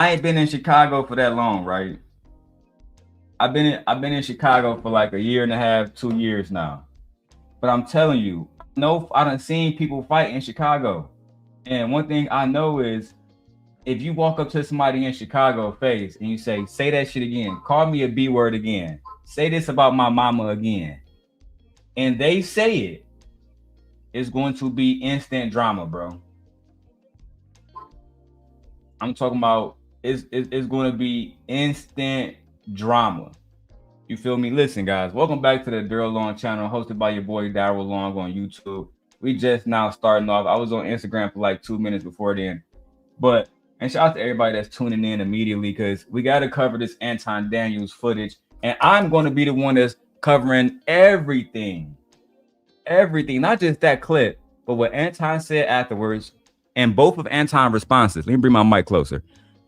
I ain't been in Chicago for that long, right? I've been in Chicago for like a year and a half, 2 years now. But I'm telling you, I done seen people fight in Chicago. And one thing I know is if you walk up to somebody in Chicago face and you say that shit again, call me a B word again, say this about my mama again, and they say it, it's going to be instant drama, bro. I'm talking about it's going to be instant drama. You feel me? Listen, guys, welcome back to the Daryl Long channel, hosted by your boy Daryl Long on YouTube. We just now starting off. I was on Instagram for like 2 minutes before then, but and shout out to everybody that's tuning in immediately because we got to cover this Anton Daniels footage, and I'm going to be the one that's covering everything, not just that clip, but what Anton said afterwards, and both of Anton's responses. Let me bring my mic closer.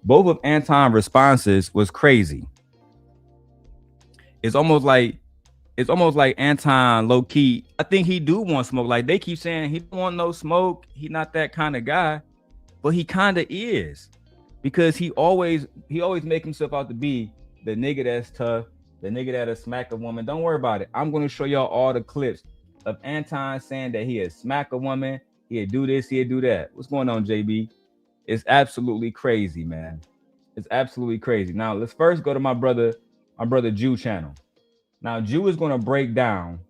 Both of Anton's responses was crazy. It's almost like Anton low key. I think he do want smoke. Like they keep saying he don't want no smoke. He not that kind of guy, but he kind of is, because he always make himself out to be the nigga that's tough, the nigga that'll smack a woman. Don't worry about it. I'm gonna show y'all all the clips of Anton saying that he'd smack a woman, he'd do this, he'd do that. What's going on, JB? It's absolutely crazy, man. It's absolutely crazy. Now let's first go to my brother Jew channel. Now Jew is gonna break down.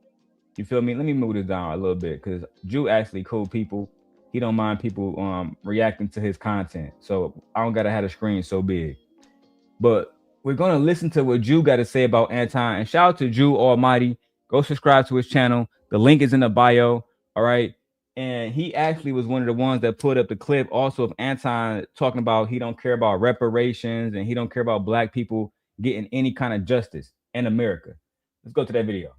You feel me? Let me move this down a little bit because Jew actually cool people. He don't mind people reacting to his content. So I don't gotta have the screen so big. But we're gonna listen to what Jew got to say about Anton. And shout out to Jew Almighty. Go subscribe to his channel. The link is in the bio. All right. And he actually was one of the ones that put up the clip also of Anton talking about he don't care about reparations and he don't care about black people getting any kind of justice in America. Let's go to that video.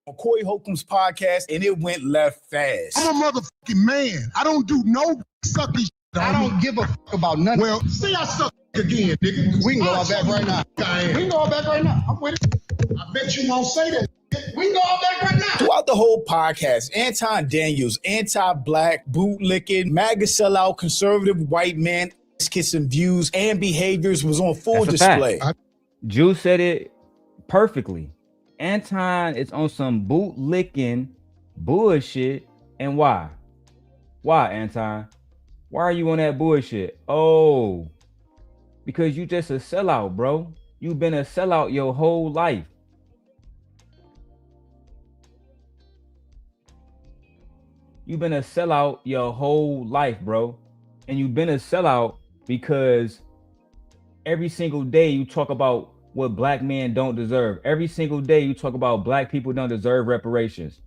On Corey Holcomb's podcast, and it went left fast. I'm a motherfucking man. I don't do no sucky shit. I don't give a fuck about nothing. Well, say I suck again, nigga. We can go out back right now. We can go out back right now. I'm with it. I bet you won't say that. We can go out back right now. Throughout the whole podcast, Anton Daniels, anti-black, bootlicking, MAGA sellout, conservative white man, kissing views and behaviors was on full display. Jew said it perfectly. Anton is on some bootlicking bullshit. And why? Why, Anton? Why are you on that bullshit? Oh, because you just a sellout, bro. You've been a sellout your whole life. You've been a sellout your whole life, bro. And you've been a sellout because every single day you talk about what black men don't deserve. Every single day you talk about black people don't deserve reparations.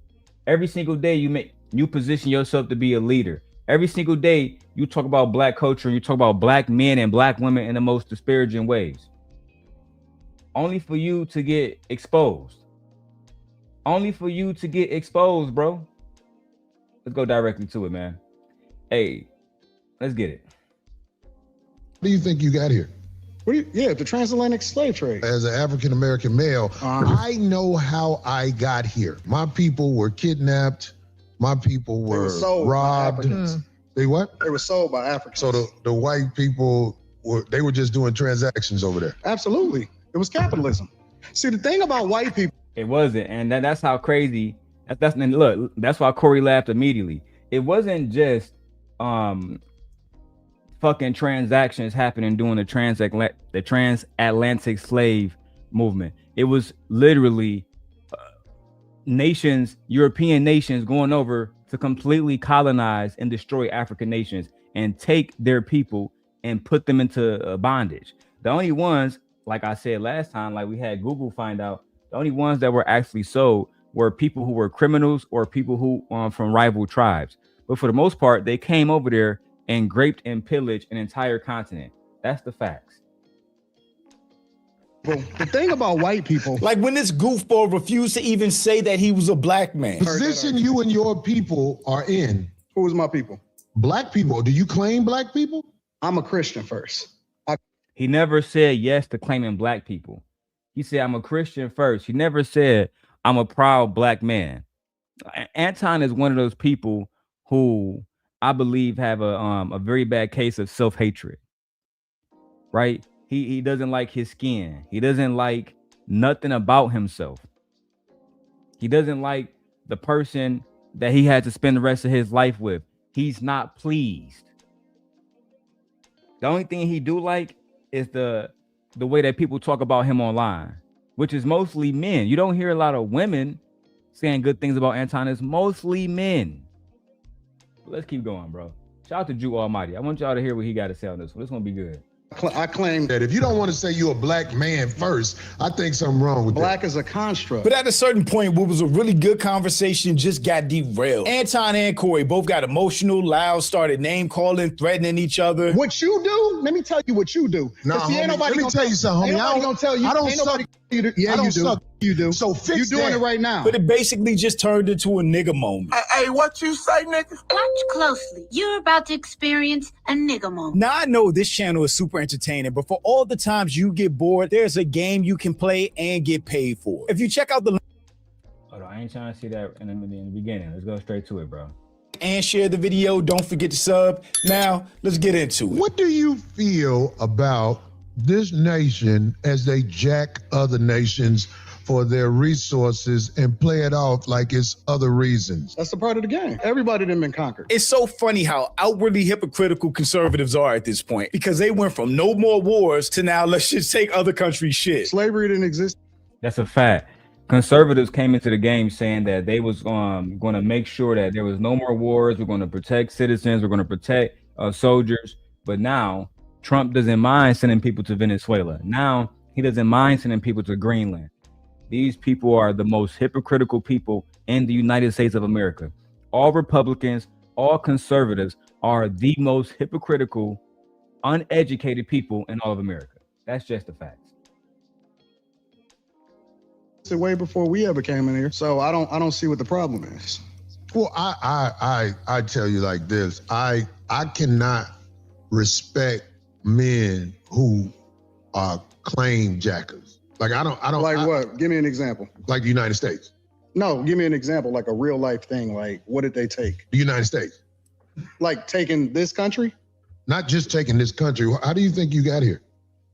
Every single day you position yourself to be a leader. Every single day you talk about black culture and you talk about black men and black women in the most disparaging ways. Only for you to get exposed. Only for you to get exposed, bro. Let's go directly to it, man. Hey, let's get it. What do you think you got here? The transatlantic slave trade. As an African-American male, I know how I got here. My people were kidnapped. My people were robbed. They what? They were sold by Africans. So the white people they were just doing transactions over there. Absolutely. It was capitalism. See, the thing about white people. It wasn't. And that's how crazy. And look, that's why Corey laughed immediately. It wasn't just fucking transactions happening during the transatlantic slave movement. It was literally nations, European nations going over to completely colonize and destroy African nations and take their people and put them into bondage. The only ones, like I said last time, like we had Google find out, the only ones that were actually sold were people who were criminals or people who from rival tribes. But for the most part, they came over there and raped and pillaged an entire continent. That's the facts. Well, the thing about white people, like when this goofball refused to even say that he was a black man. Position you and your people are in. Who is my people? Black people. Do you claim black people? I'm a Christian first. He never said yes to claiming black people. He said, I'm a Christian first. He never said, I'm a proud black man. Anton is one of those people who I believe have a very bad case of self-hatred. right? He doesn't like his skin. He doesn't like nothing about himself. He doesn't like the person that he had to spend the rest of his life with. He's not pleased. The only thing he do like is the way that people talk about him online, which is mostly men. You don't hear a lot of women saying good things about Anton. It's mostly men. Let's keep going, bro. Shout out to Jew Almighty. I want y'all to hear what he got to say on this one. This one be good. I claim That if you don't want to say you're a black man first, I think something wrong with black that. is a construct. But at a certain point, what was a really good conversation just got derailed. Anton and Corey both got emotional, loud, started name calling, threatening each other. What you do? Let me tell you what you do. Nah, See, ain't homie, nobody let me gonna tell you something, homie. Ain't nobody gonna tell you. I don't Ain't nobody suck. you do. Yeah, I don't you do. suck. You do. So fix You doing that. it right now. But it basically just turned into a nigga moment. Hey, what you say, nigga? Watch closely. You're about to experience a nigga moment. Now, I know this channel is super entertaining, but for all the times you get bored, there's a game you can play and get paid for. If you check out the link Hold on, I ain't trying to see that in the beginning. Let's go straight to it, bro. and share the video, don't forget to sub. Now, let's get into it. What do you feel about this nation as they jack other nations for their resources and play it off like it's other reasons? That's a part of the game. Everybody done been conquered. It's so funny how outwardly hypocritical conservatives are at this point, because they went from no more wars to now let's just take other countries' shit. Slavery didn't exist. That's a fact. Conservatives came into the game saying that they was going to make sure that there was no more wars. We're going to protect citizens. We're going to protect soldiers. But now Trump doesn't mind sending people to Venezuela. Now he doesn't mind sending people to Greenland. These people are the most hypocritical people in the United States of America. All Republicans, all conservatives are the most hypocritical, uneducated people in all of America. That's just a fact. It's way before we ever came in here. So I don't see what the problem is. Well, I tell you like this. I cannot respect men who are claim jackers. Like I don't Like what? Give me an example. like the United States. No, give me an example, like a real life thing. Like, what did they take? The United States. Like taking this country? Not just taking this country. How do you think you got here?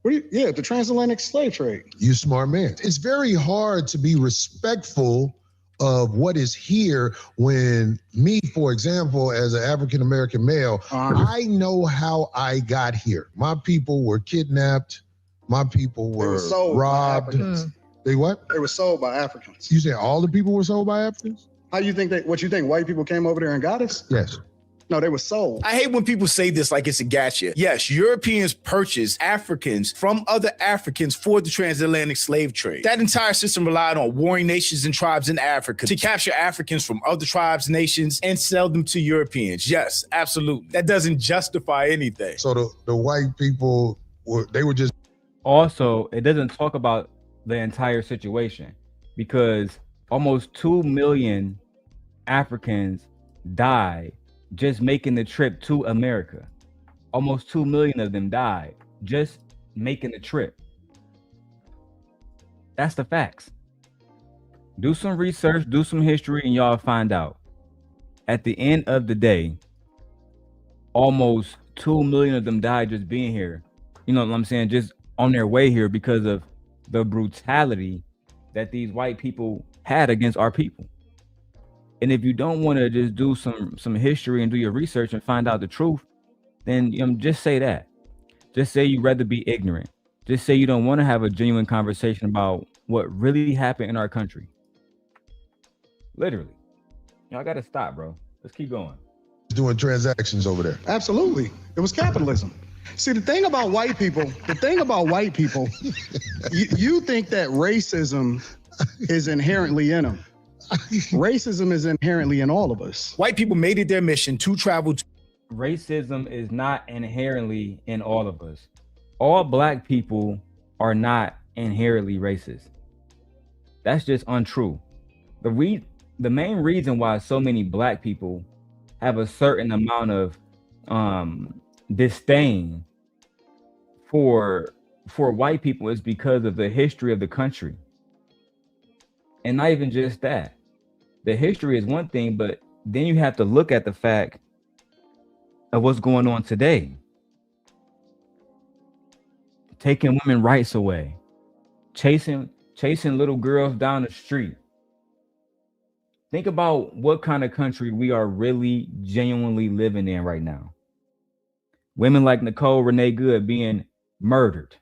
Yeah, the transatlantic slave trade. You a smart man. It's very hard to be respectful of what is here when me, for example, as an African-American male, I know how I got here. My people were kidnapped. My people were sold by robbed. Africans. They what? They were sold by Africans. You say all the people were sold by Africans? How you think what you think white people came over there and got us? Yes. No, they were sold. I hate when people say this like it's a gotcha. Yes, Europeans purchased Africans from other Africans for the transatlantic slave trade. That entire system relied on warring nations and tribes in Africa to capture Africans from other tribes, nations, and sell them to Europeans. Yes, absolutely. That doesn't justify anything. So the white people were just Also, it doesn't talk about the entire situation because almost 2 million Africans died just making the trip to America. Almost 2 million of them died just making the trip. That's the facts. Do some research, do some history, and y'all find out. At the end of the day, almost 2 million of them died just being here. You know what I'm saying? Just on their way here because of the brutality that these white people had against our people. And if you don't want to just do some history and do your research and find out the truth, then just say that. Just say you'd rather be ignorant. Just say you don't want to have a genuine conversation about what really happened in our country. Literally. Y'all got to stop, bro. Let's keep going. doing transactions over there. Absolutely. It was capitalism. See, the thing about white people, you think that racism is inherently in them. Racism is inherently in all of us. White people made it their mission to travel to Racism is not inherently in all of us. All black people are not inherently racist. That's just untrue. The main reason why so many black people have a certain amount of disdain for white people is because of the history of the country. And not even just that. The history is one thing, but then you have to look at the fact of what's going on today. taking women rights away, chasing little girls down the street. Think about what kind of country we are really genuinely living in right now. Women like Nicole Renee Good being murdered.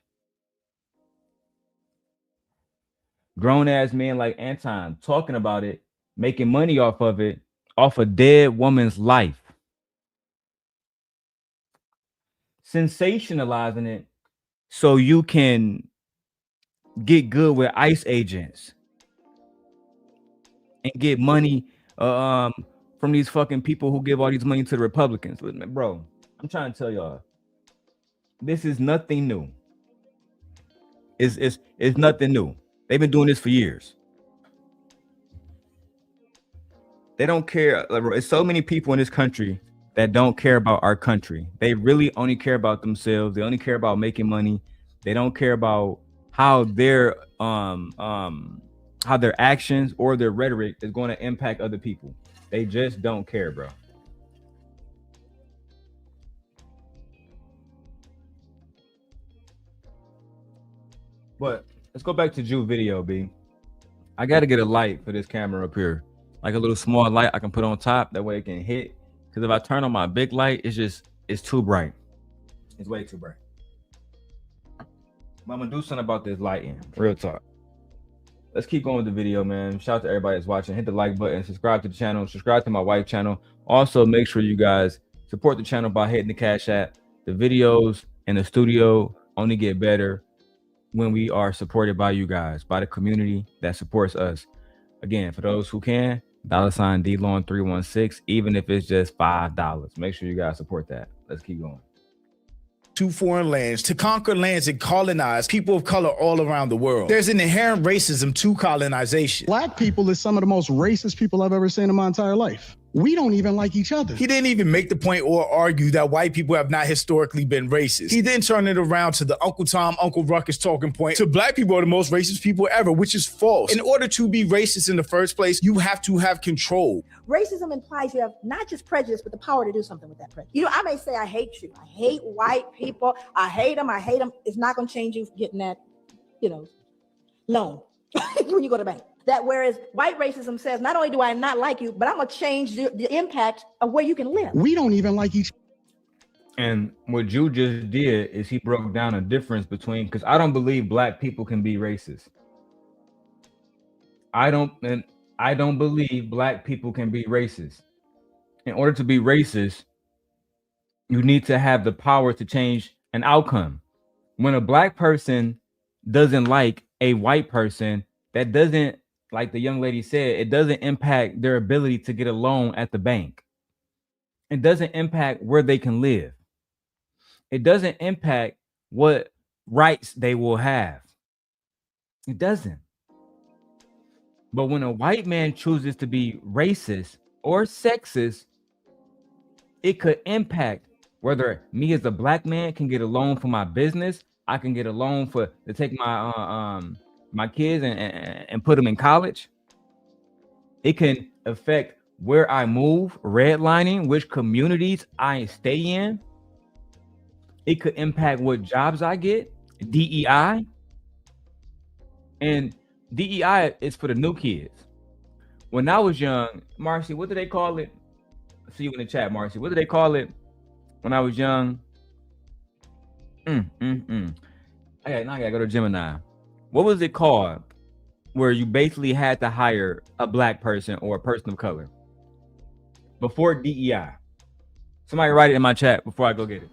Grown ass men like Anton talking about it, making money off of it, off a dead woman's life. Sensationalizing it so you can get good with ICE agents and get money from these fucking people who give all these money to the Republicans. Bro, I'm trying to tell y'all, this is nothing new. It's nothing new. They've been doing this for years. They don't care. It's so many people in this country that don't care about our country. They really only care about themselves. They only care about making money. They don't care about how their actions or their rhetoric is going to impact other people. They just don't care, bro. But let's go back to Jew video, B. I got to get a light for this camera up here. Like a little small light I can put on top. That way it can hit. Because if I turn on my big light, it's too bright. It's way too bright. But I'm going to do something about this lighting. Real talk. Let's keep going with the video, man. Shout out to everybody that's watching. Hit the like button. Subscribe to the channel. Subscribe to my wife's channel. Also, make sure you guys support the channel by hitting the Cash App. The videos in the studio only get better when we are supported by you guys, by the community that supports us. Again, for those who can, $ DLawn316, even if it's just $5. Make sure you guys support that. Let's keep going. To foreign lands to conquer lands and colonize people of color all around the world. There's an inherent racism to colonization. Black people is some of the most racist people I've ever seen in my entire life. We don't even like each other. He didn't even make the point or argue that white people have not historically been racist. He then turned it around to the Uncle Tom, Uncle Ruckus talking point to black people are the most racist people ever, which is false. In order to be racist in the first place, you have to have control. Racism implies you have not just prejudice, but the power to do something with that prejudice. You know, I may say, I hate you. I hate white people. I hate them. I hate them. It's not going to change you getting that, loan when you go to the bank. That whereas white racism says, not only do I not like you, but I'm going to change the impact of where you can live. We don't even like each other. And what Jew just did is he broke down a difference between, because I don't believe black people can be racist. I don't believe black people can be racist. In order to be racist, you need to have the power to change an outcome. When a black person doesn't like a white person, that doesn't, like the young lady said, it doesn't impact their ability to get a loan at the bank. It doesn't impact where they can live. It doesn't impact what rights they will have. It doesn't. But when a white man chooses to be racist or sexist, it could impact whether me as a black man can get a loan for my business. I can get a loan to take my kids and put them in college. It can affect where I move, redlining, which communities I stay in. It could impact what jobs I get, DEI. And DEI is for the new kids. When I was young, Marcy, what do they call it? I see you in the chat, Marcy. What do they call it when I was young? Okay, now I gotta go to Gemini. What was it called where you basically had to hire a black person or a person of color before DEI? Somebody write it in my chat before I go get it.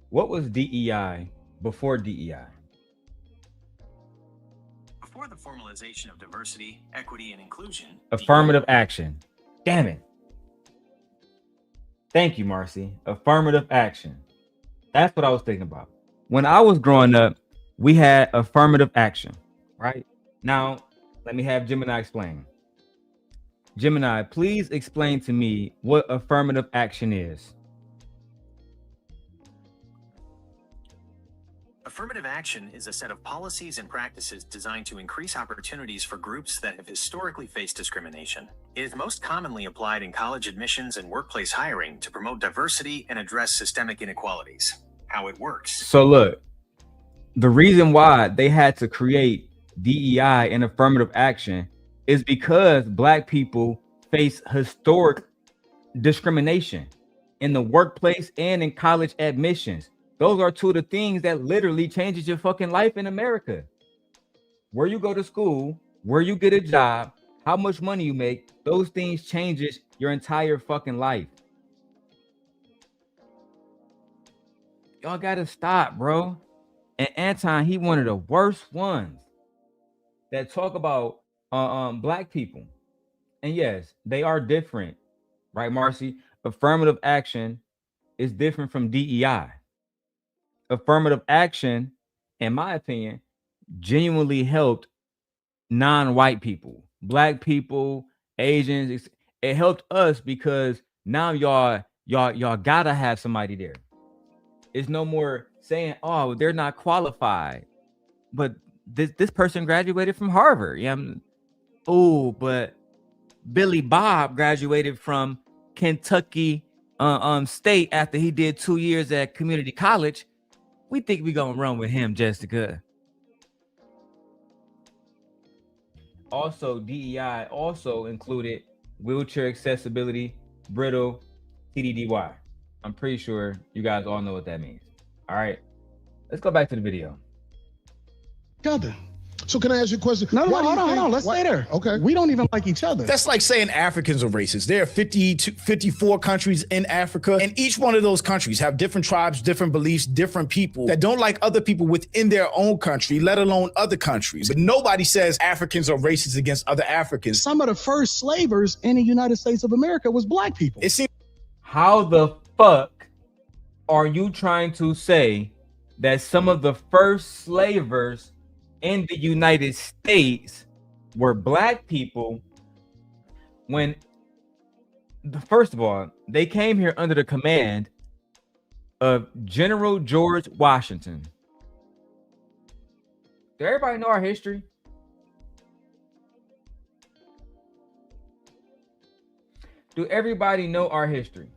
What was DEI before DEI? Before the formalization of diversity, equity, and inclusion. Affirmative action. Damn it. Thank you, Marcy. Affirmative action. That's what I was thinking about. When I was growing up, we had affirmative action, right? Now, let me have Gemini explain. Gemini, please explain to me what affirmative action is. Affirmative action is a set of policies and practices designed to increase opportunities for groups that have historically faced discrimination. It is most commonly applied in college admissions and workplace hiring to promote diversity and address systemic inequalities. How it works. So look, the reason why they had to create DEI and affirmative action is because Black people face historic discrimination in the workplace and in college admissions. Those are two of the things that literally changes your fucking life in America. Where you go to school, where you get a job, how much money you make, those things changes your entire fucking life. Y'all gotta stop, bro. And Anton, he one of the worst ones that talk about Black people. And yes, they are different, right, Marcy? Affirmative action is different from DEI. Affirmative action, in my opinion, genuinely helped non-white people, Black people, Asians. It helped us because now y'all gotta have somebody there. It's no more saying, oh, they're not qualified, but this person graduated from Harvard. Yeah. Oh, but Billy Bob graduated from Kentucky State after he did 2 years at community college. We think we're gonna run with him, Jessica. Also, DEI also included wheelchair accessibility, brittle, TDDY. I'm pretty sure you guys all know what that means. All right, let's go back to the video. Other. So can I ask you a question? No, Why do you hold think- on. Let's why- stay there. Okay. We don't even like each other. That's like saying Africans are racist. There are 54 countries in Africa, and each one of those countries have different tribes, different beliefs, different people that don't like other people within their own country, let alone other countries. But nobody says Africans are racist against other Africans. Some of the first slavers in the United States of America was Black people. It seems How the fuck are you trying to say that some of the first slavers in the United States were Black people when, first of all, they came here under the command of General George Washington? Do everybody know our history? Do everybody know our history?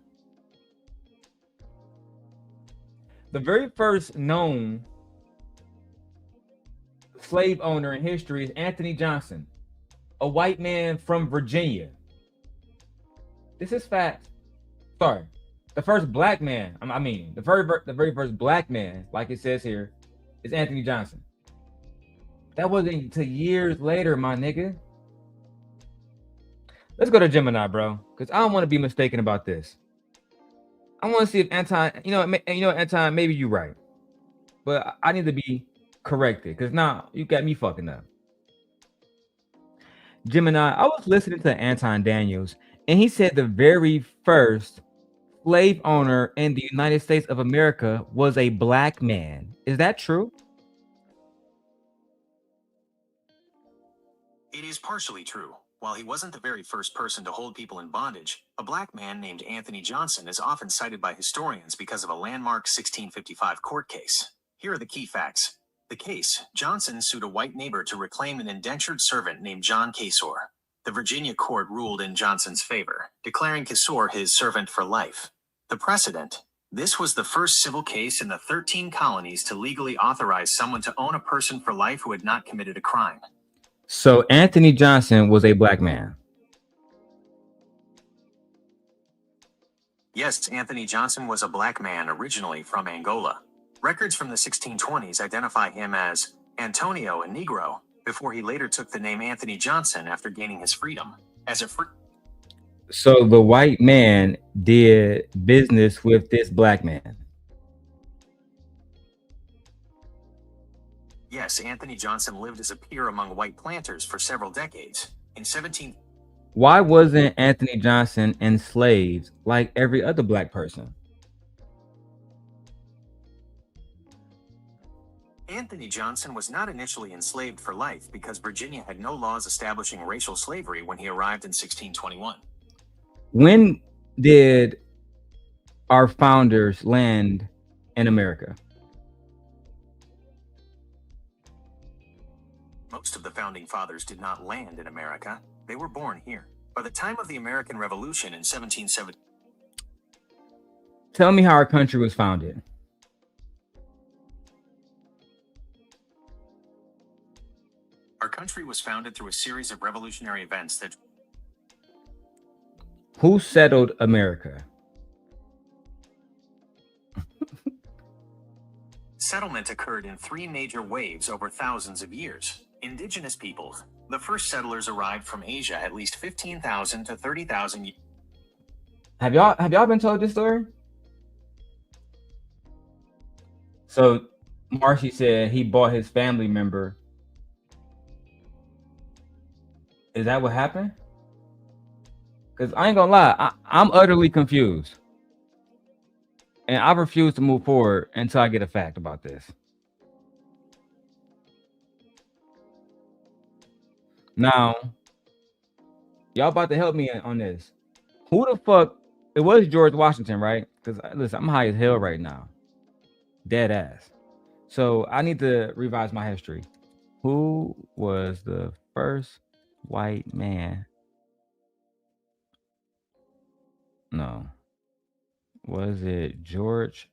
The very first known slave owner in history is Anthony Johnson, a white man from Virginia. This is fact. Sorry, the first Black man. The very first Black man, like it says here, is Anthony Johnson. That wasn't until years later, my nigga. Let's go to Gemini, bro, because I don't want to be mistaken about this. I want to see if Anton, Anton, maybe you're right, but I need to be corrected because now you got me fucking up. Gemini, I was listening to Anton Daniels, and he said the very first slave owner in the United States of America was a Black man. Is that true? It is partially true. While he wasn't the very first person to hold people in bondage, a Black man named Anthony Johnson is often cited by historians because of a landmark 1655 court case. Here are the key facts. The case: Johnson sued a white neighbor to reclaim an indentured servant named John Casor. The Virginia court ruled in Johnson's favor, declaring Casor his servant for life. The precedent: this was the first civil case in the 13 colonies to legally authorize someone to own a person for life who had not committed a crime. So Anthony Johnson was a Black man. Yes, Anthony Johnson was a Black man originally from Angola. Records from the 1620s identify him as Antonio, a Negro, before he later took the name Anthony Johnson after gaining his freedom. So the white man did business with this Black man. Yes, Anthony Johnson lived as a peer among white planters for several decades. In 17... Why wasn't Anthony Johnson enslaved like every other Black person? Anthony Johnson was not initially enslaved for life because Virginia had no laws establishing racial slavery when he arrived in 1621. When did our founders land in America? most of the founding fathers did not land in America. They were born here. By the time of the American Revolution in 1770, Tell me how our country was founded. our country was founded through a series of revolutionary events that Who settled America? settlement occurred in three major waves over thousands of years. Indigenous peoples. The first settlers arrived from Asia at least 15,000 to 30,000 years. Have y'all been told this story? So Marshy said he bought his family member. Is that what happened? Because I ain't gonna lie, I'm utterly confused. And I refuse to move forward until I get a fact about this. Now, y'all about to help me on this. Who the fuck? It was George Washington, right? Because listen, I'm high as hell right now. Dead ass. So I need to revise my history. Who was the first white man? No. Was it George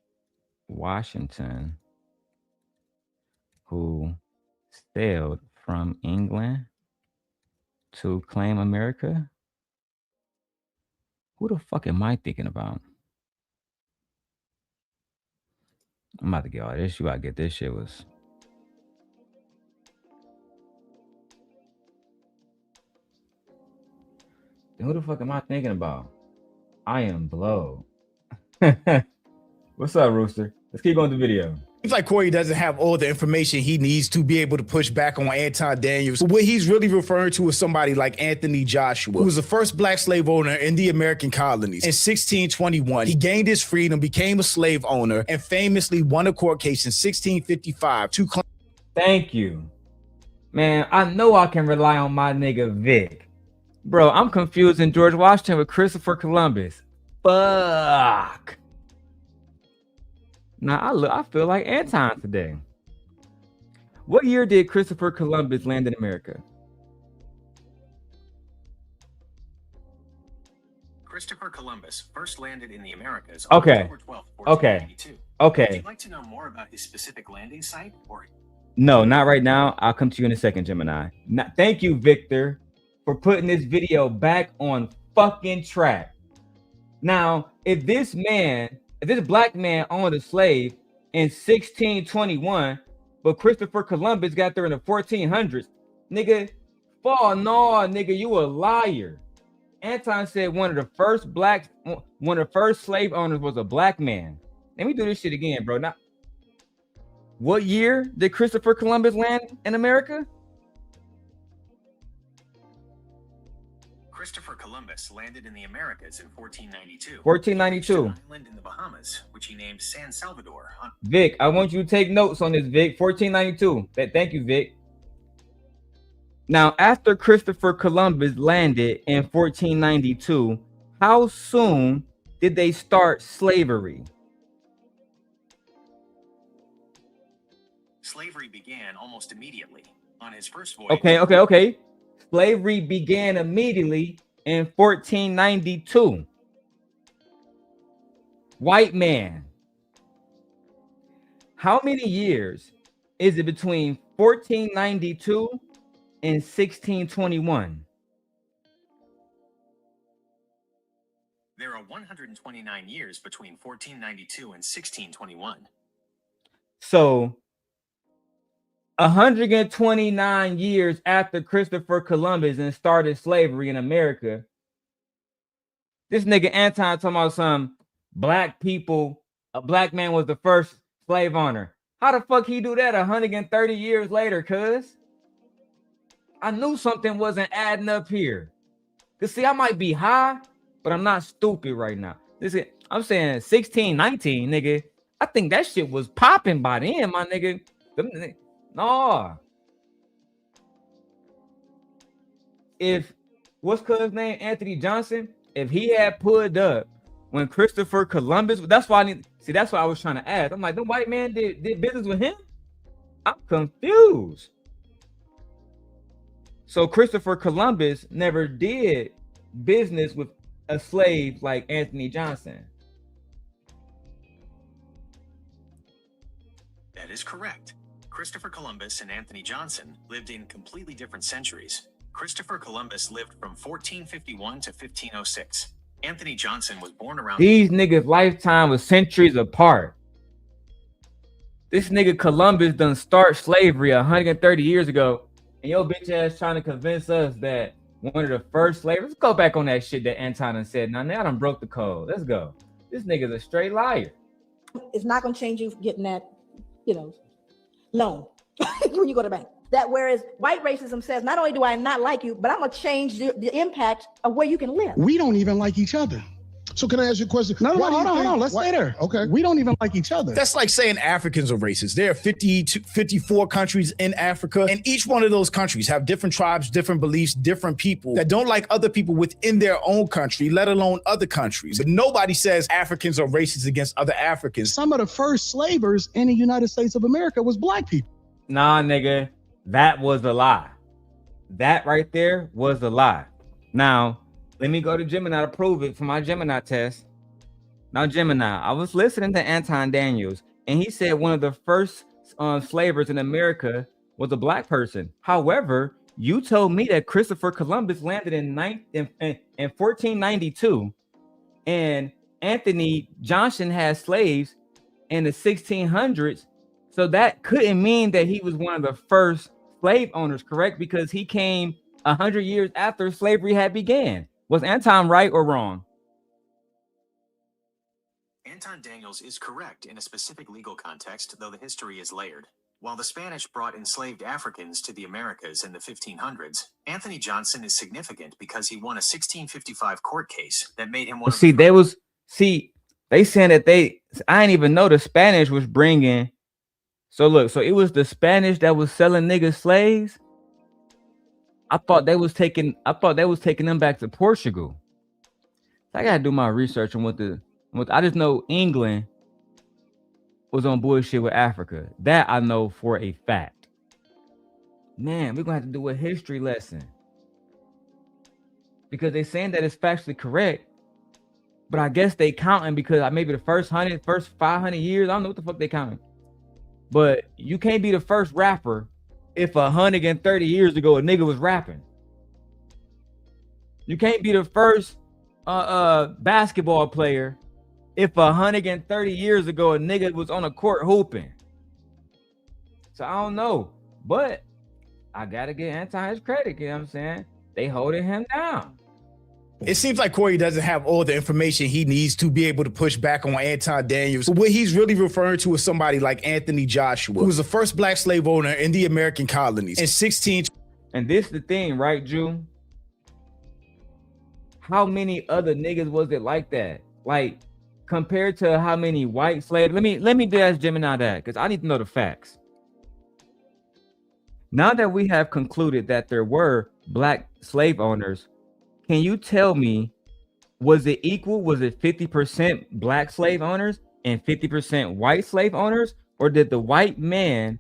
Washington who sailed from England to claim America? Who the fuck am I thinking about? I'm about to get all this. You gotta get this shit was. Who the fuck am I thinking about? I am blown. What's up, Rooster? Let's keep going to the video. Seems like Corey doesn't have all the information he needs to be able to push back on Anton Daniels. But what he's really referring to is somebody like Anthony Joshua, who was the first black slave owner in the American colonies. In 1621, he gained his freedom, became a slave owner, and famously won a court case in 1655 to claim. Thank you. Man, I know I can rely on my nigga Vic. Bro, I'm confusing George Washington with Christopher Columbus. Fuck. Now I feel like Anton today. What year did Christopher Columbus land in America? Christopher Columbus first landed in the Americas on on October 12, 1492. Okay. Would you like to know more about his specific landing site, or? No, not right now. I'll come to you in a second, Gemini. Thank you, Victor, for putting this video back on fucking track. Now, if this black man owned a slave in 1621, but Christopher Columbus got there in the 1400s, nigga, nigga, you a liar. Anton said one of the first slave owners was a black man. Let me do this shit again, bro. Now, what year did Christopher Columbus land in America? Christopher Columbus landed in the Americas in 1492. 1492. An island in the Bahamas, which he named San Salvador. Vic, I want you to take notes on this, Vic. 1492. Thank you, Vic. Now, after Christopher Columbus landed in 1492, how soon did they start slavery? Slavery began almost immediately on his first voyage. Okay. Slavery began immediately in 1492. White man. How many years is it between 1492 and 1621? There are 129 years between 1492 and 1621. So 129 years after Christopher Columbus and started slavery in America, this nigga Anton talking about some black people, a black man was the first slave owner. How the fuck he do that 130 years later, cuz? I knew something wasn't adding up here. Cause see, I might be high, but I'm not stupid right now. I'm saying 1619, nigga. I think that shit was popping by then, my nigga. No. If what's cuz name? Anthony Johnson, if he had pulled up when Christopher Columbus, that's why that's what I was trying to ask. I'm like, the white man did business with him? I'm confused. So Christopher Columbus never did business with a slave like Anthony Johnson. That is correct. Christopher Columbus and Anthony Johnson lived in completely different centuries. Christopher Columbus lived from 1451 to 1506. Anthony Johnson was born around... These niggas' lifetime was centuries apart. This nigga Columbus done start slavery 130 years ago, and your bitch ass trying to convince us that one of the first slaves... Let's go back on that shit that Anton done said. Now I done broke the code. Let's go. This nigga's a straight liar. It's not going to change you getting that, you know, loan when you go to the bank. That whereas white racism says, not only do I not like you, but I'm going to change the impact of where you can live. We don't even like each other. So can I ask you a question? No, Why do you hold on. think- Let's why- stay there. Okay. We don't even like each other. That's like saying Africans are racist. There are 54 countries in Africa, and each one of those countries have different tribes, different beliefs, different people that don't like other people within their own country, let alone other countries. But nobody says Africans are racist against other Africans. Some of the first slavers in the United States of America was black people. Nah, nigga, that was a lie. That right there was a lie. Now, let me go to Gemini to prove it for my Gemini test. Now, Gemini, I was listening to Anton Daniels, and he said one of the first slavers in America was a black person. However, you told me that Christopher Columbus landed in 1492, and Anthony Johnson had slaves in the 1600s. So that couldn't mean that he was one of the first slave owners, correct? Because he came 100 years after slavery had began. Was Anton right or wrong? Anton Daniels is correct in a specific legal context, though the history is layered. While the Spanish brought enslaved Africans to the Americas in the 1500s, Anthony Johnson is significant because he won a 1655 court case that made him one of See, the they saying that I didn't even know the Spanish was bringing. So look, so it was the Spanish that was selling niggas slaves. I thought they was taking them back to Portugal. I gotta do my research on what I just know England was on bullshit with Africa. That I know for a fact. Man, we're gonna have to do a history lesson. Because they're saying that it's factually correct, but I guess they counting because maybe the first 500 years, I don't know what the fuck they counting. But you can't be the first rapper if 130 years ago a nigga was rapping. You can't be the first basketball player if 130 years ago a nigga was on a court hooping. So I don't know, but I gotta get Anton his credit. You know what I'm saying? They holding him down. It seems like Corey doesn't have all the information he needs to be able to push back on Anton Daniels. But what he's really referring to is somebody like Anthony Joshua, who was the first black slave owner in the American colonies in 16. And this the thing, right, Drew? How many other niggas was it like that? Like, compared to how many white slaves? Let me ask Gemini that, because I need to know the facts. Now that we have concluded that there were black slave owners, can you tell me, was it equal? Was it 50% black slave owners and 50% white slave owners? Or did the white man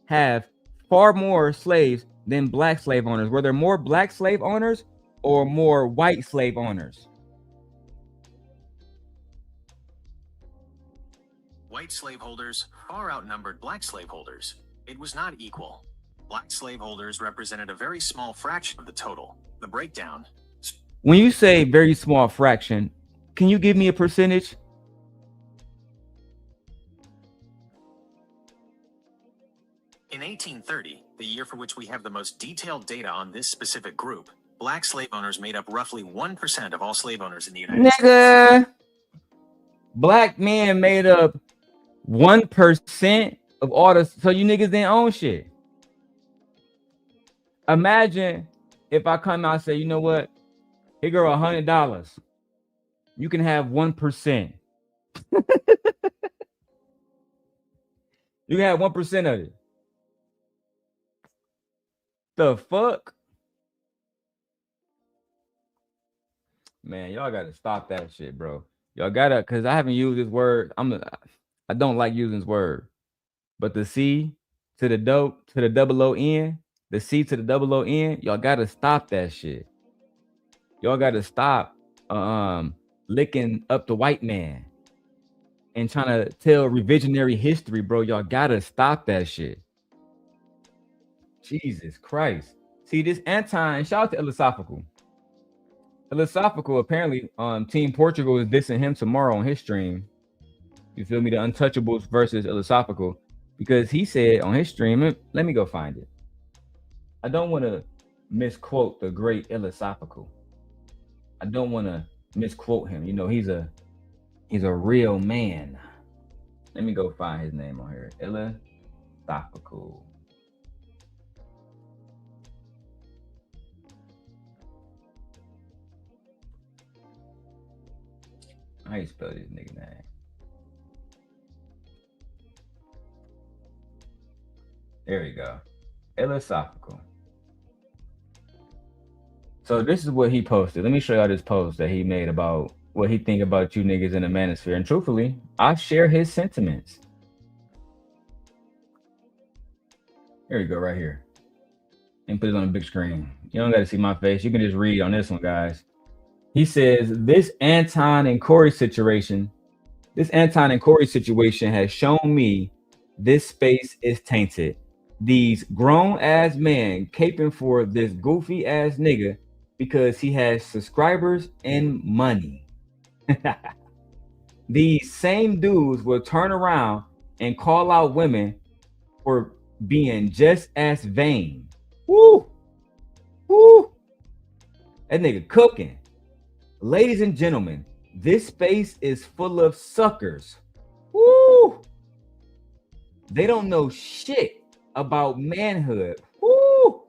have far more slaves than black slave owners? Were there more black slave owners or more white slave owners? white slaveholders far outnumbered black slaveholders. It was not equal. Black slaveholders represented a very small fraction of the total. The breakdown. When you say very small fraction, can you give me a percentage? In 1830, the year for which we have the most detailed data on this specific group, black slave owners made up roughly 1% of all slave owners in the United States. Nigga, black men made up 1% of all the, so you niggas didn't own shit. Imagine if I come out and say, you know what? Here go $100. You can have 1%. You can have 1% of it. The fuck? Man, y'all gotta stop that shit, bro. Y'all gotta, cause I haven't used this word. I don't like using this word. But the C to the dope to the double O N, the C to the double O N, y'all gotta stop that shit. Y'all gotta stop licking up the white man and trying to tell revisionary history, bro. Y'all gotta stop that shit. Jesus Christ. See, this Anton, shout out to Philosophical. Philosophical, apparently, Team Portugal is dissing him tomorrow on his stream. You feel me? The Untouchables versus Philosophical. Because he said on his stream, let me go find it. I don't want to misquote the great Philosophical. I don't want to misquote him. You know, he's a real man. Let me go find his name on here. Philosophical. How you spell this nigga name? There we go. Philosophical. So this is what he posted. Let me show y'all this post that he made about what he think about you niggas in the Manosphere. And truthfully, I share his sentiments. Here we go, right here. And put it on the big screen. You don't got to see my face. You can just read on this one, guys. He says, this Anton and Corey situation has shown me this space is tainted. These grown ass men caping for this goofy ass nigga because he has subscribers and money. These same dudes will turn around and call out women for being just as vain. Woo! Woo! That nigga cooking. Ladies and gentlemen, this space is full of suckers. Woo! They don't know shit about manhood. Woo!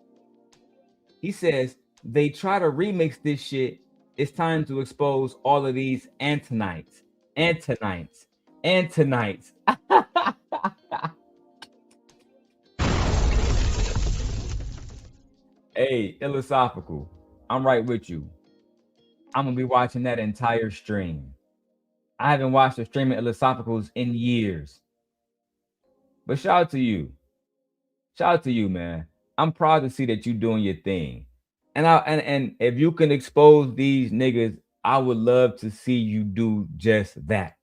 He says they try to remix this shit. It's time to expose all of these Antonites. Hey, Philosophical, I'm right with you. I'm gonna be watching that entire stream. I haven't watched a stream of Philosophicals in years. But shout out to you. Shout out to you, man. I'm proud to see that you doing your thing. And if you can expose these niggas, I would love to see you do just that.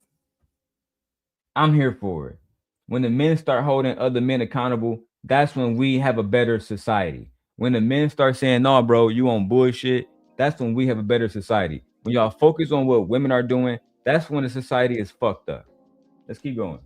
I'm here for it. When the men start holding other men accountable, that's when we have a better society. When the men start saying, no, bro, you on bullshit, that's when we have a better society. When y'all focus on what women are doing, that's when the society is fucked up. Let's keep going.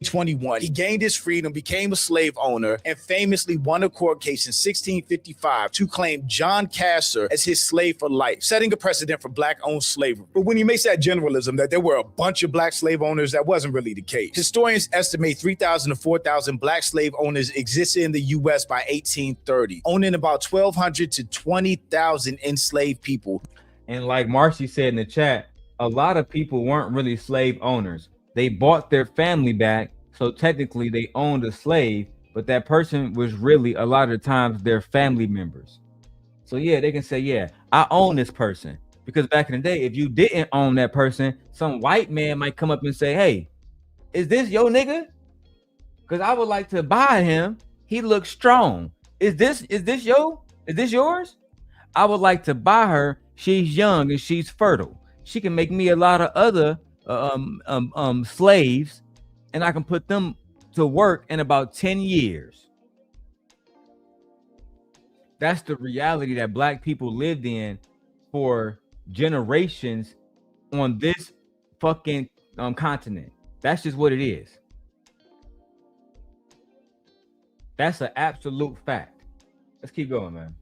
21, he gained his freedom, became a slave owner, and famously won a court case in 1655 to claim John Castor as his slave for life, setting a precedent for black-owned slavery. But when he makes that generalism that there were a bunch of black slave owners, that wasn't really the case. Historians estimate 3,000 to 4,000 black slave owners existed in the U.S. by 1830, owning about 1,200 to 20,000 enslaved people. And like Marcy said in the chat, a lot of people weren't really slave owners. They bought their family back, so technically they owned a slave, but that person was really a lot of times their family members. So yeah, they can say, yeah, I own this person. Because back in the day, if you didn't own that person, some white man might come up and say, hey, is this your nigga? Because I would like to buy him. He looks strong. Is this yours? I would like to buy her. She's young and she's fertile. She can make me a lot of other slaves, and I can put them to work in about 10 years. That's the reality that black people lived in for generations on this fucking continent. That's just what it is. That's an absolute fact. Let's keep going, man.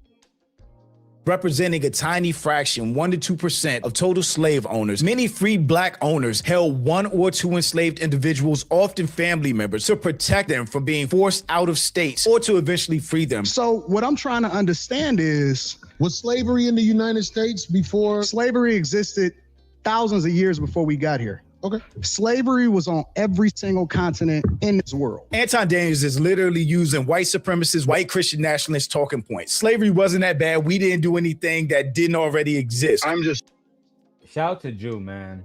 Representing a tiny fraction, 1% to 2% of total slave owners, many freed black owners held one or two enslaved individuals, often family members, to protect them from being forced out of states or to eventually free them. So what I'm trying to understand is, Was slavery in the United States before? slavery existed thousands of years before we got here. Okay. Slavery was on every single continent in this world. Anton Daniels is literally using white supremacist, white Christian nationalist talking points. Slavery wasn't that bad. We didn't do anything that didn't already exist. Shout out to Jew, man.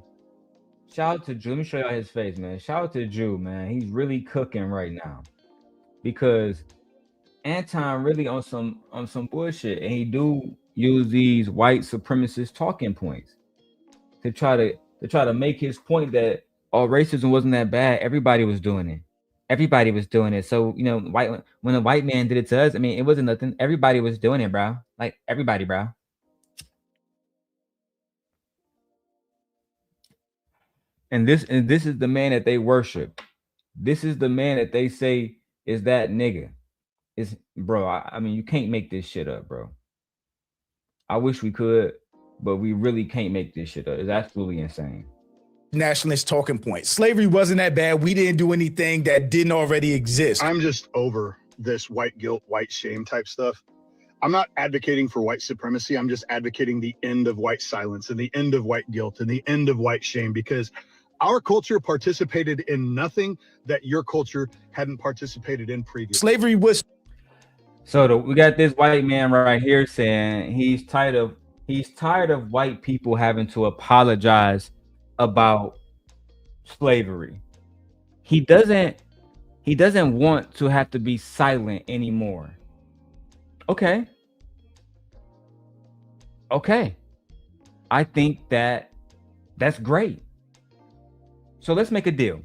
Shout out to Jew. Let me show y'all his face, man. Shout out to Jew, man. He's really cooking right now. Because Anton really on some bullshit, and he do use these white supremacist talking points to try to make his point that racism wasn't that bad. Everybody was doing it. Everybody was doing it. So when a white man did it to us, I mean, it wasn't nothing. Everybody was doing it, bro. Like everybody, bro. And this is the man that they worship. This is the man that they say is that nigga. It's bro. I mean, you can't make this shit up, bro. I wish we could, but we really can't make this shit up. It's absolutely insane. Nationalist talking point. Slavery wasn't that bad. We didn't do anything that didn't already exist. I'm just over this white guilt, white shame type stuff. I'm not advocating for white supremacy. I'm just advocating the end of white silence and the end of white guilt and the end of white shame, because our culture participated in nothing that your culture hadn't participated in previously. Slavery was. So we got this white man right here saying he's tired of white people having to apologize about slavery. He doesn't want to have to be silent anymore. Okay. I think that's great. So let's make a deal.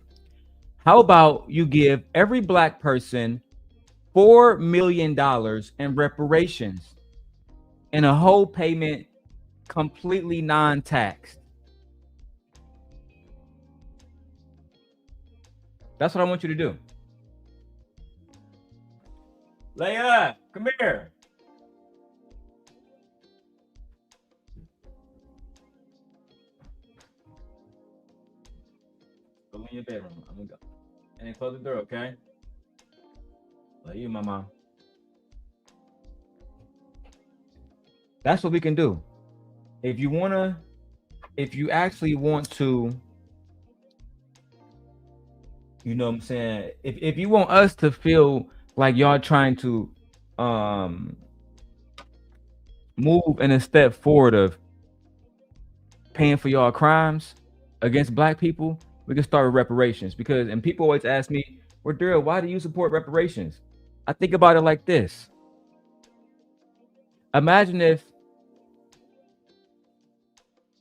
How about you give every black person $4 million in reparations and a whole payment completely non-taxed? That's what I want you to do. Leia, come here. Go in your bedroom. I'm gonna go. And then close the door, okay? Love you, mama. That's what we can do. If you actually want to, you know what I'm saying? If you want us to feel like y'all trying to move in a step forward of paying for y'all crimes against black people, we can start with reparations. And people always ask me, well, Daryl, why do you support reparations? I think about it like this. Imagine if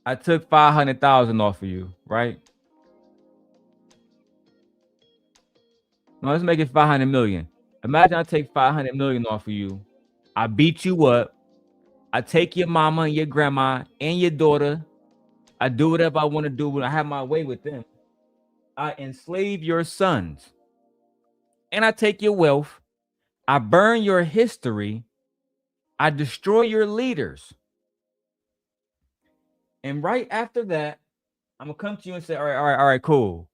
I took 500,000 off of you, right? No, let's make it 500 million. Imagine I take 500 million off of you. I beat you up. I take your mama and your grandma and your daughter. I do whatever I want to do when I have my way with them. I enslave your sons. And I take your wealth. I burn your history. I destroy your leaders. And right after that, I'm going to come to you and say, all right, cool.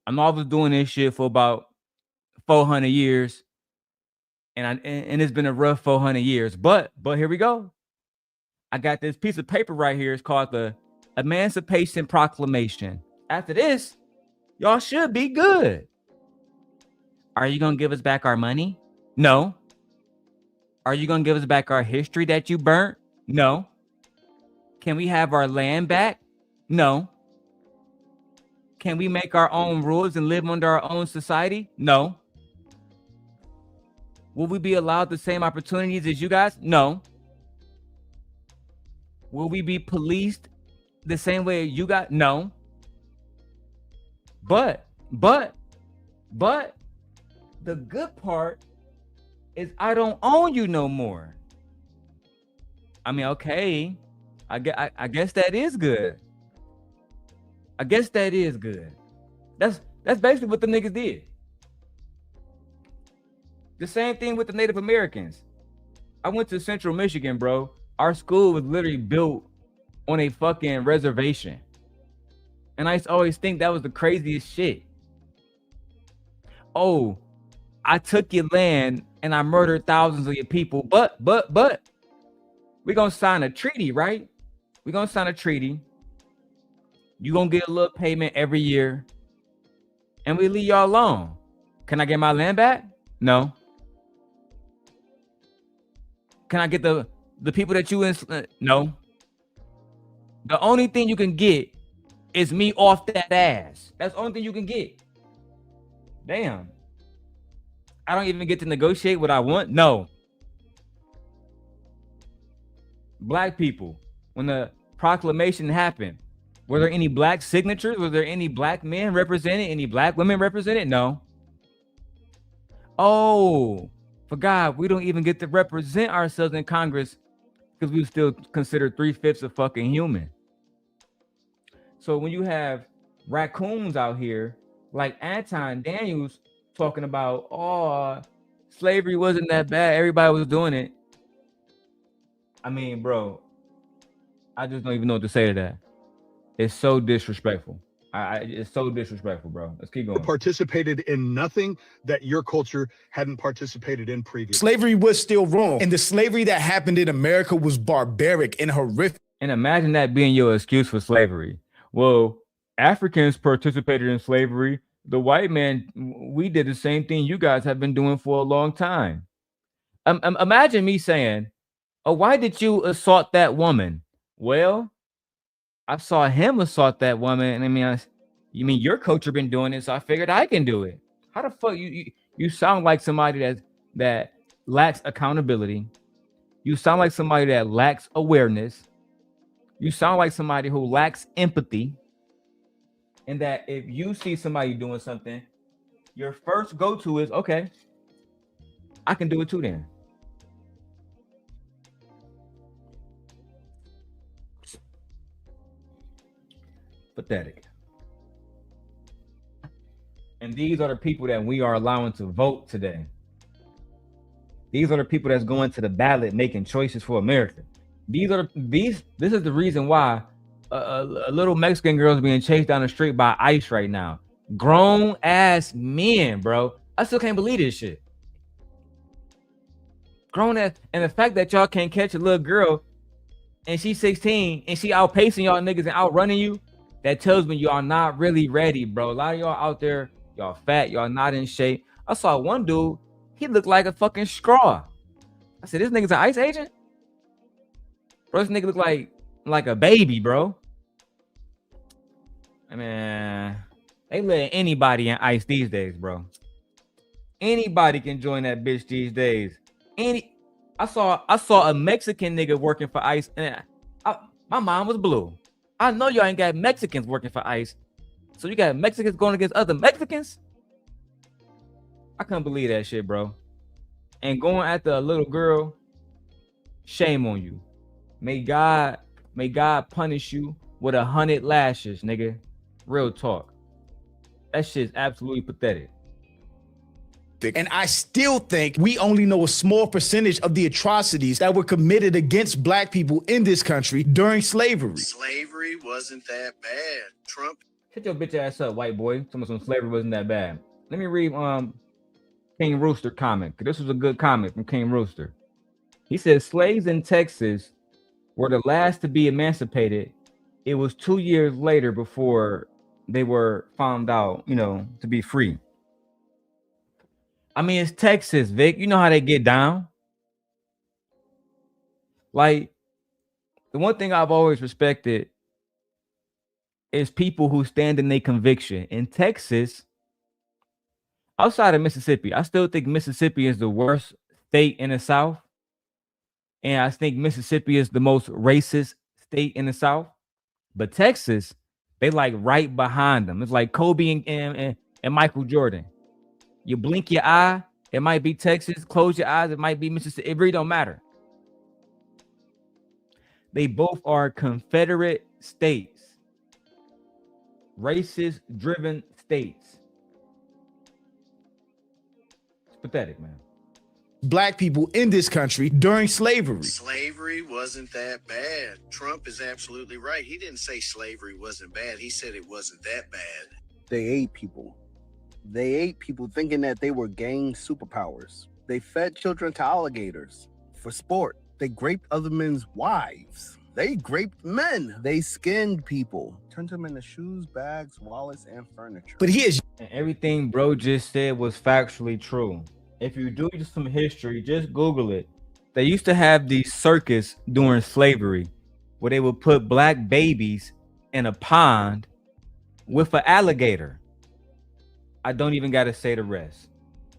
I know I was doing this shit for about 400 years. And it's been a rough 400 years. But here we go. I got this piece of paper right here. It's called the Emancipation Proclamation. After this, y'all should be good. Are you going to give us back our money? No. Are you going to give us back our history that you burnt? No. Can we have our land back? No. Can we make our own rules and live under our own society? No. Will we be allowed the same opportunities as you guys? No. Will we be policed the same way you got? No. But the good part is I don't own you no more. I mean, okay. I guess that is good. That's basically what the niggas did. The same thing with the Native Americans. I went to Central Michigan, bro. Our school was literally built on a fucking reservation. And I used to always think that was the craziest shit. Oh, I took your land and I murdered thousands of your people. But we're gonna sign a treaty, right? We're gonna sign a treaty. You're gonna get a little payment every year. And we leave y'all alone. Can I get my land back? No. Can I get the people that you no. The only thing you can get is me off that ass. That's the only thing you can get. Damn. I don't even get to negotiate what I want? No. Black people, when the proclamation happened, were there any black signatures? Were there any black men represented? Any black women represented? No. Oh, for God, we don't even get to represent ourselves in Congress because we still consider 3/5 of fucking human. So when you have raccoons out here like Anton Daniels talking about, oh, slavery wasn't that bad, everybody was doing it. I mean, bro, I just don't even know what to say to that. It's so disrespectful. It's so disrespectful, bro. Let's keep going. Participated in nothing that your culture hadn't participated in previously. Slavery was still wrong. And the slavery that happened in America was barbaric and horrific. And imagine that being your excuse for slavery. Well, Africans participated in slavery. The white man, we did the same thing you guys have been doing for a long time. Imagine me saying, oh, why did you assault that woman? Well, I saw him assault that woman, and I mean, you mean your culture been doing it, so I figured I can do it. How the fuck you sound like somebody that lacks accountability. You sound like somebody that lacks awareness. You sound like somebody who lacks empathy. And that if you see somebody doing something, your first go-to is, okay, I can do it too then. Pathetic. And these are the people that we are allowing to vote today. These are the people that's going to the ballot making choices for America. This is the reason why a little Mexican girl is being chased down the street by ICE right now. Grown ass men, bro. I still can't believe this shit. Grown ass, and the fact that y'all can't catch a little girl and she's 16 and she outpacing y'all niggas and outrunning you, that tells me y'all not really ready, bro. A lot of y'all out there, y'all fat, y'all not in shape. I saw one dude, he looked like a fucking straw. I said, this nigga's an ICE agent? Bro, this nigga look like a baby, bro. I mean, they let anybody in ICE these days, bro. Anybody can join that bitch these days. I saw a Mexican nigga working for ICE, and my mind was blue. I know y'all ain't got Mexicans working for ICE, so you got Mexicans going against other Mexicans? I couldn't believe that shit, bro. And going after a little girl, shame on you. May God punish you with 100 lashes, nigga. Real talk. That shit's absolutely pathetic. And I still think we only know a small percentage of the atrocities that were committed against black people in this country during slavery. Slavery wasn't that bad. Trump. Shut your bitch ass up, white boy. Some slavery wasn't that bad. Let me read King Rooster comment, because this was a good comment from King Rooster. He says slaves in Texas were the last to be emancipated. It was 2 years later before they were found out, to be free. I mean, it's Texas, Vic. You know how they get down. Like, the one thing I've always respected is people who stand in their conviction. In Texas, outside of Mississippi, I still think Mississippi is the worst state in the South. And I think Mississippi is the most racist state in the South. But Texas, they like right behind them. It's like Kobe and Michael Jordan. You blink your eye, it might be Texas. Close your eyes, it might be Mississippi. It really don't matter. They both are Confederate states. Racist-driven states. It's pathetic, man. Black people in this country during slavery. Slavery wasn't that bad. Trump is absolutely right. He didn't say slavery wasn't bad. He said it wasn't that bad. They ate people. They ate people thinking that they were gained superpowers. They fed children to alligators for sport. They raped other men's wives. They raped men. They skinned people, turned them into shoes, bags, wallets, and furniture. But he is. And everything bro just said was factually true. If you do just some history, just Google it. They used to have these circus during slavery where they would put black babies in a pond with an alligator. I don't even got to say the rest.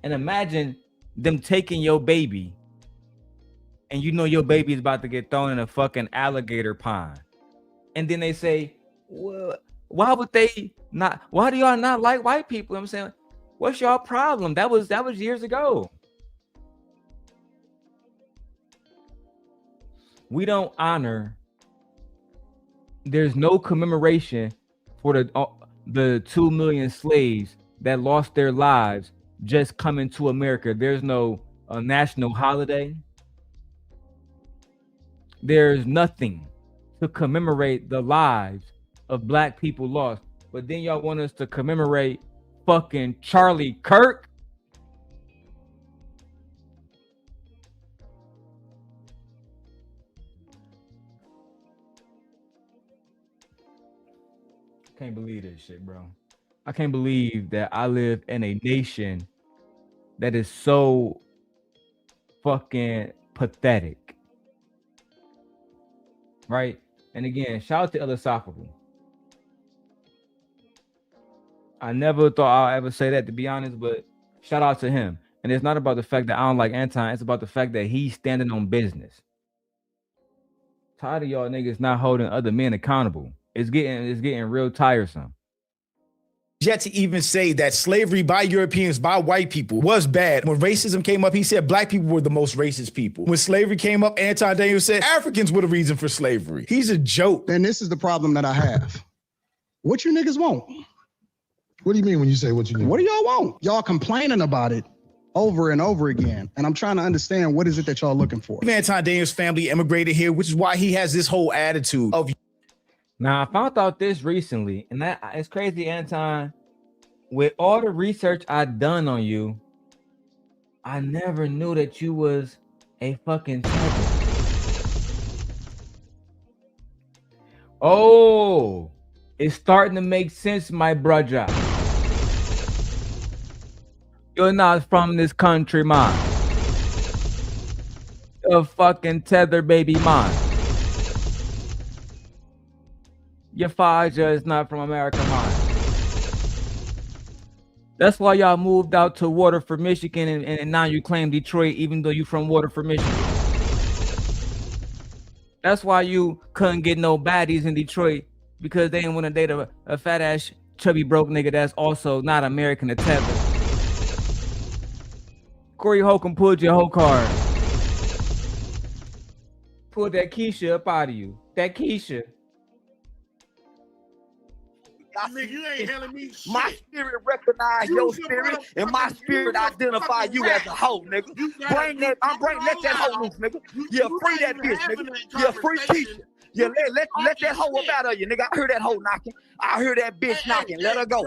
And imagine them taking your baby, and you know your baby is about to get thrown in a fucking alligator pond. And then they say, well, why would they not? Why do y'all not like white people? I'm saying, what's y'all problem? That was years ago. We don't honor. There's no commemoration for the 2 million slaves that lost their lives just coming to America. There's no national holiday. There's nothing to commemorate the lives of black people lost. But then y'all want us to commemorate fucking Charlie Kirk? Can't believe this shit, bro. I can't believe that I live in a nation that is so fucking pathetic. Right? And again, shout out to Philosophical. I never thought I'll ever say that, to be honest, but shout out to him. And it's not about the fact that I don't like Anton, it's about the fact that he's standing on business. Tired of y'all niggas not holding other men accountable. It's getting real tiresome. Yet to even say that slavery by Europeans, by white people was bad. When racism came up, he said black people were the most racist people. When slavery came up, Anton Daniels said Africans were the reason for slavery. He's a joke. And this is the problem that I have. What you niggas want? What do you mean when you say what you need? What do y'all want? Y'all complaining about it over and over again. And I'm trying to understand, what is it that y'all looking for? Anton Daniels' family immigrated here, which is why he has this whole attitude of. Now, I found out this recently, and that it's crazy, Anton. With all the research I've done on you, I never knew that you was a fucking tether. Oh, it's starting to make sense, my brother. You're not from this country, man. You're a fucking tether baby, man. Your father is not from America, man. That's why y'all moved out to Waterford, Michigan, and now you claim Detroit, even though you from Waterford, Michigan. That's why you couldn't get no baddies in Detroit, because they didn't want to date a fat ass, chubby, broke nigga that's also not American to tether. Corey Holcomb pulled your whole card. Pulled that Keisha up out of you. That Keisha. Nigga, you ain't telling me shit. My spirit recognize your spirit, and my spirit identify you as a hoe, nigga. Let that hoe loose, nigga. Yeah, free that bitch, nigga. Yeah, free Keisha. Yeah, let that hoe up out of you, nigga. I heard that hoe knocking. I heard that bitch knocking. Let her go.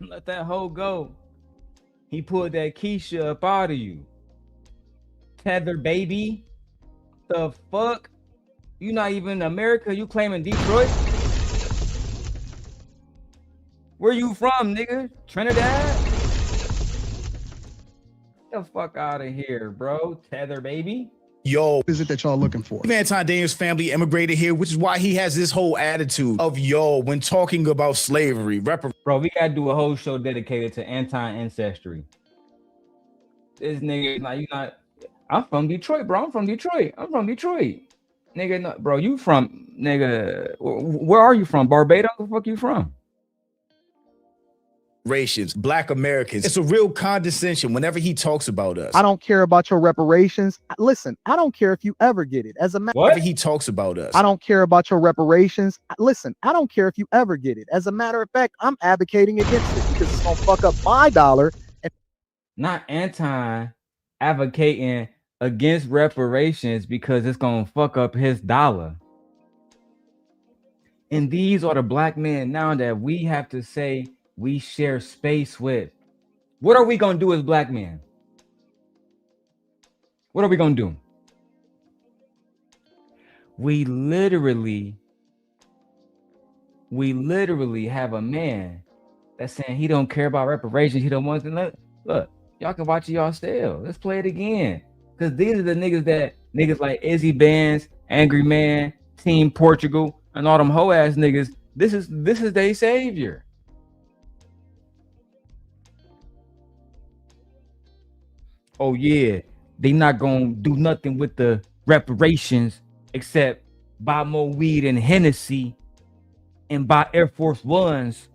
Let that hoe go. He pulled that Keisha up out of you. Tether baby. The fuck? You not even in America, you claiming Detroit? Where you from, nigga? Trinidad? Get the fuck out of here, bro. Tether baby. Yo, What is it that y'all looking for? Anton Daniels' family immigrated here, which is why he has this whole attitude of when talking about slavery. Bro, we gotta do a whole show dedicated to anti-ancestry. This nigga, like, you not. I'm from Detroit, bro. I'm from Detroit. Nigga, no, bro, you from, nigga, where are you from? Barbados? Where the fuck you from? Reparations, Black Americans. It's a real condescension whenever he talks about us. I don't care about your reparations. Listen, I don't care if you ever get it. As a matter, whenever he talks about us. I don't care about your reparations. Listen, I don't care if you ever get it. As a matter of fact, I'm advocating against it because it's gonna fuck up my dollar. Not anti-advocating against reparations because it's gonna fuck up his dollar. And these are the black men now that we have to say we share space with. What are we gonna do as black men? What are we gonna do? We literally have a man that's saying he don't care about reparations. He don't want to look. Y'all can watch it yourself. Let's play it again. Because these are the niggas like Izzy Bands, Angry Man, Team Portugal. and all them hoe ass niggas, this is their savior. Oh yeah, they not gonna do nothing with the reparations except buy more weed and Hennessy and buy Air Force Ones.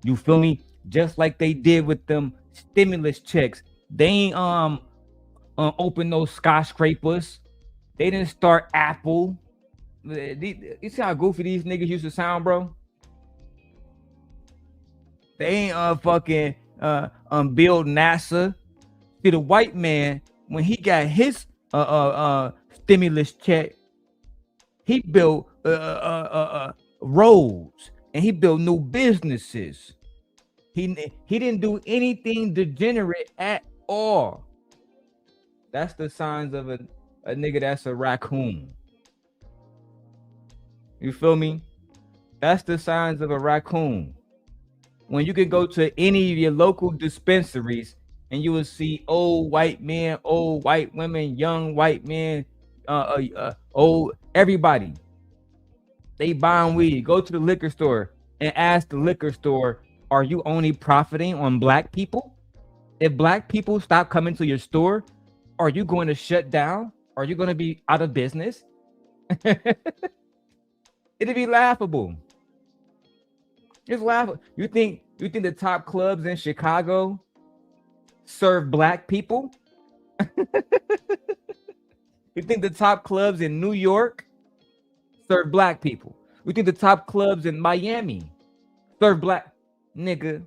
You feel me? Just like they did with them stimulus checks. They ain't open those skyscrapers. They didn't start Apple. You see how goofy these niggas used to sound, bro? They ain't fucking build NASA. See, the white man, when he got his stimulus check, he built roads and he built new businesses. He didn't do anything degenerate at all. That's the signs of a nigga that's a raccoon. You feel me? That's the signs of a raccoon. When you can go to any of your local dispensaries and you will see old white men, old white women, young white men, old everybody. They buying weed. Go to the liquor store and ask the liquor store, are you only profiting on black people? If black people stop coming to your store, are you going to shut down? Are you going to be out of business? It'd be laughable. It's laughable. You think the top clubs in Chicago serve black people? You think the top clubs in New York serve black people? You think the top clubs in Miami serve black nigga?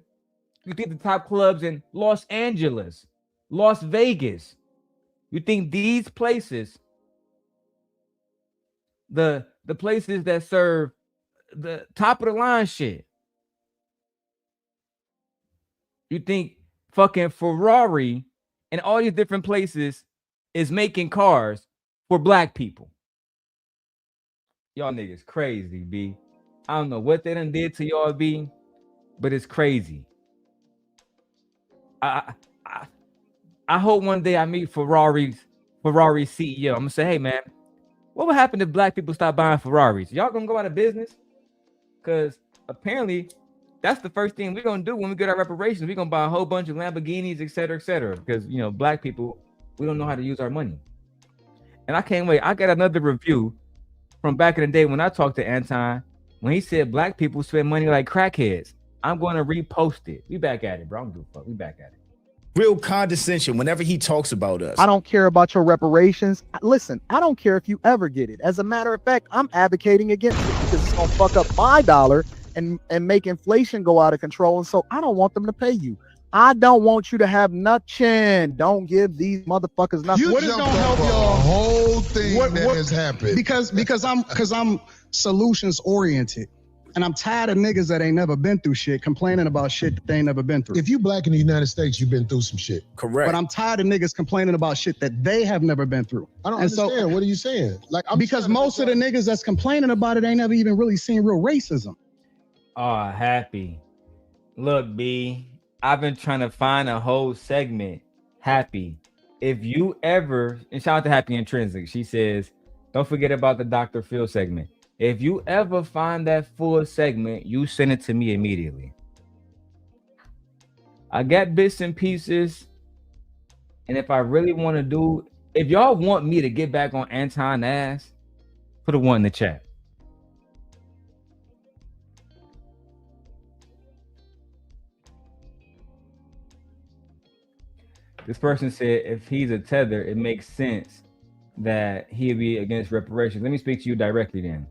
You think the top clubs in Los Angeles, Las Vegas, you think these places, the places that serve the top of the line shit, you think fucking Ferrari and all these different places is making cars for black people? Y'all niggas crazy, B. I don't know what they done did to y'all, B, but it's crazy. I hope one day I meet Ferrari CEO. I'm gonna say, hey man, what would happen if black people stop buying Ferraris? Y'all gonna go out of business? Because apparently that's the first thing we're gonna do when we get our reparations. We're gonna buy a whole bunch of Lamborghinis, et cetera, because you know, black people, we don't know how to use our money. And I can't wait. I got another review from back in the day when I talked to Anton, when he said black people spend money like crackheads. I'm going to repost it. We back at it, bro. I don't give a fuck. We back at it. Real condescension whenever he talks about us. I don't care about your reparations. Listen, I don't care if you ever get it. As a matter of fact, I'm advocating against it because it's gonna fuck up my dollar and make inflation go out of control. And so I don't want them to pay you. I don't want you to have nothing. Don't give these motherfuckers nothing. What is gonna help y'all? Whole thing that has happened because I'm solutions oriented. And I'm tired of niggas that ain't never been through shit complaining about shit that they ain't never been through. If you black in the United States, you've been through some shit. Correct. But I'm tired of niggas complaining about shit that they have never been through. I don't understand. What are you saying? Like, because most of the niggas that's complaining about it ain't never even really seen real racism. Oh, Happy. Look, B, I've been trying to find a whole segment. Happy. If you ever, and shout out to Happy Intrinsic, she says, don't forget about the Dr. Phil segment. If you ever find that full segment, you send it to me immediately. I got bits and pieces. And if I really want to do, if y'all want me to get back on Anton ass, put a 1 in the chat. This person said if he's a tether, it makes sense that he'd be against reparations. Let me speak to you directly then.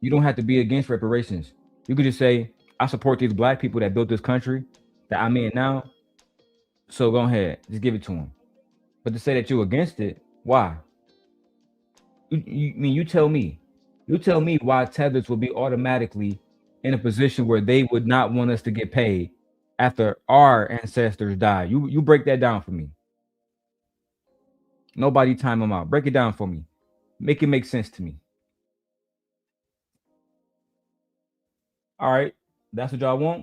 You don't have to be against reparations. You could just say, I support these black people that built this country that I'm in now. So go ahead, just give it to them. But to say that you're against it, why? You tell me. You tell me why tethers would be automatically in a position where they would not want us to get paid after our ancestors died. You break that down for me. Nobody time them out. Break it down for me. Make it make sense to me. All right, that's what y'all want?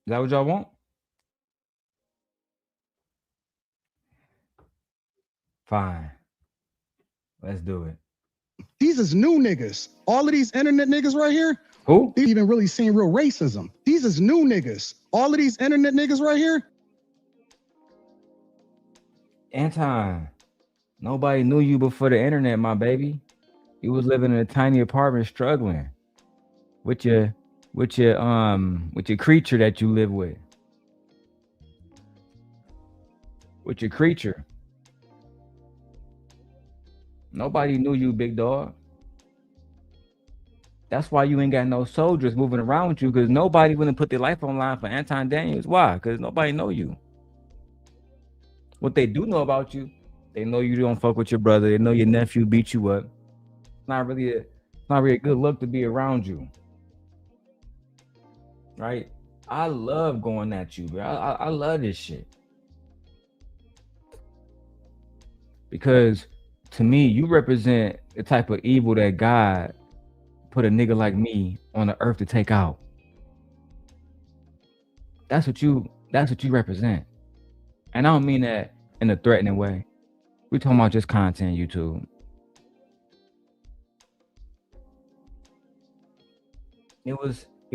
Is that what y'all want? Fine. Let's do it. These is new niggas. All of these internet niggas right here, who they even really seen real racism. These is new niggas. All of these internet niggas right here. Anton, nobody knew you before the internet, my baby. You was living in a tiny apartment struggling with your creature that you live with. With your creature. Nobody knew you, big dog. That's why you ain't got no soldiers moving around with you, because nobody wouldn't put their life on line for Anton Daniels. Why? Because nobody know you. What they do know about you, they know you don't fuck with your brother. They know your nephew beat you up. It's not really a good look to be around you. Right? I love going at you, bro. I love this shit. Because to me, you represent the type of evil that God put a nigga like me on the earth to take out. That's what you represent. And I don't mean that in a threatening way. We're talking about just content, YouTube. It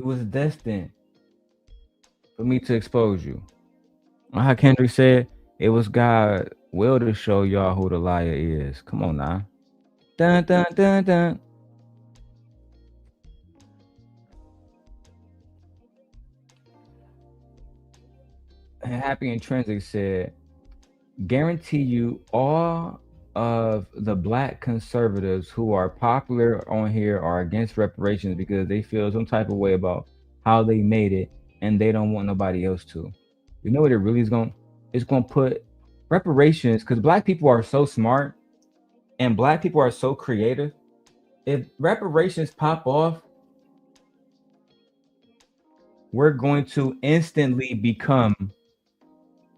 was destined for me to expose you. How Kendrick said, it was God will to show y'all who the liar is. Come on now. Dun dun dun dun. And Happy Intrinsic said, guarantee you all of the black conservatives who are popular on here are against reparations because they feel some type of way about how they made it and they don't want nobody else to. You know what it really is going? It's going to put reparations, because black people are so smart and black people are so creative. If reparations pop off, we're going to instantly become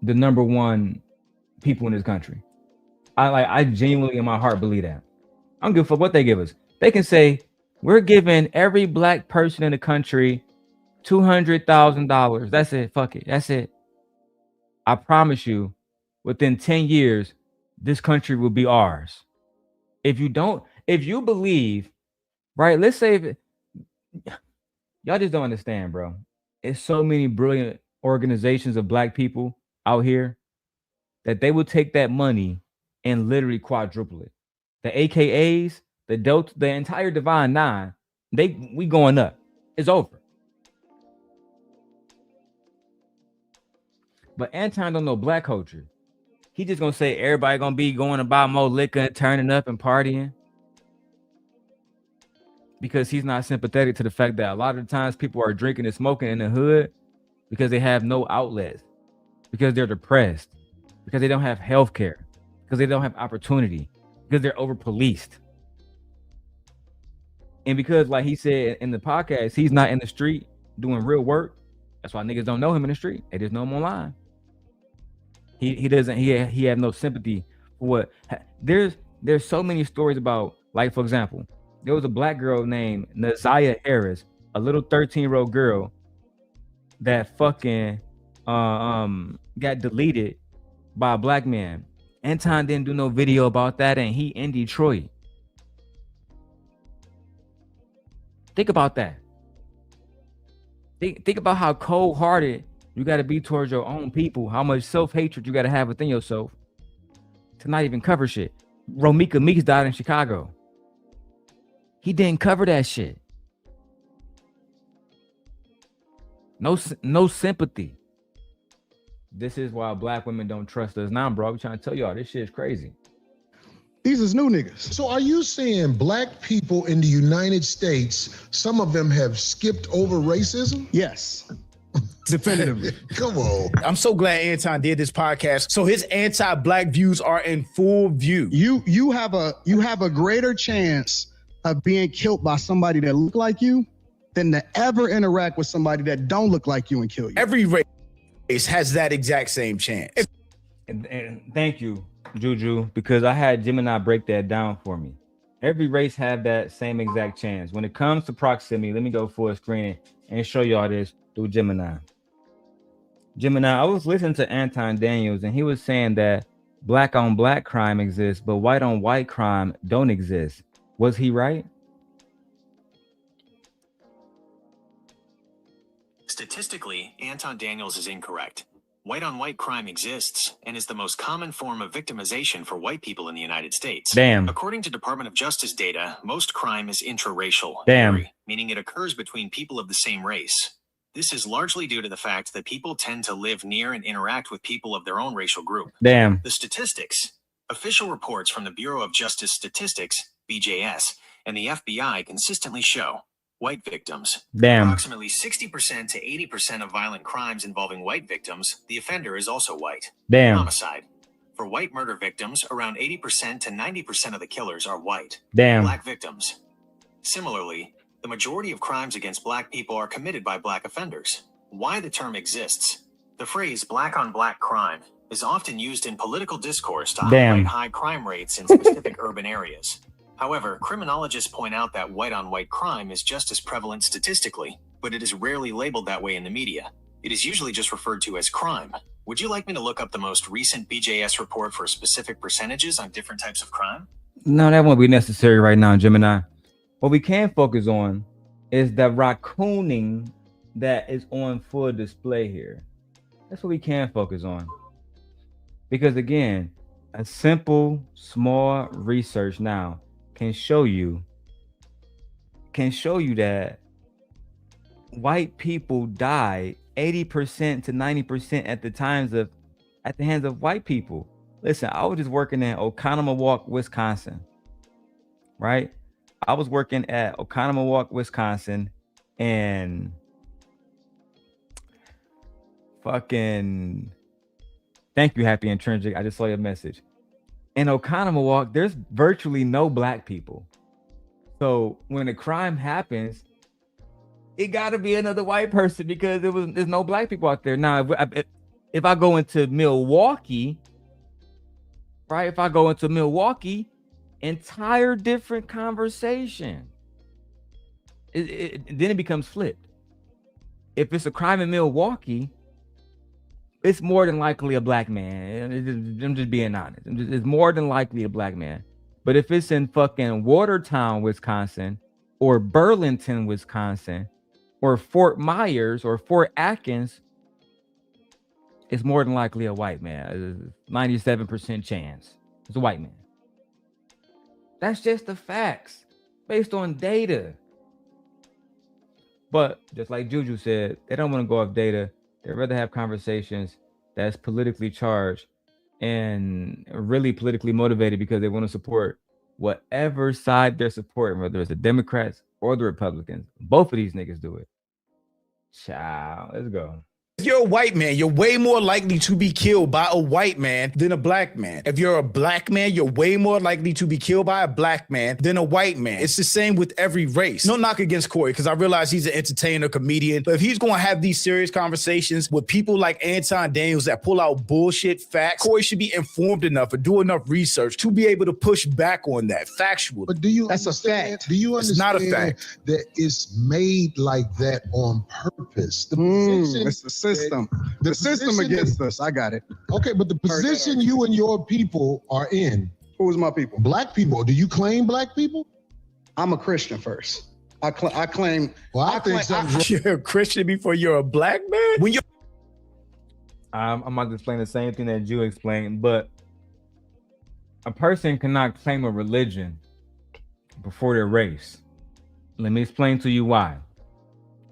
the number one people in this country. I genuinely in my heart believe that. I don't give a fuck what they give us. They can say, we're giving every black person in the country $200,000. That's it. Fuck it. That's it. I promise you, within 10 years, this country will be ours. If you believe, right? Let's say y'all just don't understand, bro. It's so many brilliant organizations of black people out here that they will take that money and literally quadruple it. The AKAs, the Delta, the entire Divine Nine, we going up. It's over. But Anton don't know black culture. He just gonna say everybody gonna be going to buy more liquor and turning up and partying, because he's not sympathetic to the fact that a lot of the times people are drinking and smoking in the hood because they have no outlets, because they're depressed, because they don't have health care, because they don't have opportunity, because they're over policed. And because, like he said in the podcast, he's not in the street doing real work. That's why niggas don't know him in the street. They just know him online. He have no sympathy for what there's so many stories about, like, for example, there was a black girl named Naziah Harris, a little 13-year-old girl that fucking got deleted by a black man. Anton didn't do no video about that, and he in Detroit. Think about that. Think about how cold-hearted you got to be towards your own people, how much self-hatred you got to have within yourself to not even cover shit. Romika Meeks died in Chicago. He didn't cover that shit. No sympathy. This is why black women don't trust us now, bro. I'm trying to tell y'all, this shit is crazy. These is new niggas. So are you saying black people in the United States, some of them have skipped over racism? Yes. Definitively. Come on. I'm so glad Anton did this podcast, so his anti-black views are in full view. You have a greater chance of being killed by somebody that look like you than to ever interact with somebody that don't look like you and kill you. Every race has that exact same chance. And thank you, Juju, because I had Gemini break that down for me. Every race have that same exact chance. When it comes to proximity, let me go full screen and show y'all this through Gemini. I was listening to Anton Daniels, and he was saying that black on black crime exists, but white on white crime don't exist. Was he right? Statistically, Anton Daniels is incorrect. White-on-white crime exists and is the most common form of victimization for white people in the United States. Damn. According to Department of Justice data, most crime is intraracial, Damn. meaning it occurs between people of the same race. This is largely due to the fact that people tend to live near and interact with people of their own racial group. Damn. The statistics. Official reports from the Bureau of Justice Statistics, BJS, and the FBI consistently show white victims. Damn. Approximately 60% to 80% of violent crimes involving white victims, the offender is also white. Damn. Homicide. For white murder victims, around 80% to 90% of the killers are white. Damn. Black victims. Similarly, the majority of crimes against black people are committed by black offenders. Why the term exists? The phrase black on black crime is often used in political discourse to Damn. highlight high crime rates in specific urban areas. However, criminologists point out that white-on-white crime is just as prevalent statistically, but it is rarely labeled that way in the media. It is usually just referred to as crime. Would you like me to look up the most recent BJS report for specific percentages on different types of crime? No, that won't be necessary right now, Gemini. What we can focus on is the raccooning that is on full display here. That's what we can focus on. Because again, a simple, small research now can show you that white people died 80% to 90% at the hands of white people. Listen, I was just working in Oconomowoc, Wisconsin, right? I was working at Oconomowoc, Wisconsin, and fucking thank you, Happy Intrinsic. I just saw your message. In Oconomowoc, there's virtually no black people. So when a crime happens, it got to be another white person because there's no black people out there. Now, if I go into Milwaukee, right? If I go into Milwaukee, entire different conversation. Then it becomes flipped. If it's a crime in Milwaukee, it's more than likely a black man. I'm just being honest. It's more than likely a black man. But if it's in fucking Watertown, Wisconsin, or Burlington, Wisconsin, or Fort Myers or Fort Atkins, it's more than likely a white man. 97% chance it's a white man. That's just the facts based on data. But just like Juju said, they don't want to go off data. They'd rather have conversations that's politically charged and really politically motivated because they want to support whatever side they're supporting, whether it's the Democrats or the Republicans. Both of these niggas do it. Ciao. Let's go. If you're a white man, you're way more likely to be killed by a white man than a black man. If you're a black man, you're way more likely to be killed by a black man than a white man. It's the same with every race. No knock against Corey, because I realize he's an entertainer, comedian. But if he's going to have these serious conversations with people like Anton Daniels that pull out bullshit facts, Corey should be informed enough or do enough research to be able to push back on that factually. But do you That's understand? a fact. Do you It's understand not a fact. that it's made like that on purpose? The It's the system. The system position against us. I got it. Okay, but the position you and your people are in. Who's my people? Black people. Do you claim black people? I'm a Christian first. I claim. Well, I think something's wrong. You're a Christian before you're a black man? When you're I'm about to explain the same thing that you explained, but a person cannot claim a religion before their race. Let me explain to you why.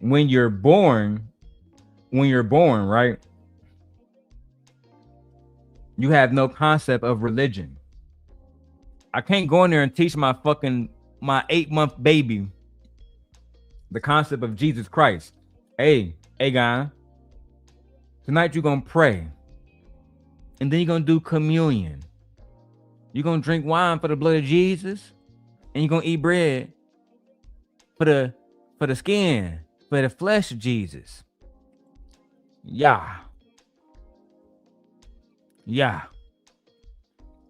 When you're born, right? You have no concept of religion. I can't go in there and teach my 8-month baby the concept of Jesus Christ. Hey guy, tonight you're gonna pray, and then you're gonna do communion. You're gonna drink wine for the blood of Jesus, and you're gonna eat bread for the skin, for the flesh of Jesus. Yeah.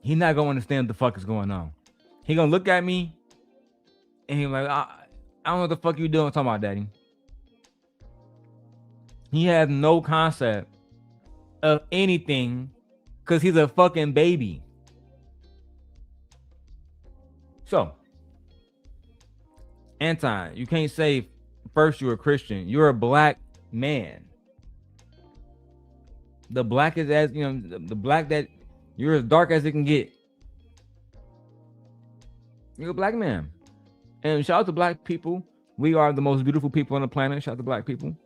He not gonna understand what the fuck is going on. He gonna look at me and he like, I don't know what the fuck you doing talking about, daddy. He has no concept of anything because he's a fucking baby. So Anton, you can't say first you're a Christian. You're a black man. The black is as, you know, the black that you're as dark as it can get. You're a black man. And shout out to black people. We are the most beautiful people on the planet. Shout out to black people.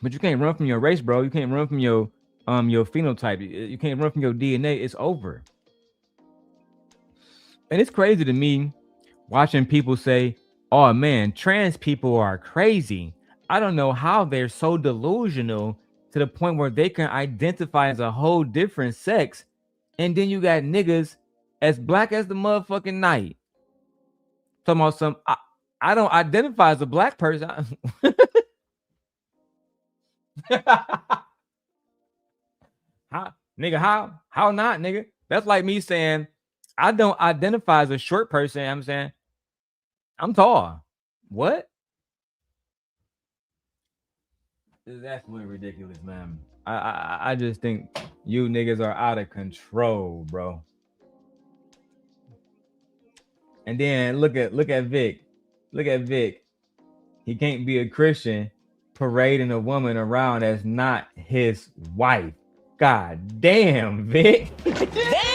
But you can't run from your race, bro. You can't run from your phenotype. You can't run from your DNA. It's over. And it's crazy to me watching people say, oh man, trans people are crazy. I don't know how they're so delusional to the point where they can identify as a whole different sex. And then you got niggas as black as the motherfucking night. Talking about some, I don't identify as a black person. How not, nigga? That's like me saying I don't identify as a short person. I'm saying I'm tall. What? This is absolutely ridiculous, man. I just think you niggas are out of control, bro. And then look at Vic. Look at Vic. He can't be a Christian parading a woman around that's not his wife. God damn, Vic. Damn!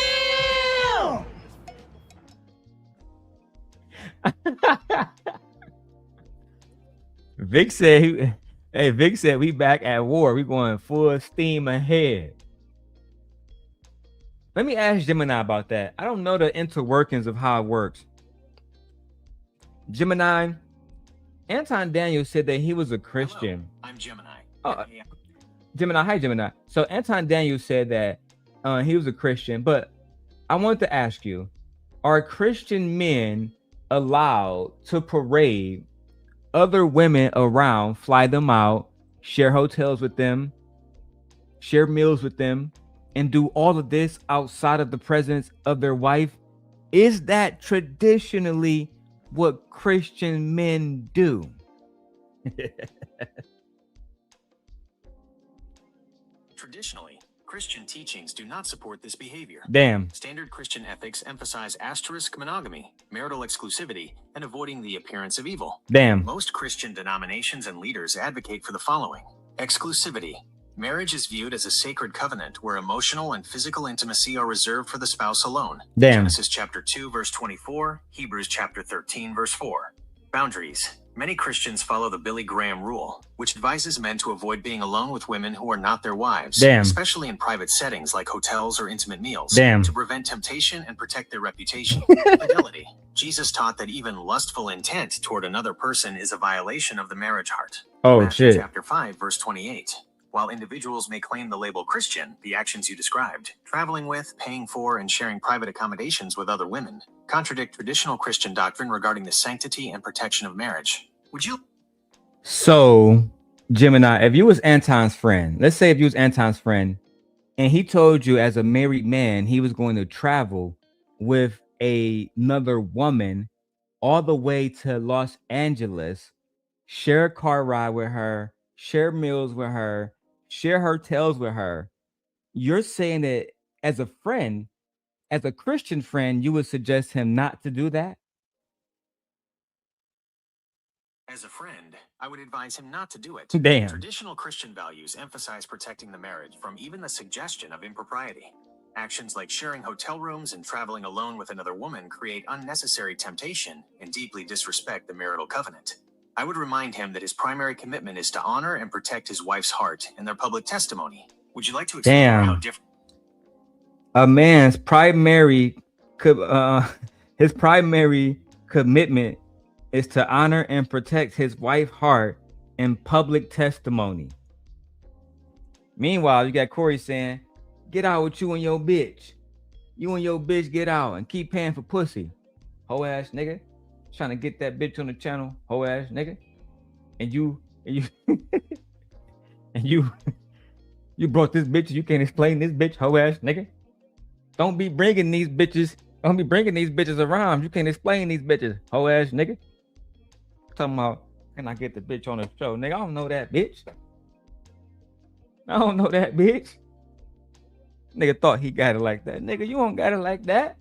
Vic said Vic said we back at war. We going full steam ahead. Let me ask Gemini about that. I don't know the interworkings of how it works. Gemini, Anton Daniels said that he was a Christian. Hello, I'm Gemini. Gemini, hi Gemini. So Anton Daniels said that he was a Christian, but I wanted to ask you, are Christian men allowed to parade other women around, fly them out, share hotels with them, share meals with them, and do all of this outside of the presence of their wife? Is that traditionally what Christian men do? Traditionally, Christian teachings do not support this behavior. Damn. Standard Christian ethics emphasize asterisk monogamy, marital exclusivity, and avoiding the appearance of evil. Damn. Most Christian denominations and leaders advocate for the following. Exclusivity. Marriage is viewed as a sacred covenant where emotional and physical intimacy are reserved for the spouse alone. Damn. Genesis chapter 2, verse 24, Hebrews chapter 13, verse 4. Boundaries. Many Christians follow the Billy Graham rule, which advises men to avoid being alone with women who are not their wives, Damn. especially in private settings like hotels or intimate meals, Damn. to prevent temptation and protect their reputation. Fidelity. Jesus taught that even lustful intent toward another person is a violation of the marriage heart. Oh, Matthew shit. chapter 5, verse 28. While individuals may claim the label Christian, the actions you described, traveling with, paying for, and sharing private accommodations with other women, contradict traditional Christian doctrine regarding the sanctity and protection of marriage. Would you? So, Gemini, if you was Anton's friend, let's say if you was Anton's friend, and he told you as a married man he was going to travel with another woman all the way to Los Angeles, share a car ride with her, share meals with her, share hotels with her, you're saying that as a friend, as a Christian friend, you would suggest him not to do that? As a friend, I would advise him not to do it. Damn. Traditional Christian values emphasize protecting the marriage from even the suggestion of impropriety. Actions like sharing hotel rooms and traveling alone with another woman create unnecessary temptation and deeply disrespect the marital covenant. I would remind him that his primary commitment is to honor and protect his wife's heart in their public testimony. Would you like to explore Damn. how different? A man's primary his primary commitment is to honor and protect his wife's heart in public testimony. Meanwhile, you got Corey saying, get out with you and your bitch. You and your bitch get out and keep paying for pussy. Hoe ass nigga. Trying to get that bitch on the channel, hoe ass nigga. And you and you brought this bitch, you can't explain this bitch, hoe ass nigga. Don't be bringing these bitches around. You can't explain these bitches, hoe ass nigga. Talking about, can I get the bitch on the show? Nigga, I don't know that bitch. I don't know that bitch. Nigga thought he got it like that. Nigga, you don't got it like that.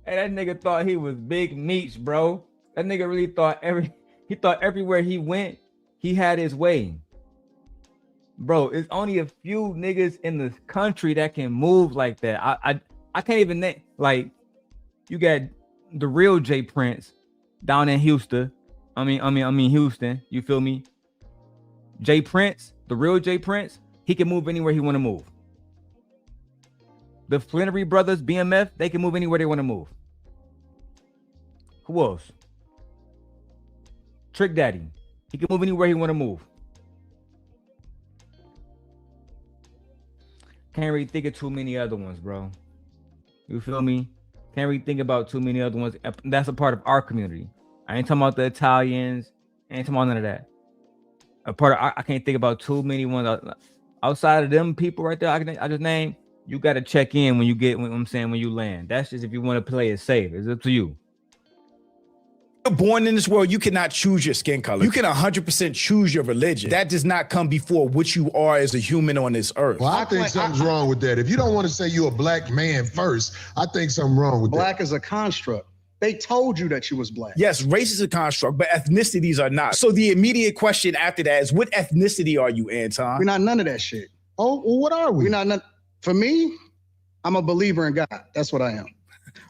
Hey, that nigga thought he was Big Meech, bro. That nigga really thought everywhere he went, he had his way. Bro, it's only a few niggas in the country that can move like that. I can't even name, like, you got the real J Prince down in Houston. I mean Houston, you feel me? J Prince, the real J Prince, he can move anywhere he want to move. The Flannery brothers, BMF, they can move anywhere they want to move. Who else? Trick Daddy, he can move anywhere he want to move. Can't really think of too many other ones, bro. You feel me? Can't really think about too many other ones. That's a part of our community. I ain't talking about the Italians. I ain't talking about none of that. A part of I can't think about too many ones outside of them people right there. I just name. You got to check in when you get. When I'm saying when you land. That's just if you want to play it safe. It's up to you. You're born in this world, you cannot choose your skin color. You can 100% choose your religion. That does not come before what you are as a human on this earth. Well, I think something's wrong with that. If you don't want to say you're a black man first, I think something wrong with that. Black is a construct. They told you that you was black. Yes, race is a construct, but ethnicities are not. So the immediate question after that is, what ethnicity are you, Anton? We're not none of that shit. Oh, well, what are we? We're not none. For me, I'm a believer in God. That's what I am.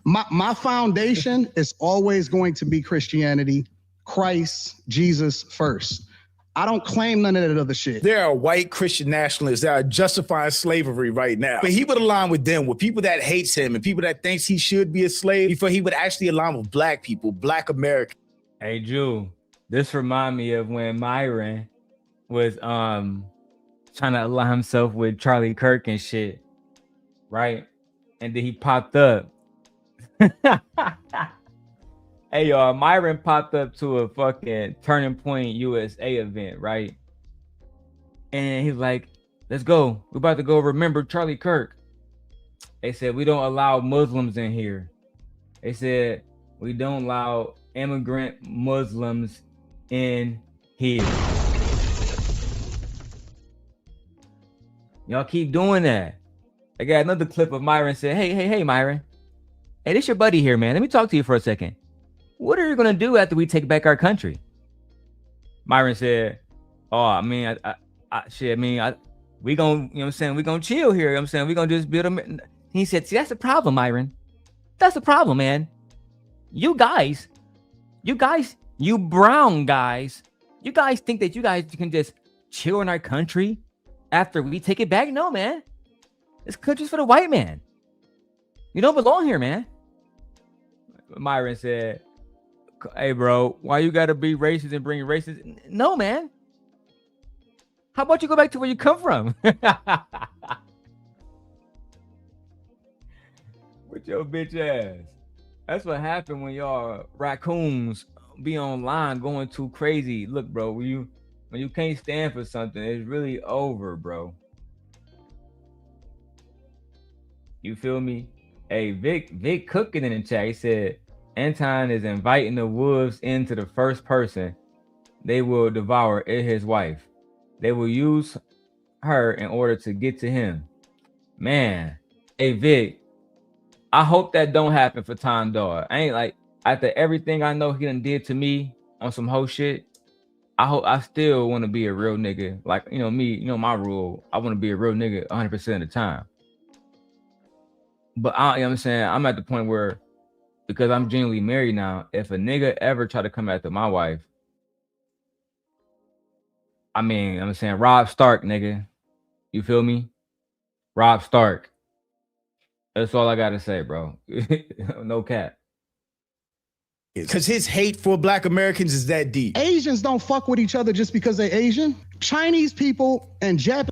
My foundation is always going to be Christianity, Christ, Jesus first. I don't claim none of that other shit. There are white Christian nationalists that are justifying slavery right now. But he would align with them, with people that hates him and people that thinks he should be a slave, before he would actually align with black people, black Americans. Hey, Jew, this remind me of when Myron was trying to align himself with Charlie Kirk and shit, right? And then he popped up. Hey, y'all, Myron popped up to a fucking Turning Point USA event, right? And he's like, let's go. We're about to go remember Charlie Kirk. They said, we don't allow Muslims in here. They said, we don't allow immigrant Muslims in here. Y'all keep doing that. I got another clip of Myron said, hey, Myron. Hey, this your buddy here, man. Let me talk to you for a second. What are you going to do after we take back our country? Myron said, oh, I mean, we going to, you know what I'm saying? We going to chill here. You know what I'm saying? We going to just build them. He said, see, that's the problem, Myron. That's the problem, man. You guys, you brown guys, you guys think that you guys can just chill in our country after we take it back? No, man. This country's for the white man. You don't belong here, man. Myron said, hey, bro, why you got to be racist and bring racist? No, man. How about you go back to where you come from? With your bitch ass. That's what happened when y'all raccoons be online going too crazy. Look, bro, when you can't stand for something, it's really over, bro. You feel me? Hey, Vic cooking in the chat. He said, Anton is inviting the wolves into the first person they will devour is his wife. They will use her in order to get to him. Man, hey, Vic, I hope that don't happen for Tom Dog. I ain't like, after everything I know he done did to me on some whole shit, I still want to be a real nigga. Like, you know, me, you know, my rule, I want to be a real nigga 100% of the time. But you know what I'm saying? I'm at the point where, because I'm genuinely married now, if a nigga ever try to come after my wife, I mean, I'm saying Rob Stark, nigga. You feel me? Rob Stark. That's all I gotta say, bro. No cap. Because his hate for black Americans is that deep. Asians don't fuck with each other just because they're Asian. Chinese people and Japanese.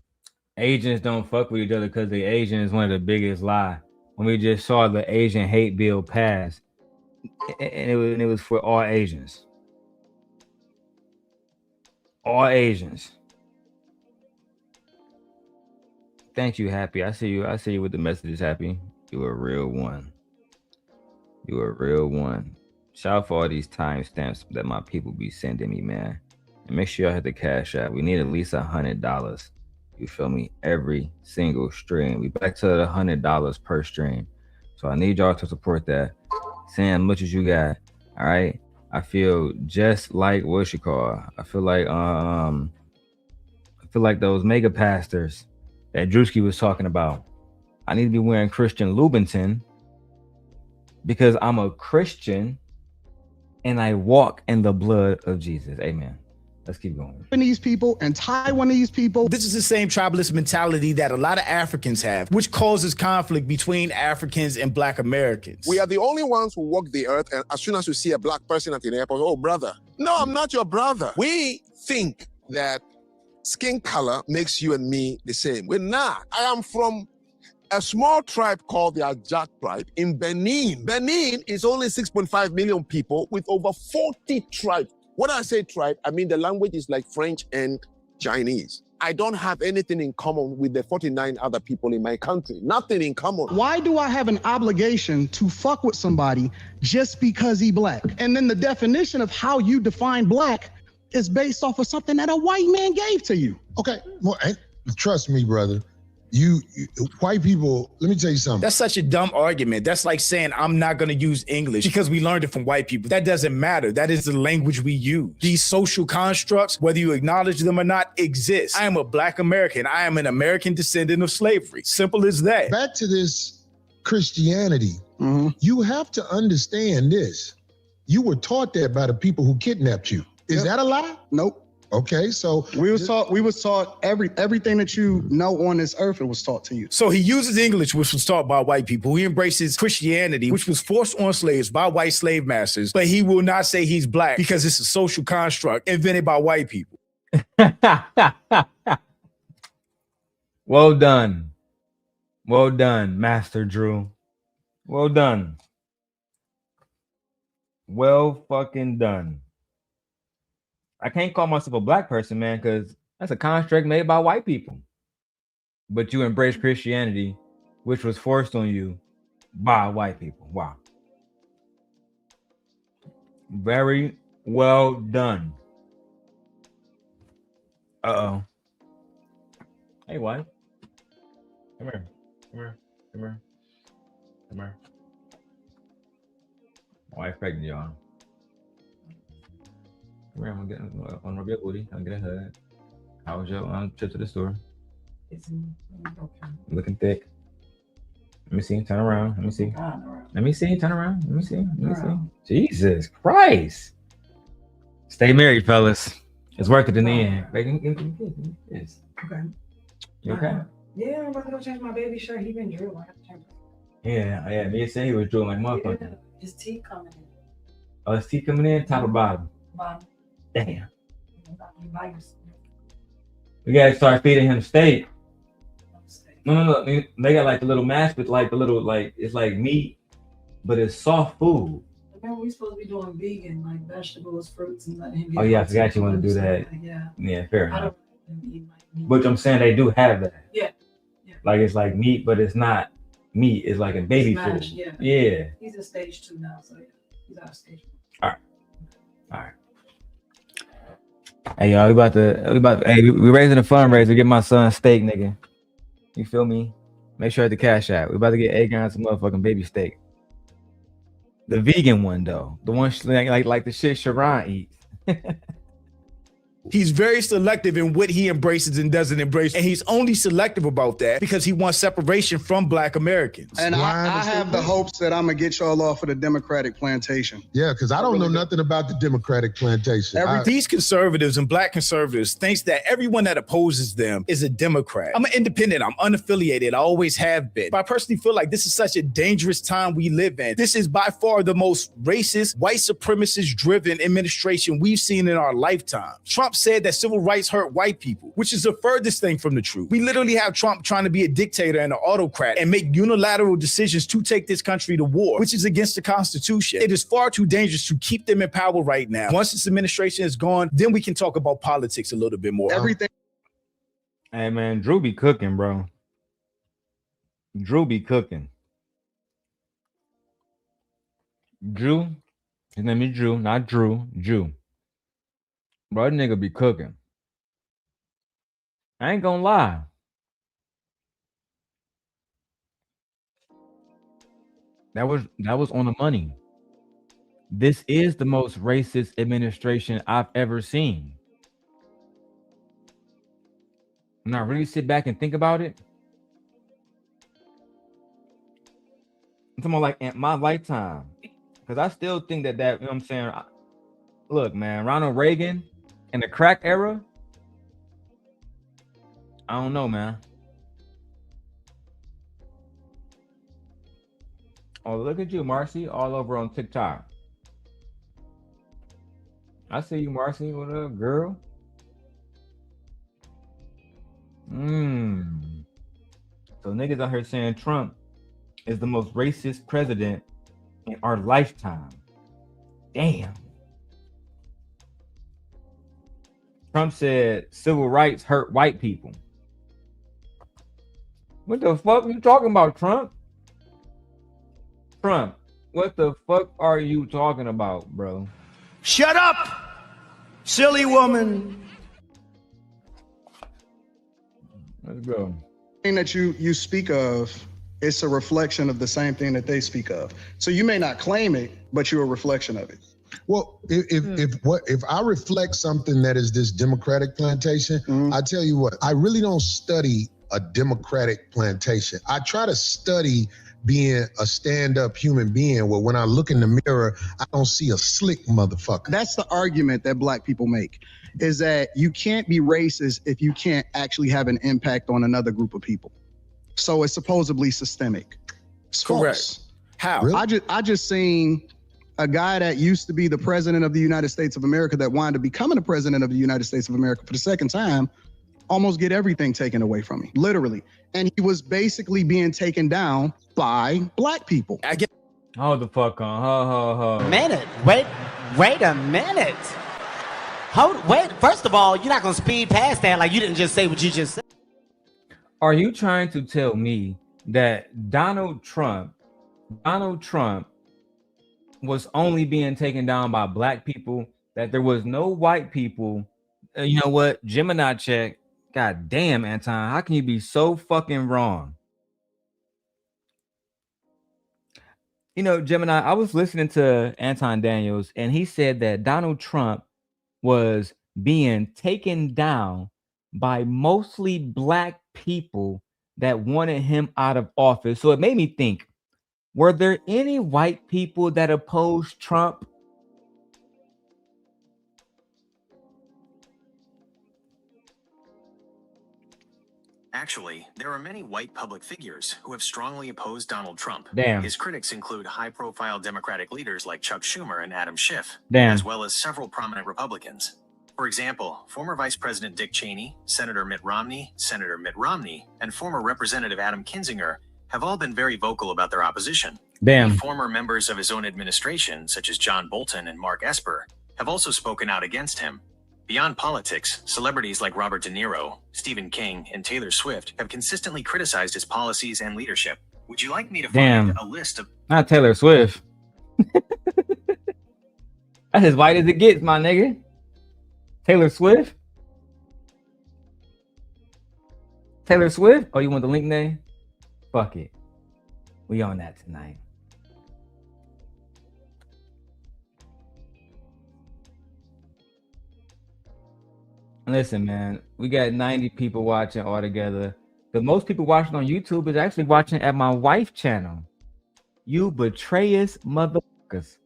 Asians don't fuck with each other because they Asian is one of the biggest lie. When we just saw the Asian hate bill pass, and it was for all Asians. All Asians. Thank you, Happy. I see you with the messages, Happy. You a real one. You a real one. Shout out for all these timestamps that my people be sending me, man. And make sure y'all hit the cash app. We need at least $100. You feel me? Every single stream. We back to the $100 per stream. So I need y'all to support that. saying as much as you got. All right. I feel just like what you call. I feel like those mega pastors that Drewski was talking about. I need to be wearing Christian Louboutin because I'm a Christian and I walk in the blood of Jesus. Amen. Let's keep going. Japanese people and Taiwanese people. This is the same tribalist mentality that a lot of Africans have, which causes conflict between Africans and Black Americans. We are the only ones who walk the earth, and as soon as you see a black person at the airport, oh, brother. No, I'm not your brother. We think that skin color makes you and me the same. We're not. I am from a small tribe called the Ajak tribe in Benin. Benin is only 6.5 million people with over 40 tribes. When I say tribe, I mean the language is like French and Chinese. I don't have anything in common with the 49 other people in my country. Nothing in common. Why do I have an obligation to fuck with somebody just because he black? And then the definition of how you define black is based off of something that a white man gave to you. Okay, well, trust me, brother. You white people, let me tell you something. That's such a dumb argument. That's like saying I'm not going to use English because we learned it from white people. That doesn't matter. That is the language we use. These social constructs, whether you acknowledge them or not, exist. I am a Black American. I am an American descendant of slavery. Simple as that. Back to this Christianity. You have to understand this. You were taught that by the people who kidnapped you. Is that a lie? Nope. Okay, so we was taught everything that you know on this earth, it was taught to you. So he uses English, which was taught by white people. He embraces Christianity, which was forced on slaves by white slave masters, but he will not say he's black because it's a social construct invented by white people. Well done. Well done, Master Drew. Well done. Well fucking done. I can't call myself a black person, man, because that's a construct made by white people. But you embrace Christianity, which was forced on you by white people. Wow. Very well done. Uh-oh. Hey, wife. Come here. Come here. Come here. Come here. My wife pregnant, y'all. I'm gonna get on your booty. I'm gonna get a hug. How was your trip to the store? It's okay. Looking thick. Let me see. Turn around. Let me see. Let me see. Turn around. Let me see. Let me see. Jesus Christ. Stay married, fellas. It's worth it in the end. Yes. Okay. You okay? Yeah, I'm about to go change my baby shirt. He been drooling. Yeah. Me said he was drooling like motherfucker. Yeah, his teeth coming in. Oh, his teeth coming in? Top or bottom? Bottom. Damn. We gotta start feeding him steak. No. They got like the little mash with like the little it's like meat, but it's soft food. Remember we supposed to be doing vegan, like vegetables, fruits, and letting him get. Oh yeah, I forgot you want to do that. Yeah, fair enough. But I'm saying they do have that. Yeah. Like it's like meat, but it's not meat. It's like a baby food. Yeah. He's in stage 2 now, so yeah, he's out of stage 1. All right. Hey y'all, we raising a fundraiser to get my son steak, nigga. You feel me? Make sure at the cash out. We about to get Aegon some motherfucking baby steak. The vegan one though, the one like the shit Sharon eats. He's very selective in what he embraces and doesn't embrace. And he's only selective about that because he wants separation from Black Americans. And I have the hopes that I'm going to get y'all off of the Democratic plantation. Yeah, because I don't know nothing about the Democratic plantation. These conservatives and Black conservatives thinks that everyone that opposes them is a Democrat. I'm an independent. I'm unaffiliated. I always have been. But I personally feel like this is such a dangerous time we live in. This is by far the most racist, white supremacist driven administration we've seen in our lifetime. Trump said that civil rights hurt white people, which is the furthest thing from the truth. We literally have Trump trying to be a dictator and an autocrat and make unilateral decisions to take this country to war, which is against the Constitution. It is far too dangerous to keep them in power right now. Once this administration is gone, then we can talk about politics a little bit more. Everything. Hey man, Drew be cooking, bro. Drew be cooking. Drew, his name is Drew, not Drew, Drew. Bro, that nigga be cooking. I ain't gonna lie. That was on the money. this is the most racist administration I've ever seen. When I really sit back and think about it, I'm talking about like in my lifetime, because I still think that, you know what I'm saying? Look, man, Ronald Reagan and the crack era, I don't know, man. Oh, look at you, Marcy, all over on TikTok. I see you, Marcy. What up, girl? So niggas out here saying Trump is the most racist president in our lifetime. Damn. Trump said civil rights hurt white people. What the fuck are you talking about, Trump? Trump, what the fuck are you talking about, bro? Shut up, silly woman. Let's go. Thing that you speak of, it's a reflection of the same thing that they speak of. So you may not claim it, but you're a reflection of it. Well, if I reflect something that is this Democratic plantation, I tell you what, I really don't study a Democratic plantation. I try to study being a stand-up human being where when I look in the mirror, I don't see a slick motherfucker. That's the argument that black people make, is that you can't be racist if you can't actually have an impact on another group of people. So it's supposedly systemic. It's Correct. False. How? Really? I just seen a guy that used to be the president of the United States of America that wanted to becoming the president of the United States of America for the second time, almost get everything taken away from me, literally. And he was basically being taken down by black people. Hold the fuck on. Wait a minute. Wait, first of all, you're not gonna speed past that like you didn't just say what you just said. Are you trying to tell me that Donald Trump was only being taken down by black people, that there was no white people? You know what? Gemini check. God damn, Anton, how can you be so fucking wrong? You know, Gemini, I was listening to Anton Daniels, and he said that Donald Trump was being taken down by mostly black people that wanted him out of office. So it made me think, were there any white people that opposed Trump? Actually, there are many white public figures who have strongly opposed Donald Trump. Damn. His critics include high-profile Democratic leaders like Chuck Schumer and Adam Schiff, Damn. as well as several prominent Republicans. For example, former Vice President Dick Cheney, Senator Mitt Romney, and former Representative Adam Kinzinger have all been very vocal about their opposition. Damn. Former members of his own administration, such as John Bolton and Mark Esper, have also spoken out against him. Beyond politics, celebrities like Robert De Niro, Stephen King, and Taylor Swift have consistently criticized his policies and leadership. Would you like me to find a list of... Not Taylor Swift. That's as white as it gets, my nigga. Taylor Swift? Taylor Swift? Oh, you want the link name? Fuck it. We on that tonight. Listen, man, we got 90 people watching altogether. The most people watching on YouTube is actually watching at my wife's channel. You betrayers motherfuckers.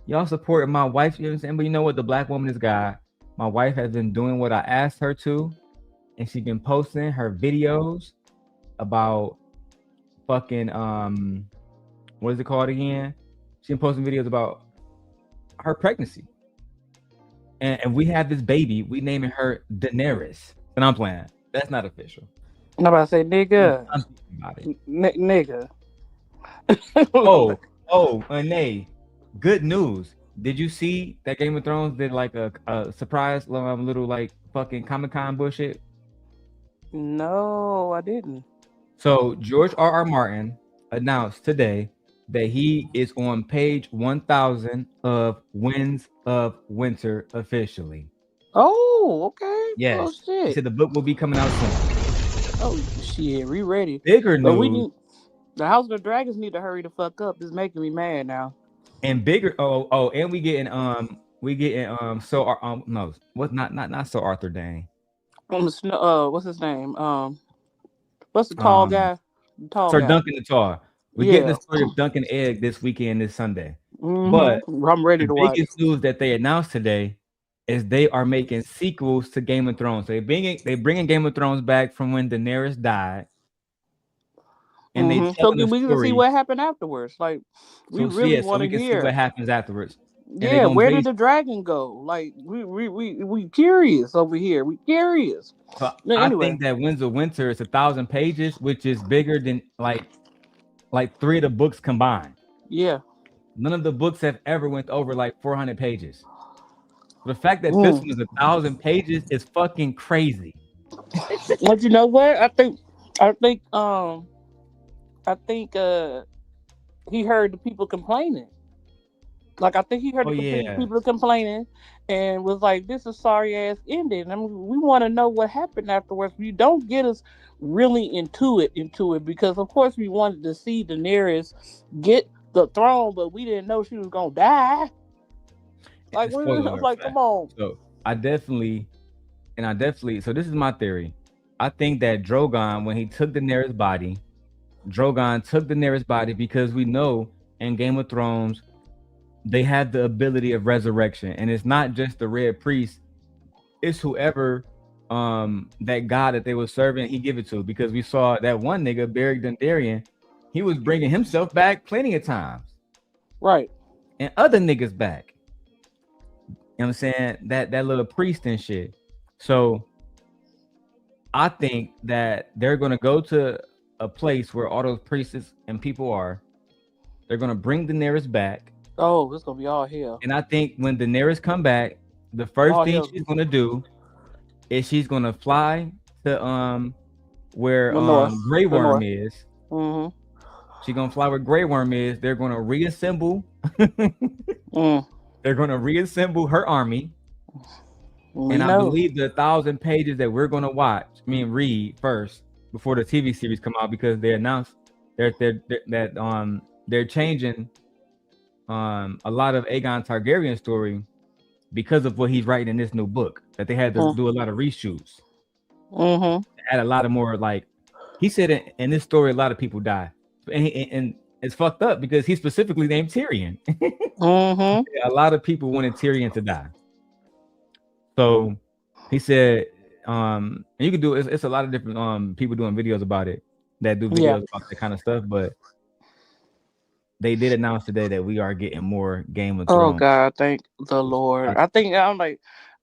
Y'all supporting my wife, you know what I'm saying? But you know what? The black woman is God. My wife has been doing what I asked her to, and she's been posting her videos about fucking what is it called again? She's been posting videos about her pregnancy. And we have this baby. We naming her Daenerys. And I'm playing. That's not official. I'm about to say, nigga. Nigga. Nay. Good news. Did you see that Game of Thrones did like a surprise little like fucking Comic-Con bullshit? No, I didn't. So George R.R. Martin announced today that he is on page 1000 of Winds of Winter officially. Oh, okay. Yes. Oh, shit. He said the book will be coming out soon. Oh, shit. We ready. Bigger But news. the House of the Dragons need to hurry the fuck up. It's making me mad now. and bigger. And we getting so no, what not so Arthur Dane. What's his name? What's the tall guy? The tall Sir guy. Duncan the Tall. We're getting the story of Duncan Egg this weekend, this Sunday. But I'm ready to watch. The biggest news that they announced today is they are making sequels to Game of Thrones. So they bringing Game of Thrones back from when Daenerys died. And they so we can see what happened afterwards. Like we really want to hear see what happens afterwards. Yeah, where did the dragon go? Like we curious over here. We curious. So anyway. I think that Winds of Winter is 1,000 pages, which is bigger than like 3 of the books combined. Yeah. None of the books have ever went over like 400 pages. The fact that this one is 1,000 pages is fucking crazy. But you know what? I think he heard the people complaining. Like I think he heard the people complaining and was like, "This is sorry ass ending." I mean, we want to know what happened afterwards. You don't get us really into it because of course we wanted to see Daenerys get the throne, but we didn't know she was gonna die. Like we were like, come on. So I definitely. So this is my theory. I think that Drogon, when he took Daenerys' body, because we know in Game of Thrones they had the ability of resurrection, and it's not just the Red Priest, it's whoever that god that they were serving, he give it to, because we saw that one nigga, Beric Dondarrion, he was bringing himself back plenty of times, right, and other niggas back. You know what I'm saying? That little priest and shit. So I think that they're gonna go to a place where all those priests and people are. They're gonna bring Daenerys back. Oh, it's gonna be all hell. And I think when Daenerys come back, the first thing she's gonna do is she's gonna fly to where Grey Worm is. She's gonna fly where Grey Worm is. They're gonna reassemble. They're gonna reassemble her army. And I believe the 1,000 pages that we're gonna read first before the TV series come out, because they announced they're changing a lot of Aegon Targaryen story because of what he's writing in this new book, that they had to do a lot of reshoots. Add a lot of more, like he said in this story, a lot of people die, and it's fucked up because he specifically named Tyrion. A lot of people wanted Tyrion to die. So he said, and you can do it's a lot of different people doing videos about it that do videos about that kind of stuff, but they did announce today that we are getting more Game of Thrones. Oh God, thank the Lord.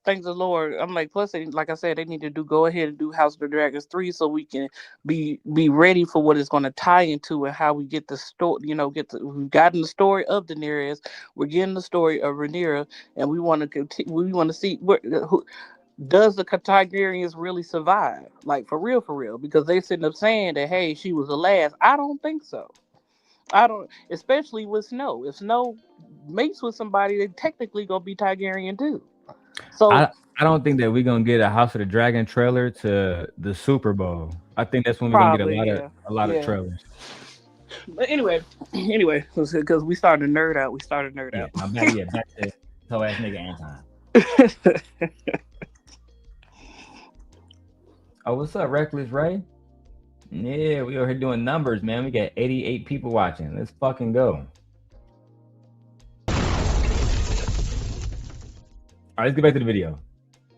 Thank the Lord. I'm like, plus, like I said, they need to go ahead and do House of the Dragons 3 so we can be ready for what it's going to tie into and how we get the story. We've gotten the story of Daenerys, we're getting the story of Rhaenyra, and we want to continue. We want to see who does the Targaryens really survive, like for real, because they sitting up saying that, hey, she was the last. I don't think so. I don't, especially with Snow. If Snow mates with somebody, they technically gonna be Targaryen too. So I don't think that we're gonna get a House of the Dragon trailer to the Super Bowl. I think that's when we're gonna get a lot of trailers. But anyway, because we started to nerd out. Back to toe ass nigga Anton. Oh, what's up, Reckless Ray? Yeah, we over here doing numbers, man. We got 88 people watching. Let's fucking go. All right, let's get back to the video.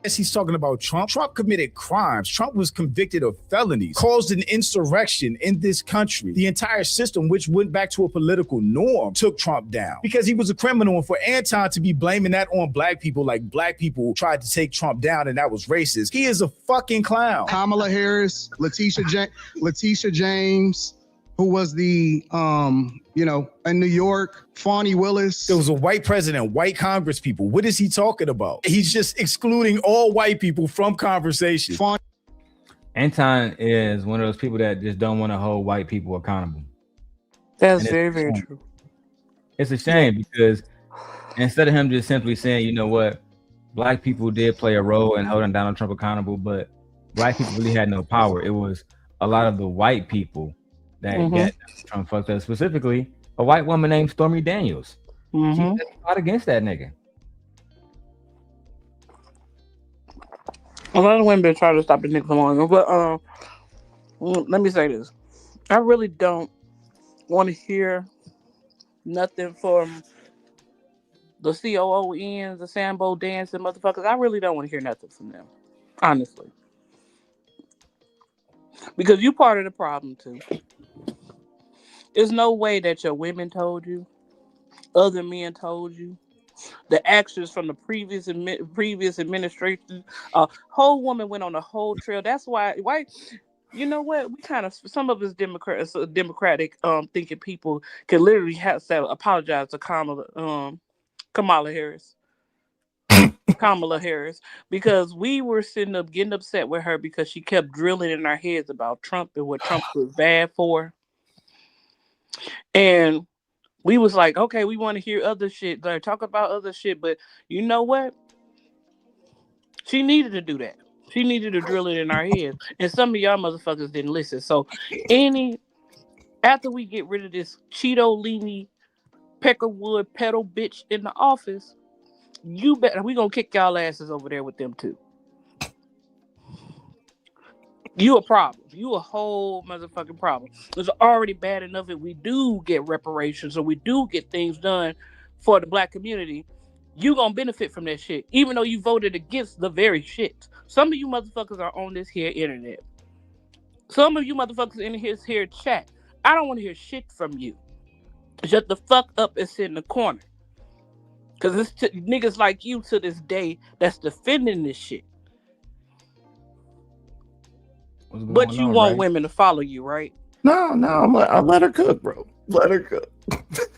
Yes, he's talking about Trump. Trump committed crimes. Trump was convicted of felonies, caused an insurrection in this country. The entire system, which went back to a political norm, took Trump down because he was a criminal. And for Anton to be blaming that on black people, like black people tried to take Trump down and that was racist, he is a fucking clown. Kamala Harris, Letitia James, who was the, in New York, Fani Willis. There was a white president, white Congress people. What is he talking about? He's just excluding all white people from conversation. Anton is one of those people that just don't want to hold white people accountable. That's very, very true. It's a shame because instead of him just simply saying, you know what, black people did play a role in holding Donald Trump accountable, but black people really had no power. It was a lot of the white people that got Trump fucked up, specifically a white woman named Stormy Daniels. Mm-hmm. She fought against that nigga. A lot of women been trying to stop the nigga from on, but let me say this: I really don't want to hear nothing from the COONs, the Sambo dancing motherfuckers. I really don't want to hear nothing from them, honestly, because you part of the problem too. There's no way that your women told you, other men told you, the actions from the previous administration. Whole woman went on a whole trail. That's why. You know what? We kind of, some of us democratic thinking people can literally have to apologize to Kamala Harris. Kamala Harris, because we were sitting up getting upset with her because she kept drilling in our heads about Trump and what Trump was bad for. And we was like, okay, we want to hear other shit, like talk about other shit, but you know what? She needed to do that. She needed to drill it in our heads. And some of y'all motherfuckers didn't listen. So after we get rid of this Cheeto Leany Peckerwood pedal bitch in the office, you bet we gonna kick y'all asses over there with them too. You a problem. You a whole motherfucking problem. It's already bad enough if we do get reparations or we do get things done for the black community. You gonna benefit from that shit, even though you voted against the very shit. Some of you motherfuckers are on this here internet. Some of you motherfuckers in his here chat. I don't want to hear shit from you. Shut the fuck up and sit in the corner. Because it's niggas like you to this day that's defending this shit. But you want women to follow you, right? No, I'll let her cook, bro. Let her cook.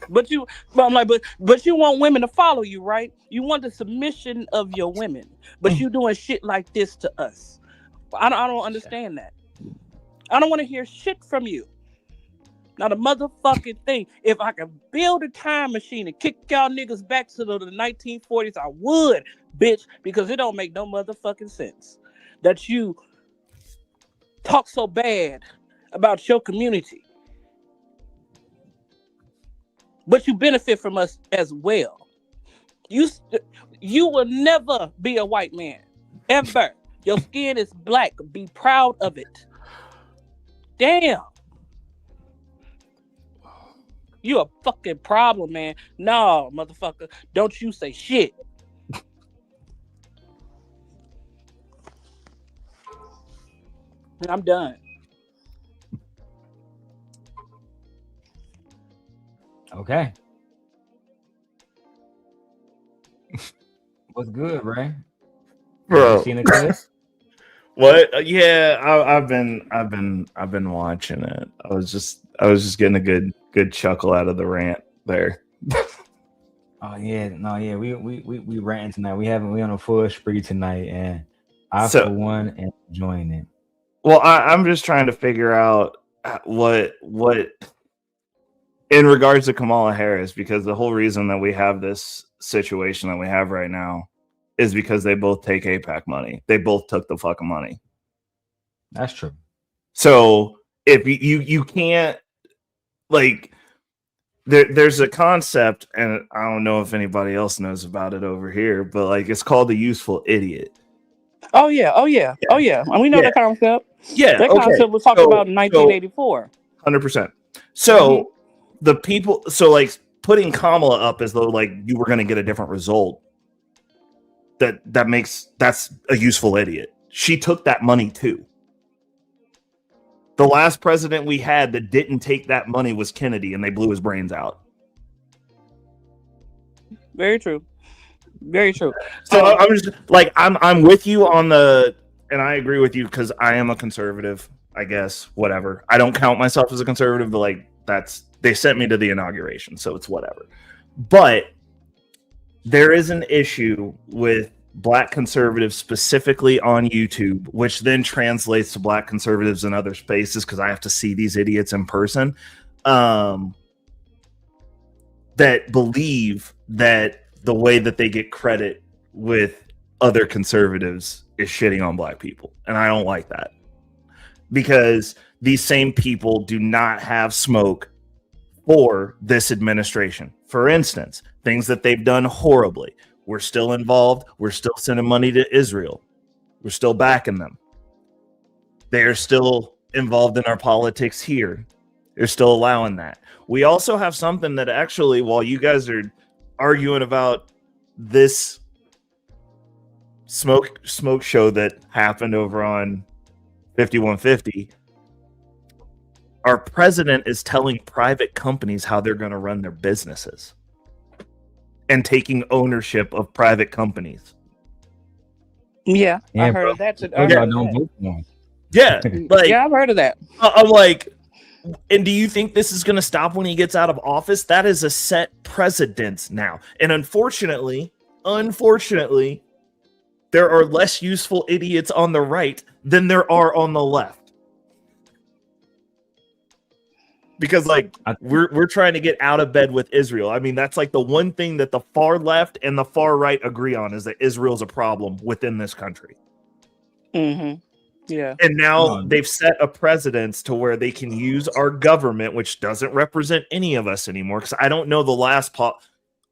But you want women to follow you, right? You want the submission of your women, but you doing shit like this to us. I don't understand that. I don't want to hear shit from you. Not a motherfucking thing. If I could build a time machine and kick y'all niggas back to the 1940s, I would, bitch, because it don't make no motherfucking sense that you talk so bad about your community, but you benefit from us as well. You will never be a white man, ever. Your skin is black. Be proud of it. Damn. You a fucking problem, man. No, motherfucker. Don't you say shit. I'm done. Okay. What's good, Ray? Bro. You seen the clip? What? Yeah, I've been watching it. I was just getting a good chuckle out of the rant there. Oh yeah, no, yeah, we ranting tonight. We on a full spree tonight, and I So- for one am enjoying it. Well, I'm just trying to figure out what in regards to Kamala Harris, because the whole reason that we have this situation that we have right now is because they both take AIPAC money. They both took the fucking money. That's true. So if you can't, like, there's a concept, and I don't know if anybody else knows about it over here, but like it's called the useful idiot. Oh yeah. And we know that concept. Yeah, that okay. concept was talked about in 1984. 100%. So the people, so like putting Kamala up as though like you were going to get a different result. That's a useful idiot. She took that money too. The last president we had that didn't take that money was Kennedy, and they blew his brains out. Very true. Very true. So I'm just like I'm with you on the, and I agree with you because I am a conservative, I guess. Whatever. I don't count myself as a conservative, but like they sent me to the inauguration, so it's whatever. But there is an issue with Black conservatives specifically on YouTube, which then translates to Black conservatives in other spaces because I have to see these idiots in person, that believe that the way that they get credit with other conservatives is shitting on Black people. And I don't like that, because these same people do not have smoke for this administration. For instance, things that they've done horribly. We're still involved. We're still sending money to Israel. We're still backing them. They are still involved in our politics here. They're still allowing that. We also have something that actually, while you guys are arguing about this smoke show that happened over on 5150, our president is telling private companies how they're going to run their businesses and taking ownership of private companies. Yeah, I heard of that. I heard of that. Yeah, like, yeah, I've heard of that. I'm like, and do you think this is going to stop when he gets out of office? That is a set precedent now. And unfortunately, there are less useful idiots on the right than there are on the left. Because like we're trying to get out of bed with Israel. I mean, that's like the one thing that the far left and the far right agree on, is that Israel's a problem within this country. Mm-hmm. Yeah. And now they've set a precedence to where they can use our government, which doesn't represent any of us anymore. Because I don't know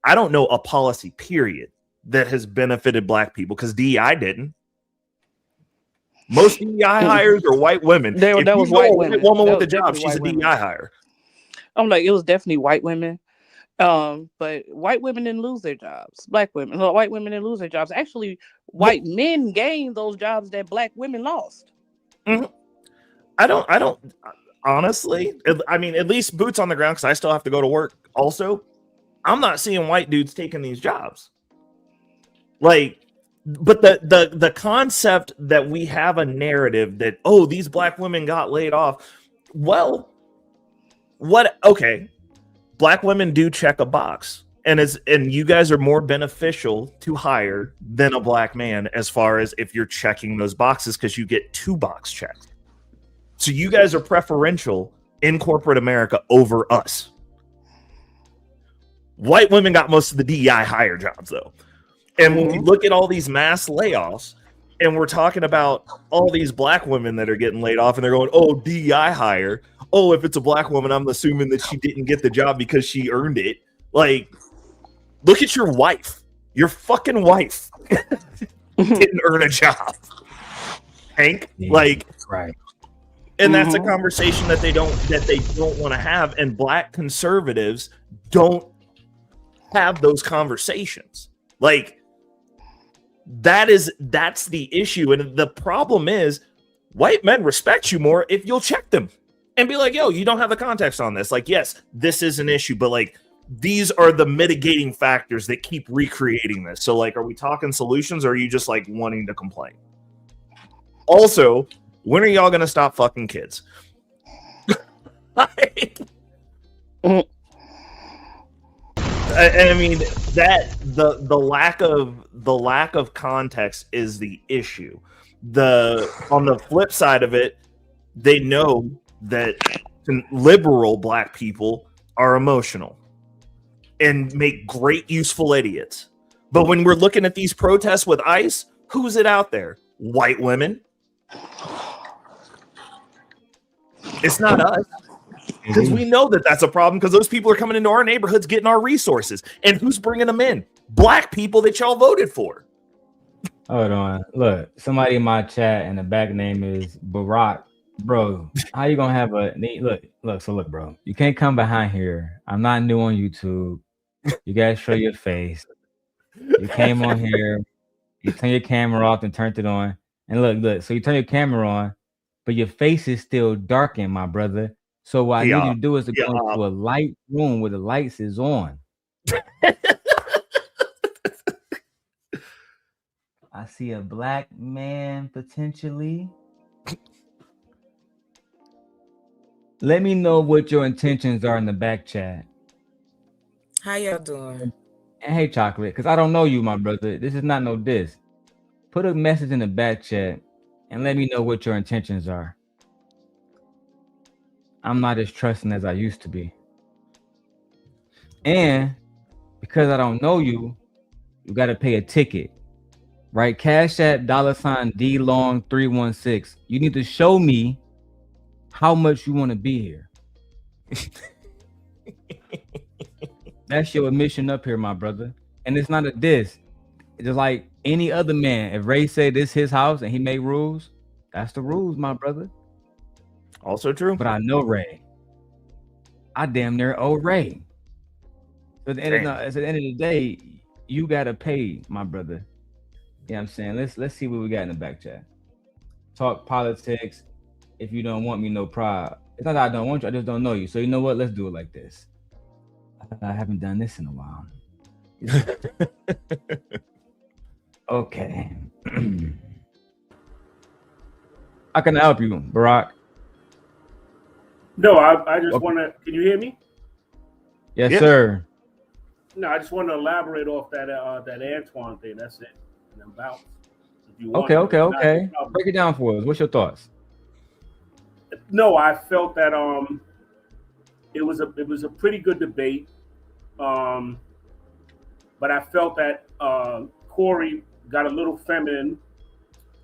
I don't know a policy period that has benefited black people, because DEI didn't. Most DEI hires are white women. That was white women. Woman with a job, she's a DEI hire. I'm like, it was definitely white women. But white women didn't lose their jobs. White women didn't lose their jobs. Actually, white men gained those jobs that black women lost. Mm-hmm. I don't honestly, I mean, at least boots on the ground, because I still have to go to work also. I'm not seeing white dudes taking these jobs. Like, but the concept that we have a narrative that, oh, these black women got laid off. Well, okay. Black women do check a box, and you guys are more beneficial to hire than a black man as far as if you're checking those boxes, because you get 2 box checks. So you guys are preferential in corporate America over us. White women got most of the DEI hire jobs though. And when we look at all these mass layoffs, and we're talking about all these black women that are getting laid off, and they're going, oh, DEI hire. Oh, if it's a black woman, I'm assuming that she didn't get the job because she earned it. Like, look at your wife. Your fucking wife didn't earn a job. Hank, Yeah, like, right. And that's a conversation that they don't want to have. And black conservatives don't have those conversations. Like, that's the issue. And the problem is, white men respect you more if you'll check them and be like, yo, you don't have the context on this. Like, yes, this is an issue, but like, these are the mitigating factors that keep recreating this. So like, are we talking solutions, or are you just like wanting to complain? Also, when are y'all going to stop fucking kids? I mean, that the lack of context is the issue. On the flip side of it, they know that liberal black people are emotional and make great useful idiots. But when we're looking at these protests with ICE, who's it out there? White women. It's not us. Because we know that that's a problem, because those people are coming into our neighborhoods getting our resources. And who's bringing them in? Black people that y'all voted for. Hold on. Look, somebody in my chat and the back name is Barack. Bro, how you gonna have look, bro. You can't come behind here. I'm not new on YouTube. You gotta show your face. You came on here, you turn your camera off and turned it on. And look, so you turn your camera on, but your face is still darkened, my brother. So what I need you to do is to go into a light room where the lights is on. I see a black man potentially. Let me know what your intentions are in the back chat. How y'all doing? And hey, Chocolate, because I don't know you, my brother. This is not no diss. Put a message in the back chat and let me know what your intentions are. I'm not as trusting as I used to be. And because I don't know you, you got to pay a ticket. Right? Cash App $DLong316. You need to show me how much you want to be here. That's your admission up here, my brother. And it's not a diss. It's just like any other man. If Ray said this his house and he made rules, that's the rules, my brother. Also true. But I know Ray. I damn near owe Ray. So at the end of the day, you gotta pay, my brother. You know what I'm saying? Let's see what we got in the back chat. Talk politics. If you don't want me, no problem. It's not that I don't want you, I just don't know you. So you know what? Let's do it like this. I haven't done this in a while. Okay. How can I help you, Barack? No, I just want to. Can you hear me? Yes, sir. No, I just want to elaborate off that Antoine thing. That's it. And then bounce. If you want Okay. Break it down for us. What's your thoughts? No, I felt that it was a pretty good debate. But I felt that Corey got a little feminine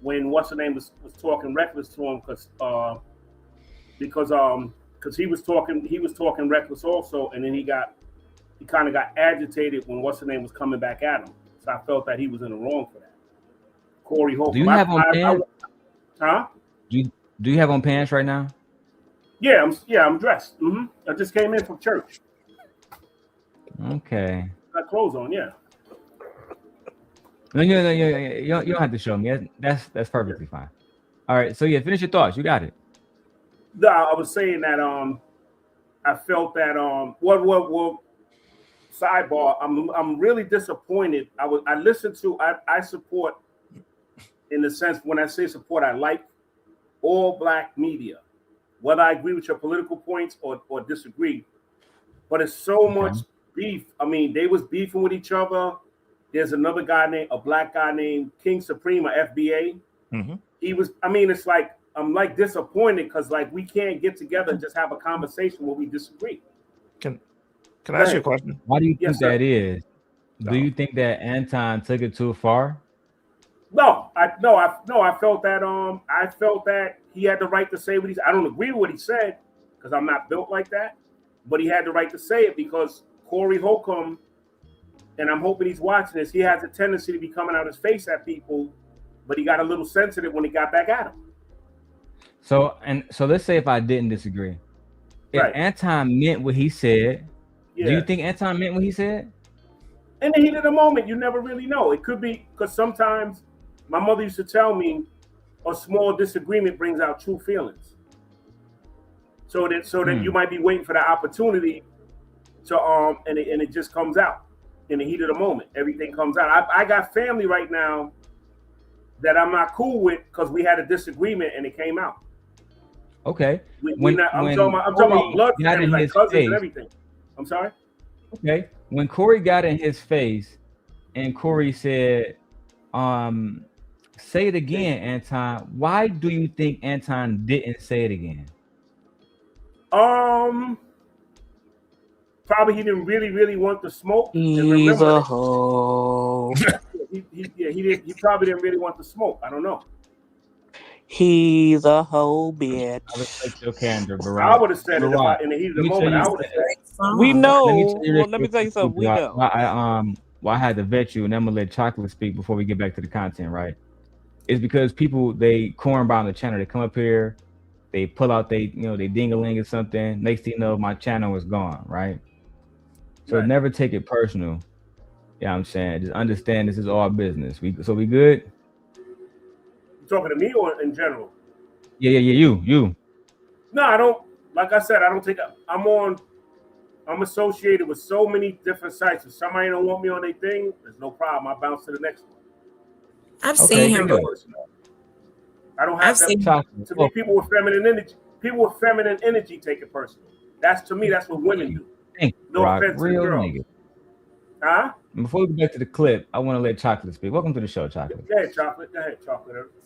when what's her name was talking reckless to him because he was talking reckless also, and then he kind of got agitated when what's her name was coming back at him. So I felt that he was in the wrong for that. Corey Holcomb. Do you have on pants? Huh? Do you have on pants right now? Yeah, I'm dressed. I just came in from church. Okay. Got clothes on, yeah. No, you don't have to show me. That's perfectly fine. All right, so yeah, finish your thoughts. You got it. No, I was saying that I felt that well sidebar. I'm really disappointed. I support, in the sense when I say support, I like all black media, whether I agree with your political points or disagree. But it's so much beef. I mean, they was beefing with each other. There's another guy a black guy named King Supreme, FBA. He was. I mean, it's like I'm like disappointed because like we can't get together and just have a conversation where we disagree. Can I ask you a question? Why do you think that is? Do you think that Anton took it too far? No, I felt that he had the right to say what I don't agree with what he said because I'm not built like that, but he had the right to say it because Corey Holcomb, and I'm hoping he's watching this, he has a tendency to be coming out his face at people, but he got a little sensitive when he got back at him. So let's say if I didn't disagree. If Anton meant what he said, do you think Anton meant what he said? In the heat of the moment, you never really know. It could be because sometimes my mother used to tell me a small disagreement brings out true feelings. So that you might be waiting for the opportunity to and it just comes out in the heat of the moment. Everything comes out. I got family right now that I'm not cool with because we had a disagreement and it came out. Okay. I'm talking about blood family, like cousins and everything. I'm sorry? Okay. When Corey got in his face and Corey said, say it again, Anton. Why do you think Anton didn't say it again? Probably he didn't really want the smoke. He's a hoe. He probably didn't really want the smoke. I don't know. He's a hoe, bitch. I respect your candor, Barack. I would have said it in the heat of the moment. I would have said it. We know. Let me tell you something. We know. I had to vet you, and I'm gonna let Chocolate speak before we get back to the content, right? It's because people, they corn on the channel, they come up here, they pull out they ding-a-ling or something. Next thing you know, my channel is gone, right? So never take it personal. Yeah, I'm saying, just understand this is all business. We good? You talking to me or in general? Yeah, you. No, I don't. Like I said, I don't take. I'm associated with so many different sites. If somebody don't want me on their thing, there's no problem. I bounce to the next one. I've seen him. I don't have that. To me, people with feminine energy take it personal. That's, to me, that's what women do. No offense to the girls. Huh? Before we get back to the clip, I want to let Chocolate speak. Welcome to the show, Chocolate. Go ahead, Chocolate.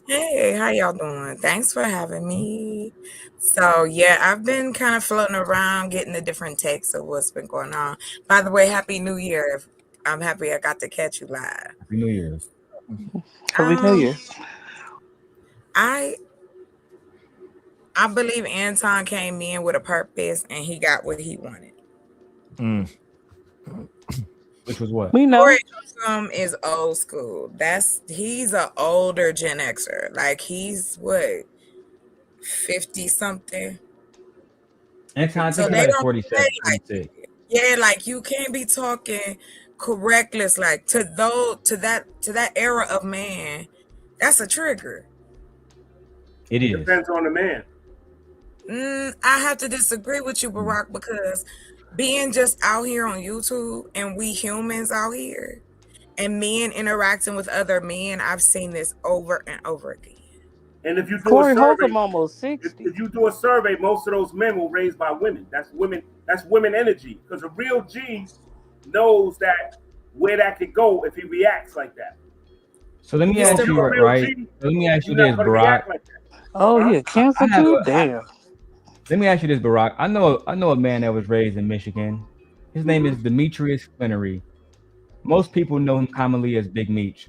Hey, how y'all doing? Thanks for having me. So, yeah, I've been kind of floating around getting the different takes of what's been going on. By the way, Happy New Year. I'm happy I got to catch you live. Happy New Year. Happy New Year. I believe Anton came in with a purpose and he got what he wanted. Which was what? We know. Corey Holcomb is old school. He's an older Gen Xer. Like he's what 50 something. Anton, I So think they he's like don't 47, play like 46. yeah, like you can't be talking correctless like to that era of man. That's a trigger. It is. Depends on the man. I have to disagree with you, Barack, because being just out here on YouTube and we humans out here and men interacting with other men, I've seen this over and over again. And if you do Corey a survey, Holcomb almost 60. if you do a survey, most of those men were raised by women. That's women energy. Because a real G knows that where that could go if he reacts like that. So let me ask you, right? Let me ask you this, Barack. Oh, yeah, cancer too? Damn. Let me ask you this, Barack. I know a man that was raised in Michigan. His name is Demetrius Flannery. Most people know him commonly as Big Meech.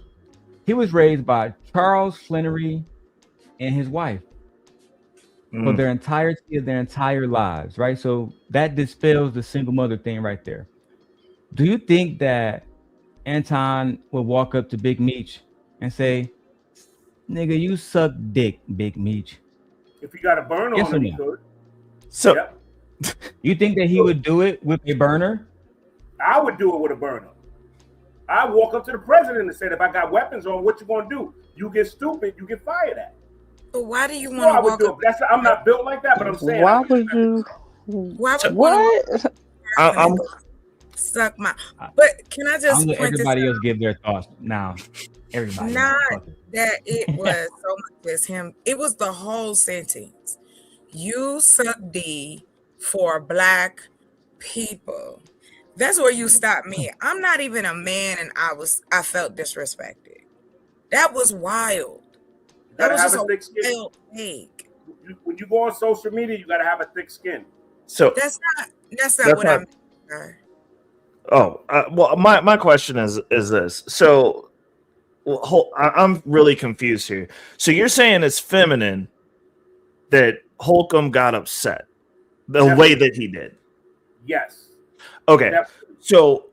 He was raised by Charles Flannery and his wife for their entirety of their entire lives, right? So that dispels the single mother thing right there. Do you think that Anton would walk up to Big Meech and say, "Nigga, you suck dick, Big Meech"? If he got a burn on him, he could. So, yeah. You think that he would do it with a burner? I would do it with a burner. I walk up to the president and said, if I got weapons on, what you gonna do? You get stupid, you get fired at. But why do you want to walk up? I'm not built like that, but I'm saying. Why would you? Why would What? I'm suck my? But can I just let point this everybody out? else give their thoughts now. Everybody. Not that it was so much as him. It was the whole sentence. You suck D for black people. That's where you stopped me. I'm not even a man, and I felt disrespected. That was wild. That was just a wild take. When you go on social media, you gotta have a thick skin. So That's not what I meant. Sir. Oh, well, my question is this. So, I'm really confused here. So you're saying it's feminine that Holcomb got upset the way that he did? Yes. Okay. Definitely. So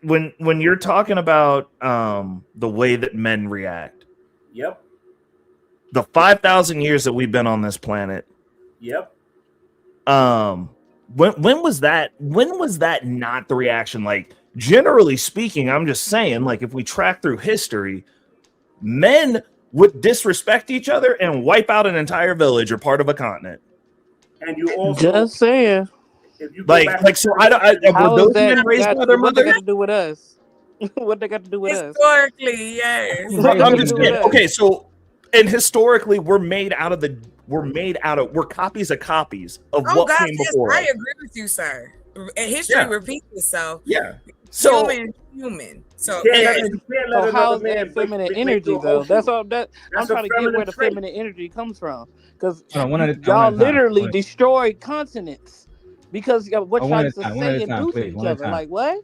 when you're talking about the way that men react, yep. The 5,000 years that we've been on this planet, yep. When was that? When was that not the reaction? Like, generally speaking, I'm just saying, like, if we track through history, men would disrespect each other and wipe out an entire village or part of a continent. And you also just saying, if you so I how were those is that men raised by their what they mother? got to do with us? What they got to do with us? Historically, yes. I'm just saying. Okay, so and historically, we're copies of copies of what God, came before. I us. agree with you, sir. History repeats itself. Yeah. So human. So So how's that feminine energy though? That's all. I'm That's trying to a get where the feminine feminine energy comes from, because Hold on, one at a time, y'all one at a time. literally One- destroyed continents because of what Oh, y'all one at used a to time, one at say a and time, do please, to each one at a other. time. Like what?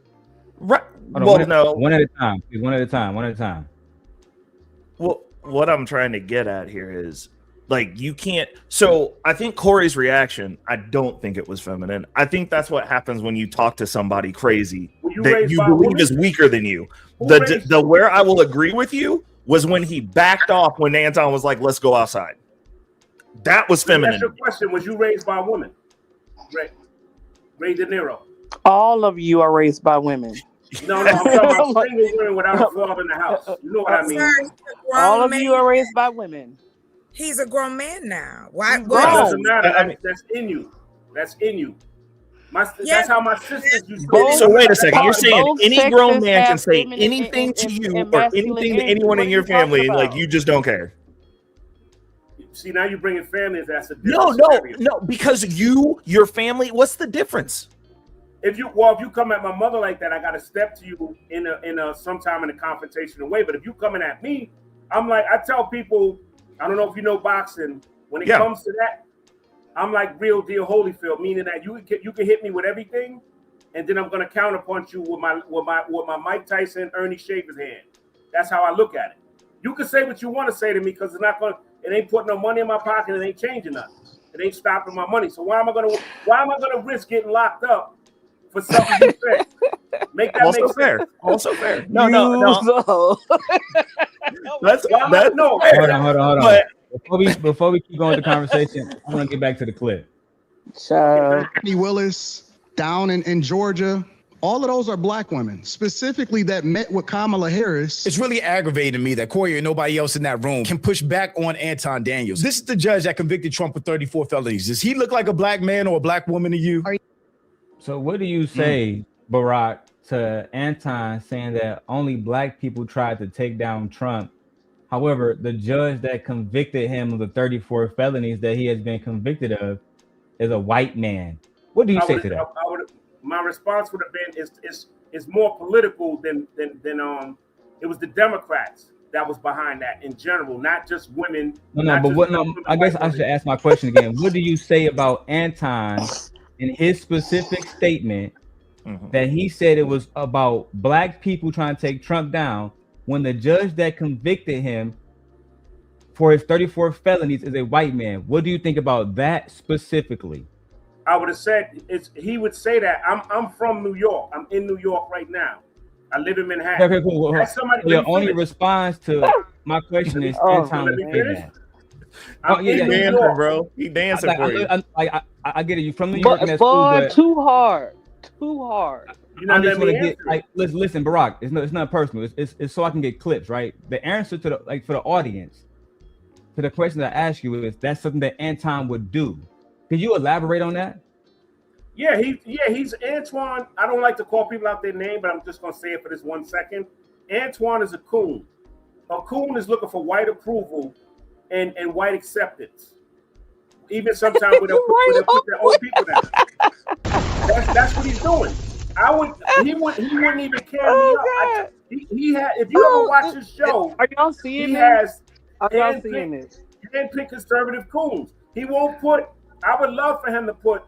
Right. Hold on, Well, one at a time. Please, one at a time. One at a time. Well, what I'm trying to get at here is, like, you can't. So I think Corey's reaction, I don't think it was feminine. I think that's what happens when you talk to somebody crazy that raised you by a believe woman? is weaker than you. Who The raised where I will agree with you was when he backed off when Anton was like, "Let's go outside." That was feminine. That's your question. Was you raised by a woman? Ray De Niro. All of you are raised by women. No, I'm talking about single women without a father in the house. You know what I mean? Sir, he's a grown All of man. you are raised by women. He's a grown man now. Why? It What? doesn't matter. That's in you. That's in you. That's how my sisters used to. So wait a second. You're saying both any grown sexes man can have say feminine anything and- to and- you and or masculine anything to energy. anyone What in are your you talking family, like about? you just don't care. See, now you're bringing families. That's a No, different no, because your family. What's the difference? If you come at my mother like that, I got to step to you in a sometime in a confrontational way. But if you coming at me, I'm like, I tell people, I don't know if you know boxing. When it comes to that, I'm like real deal Holyfield, meaning that you can hit me with everything, and then I'm gonna counterpunch you with my Mike Tyson, Ernie Schaefer's hand. That's how I look at it. You can say what you want to say to me because it ain't putting no money in my pocket. It ain't changing nothing. It ain't stopping my money. So why am I gonna risk getting locked up for something you said? Make that Also make fair. sense. Also fair. No. That's no. Hold on. But Before we keep going with the conversation, I want to get back to the clip. Annie Willis down in Georgia. All of those are black women, specifically that met with Kamala Harris. It's really aggravating to me that Corey and nobody else in that room can push back on Anton Daniels. This is the judge that convicted Trump with 34 felonies. Does he look like a black man or a black woman to you? So what do you say, Barack, to Anton saying that only black people tried to take down Trump? However, the judge that convicted him of the 34 felonies that he has been convicted of is a white man. What do you say to that? My response would have been is more political than it was the Democrats that was behind that in general, not just women. I guess I should ask my question again. What do you say about Anton in his specific statement that he said it was about black people trying to take Trump down when the judge that convicted him for his 34 felonies is a white man? What do you think about that specifically? I would have said he would say that. I'm from New York. I'm in New York right now. I live in Manhattan. Okay, cool. Your only response to my question is Anton would say that. He's dancing, bro. He dancing for you. I get it. You from New York, and that's cool, but too hard. I'm just gonna get listen, Barack. It's not personal. It's so I can get clips, right? The answer to for the audience to the question that I ask you is that's something that Anton would do. Could you elaborate on that? Yeah, he's Antoine. I don't like to call people out their name, but I'm just gonna say it for this 1 second. Antoine is a coon. A coon is looking for white approval and white acceptance. Even sometimes when they'll put their own people down. That's what he's doing. He wouldn't even carry me up. He had. If you ever watch his show, are y'all seeing it? Handpicked conservative coons. He won't put. I would love for him to put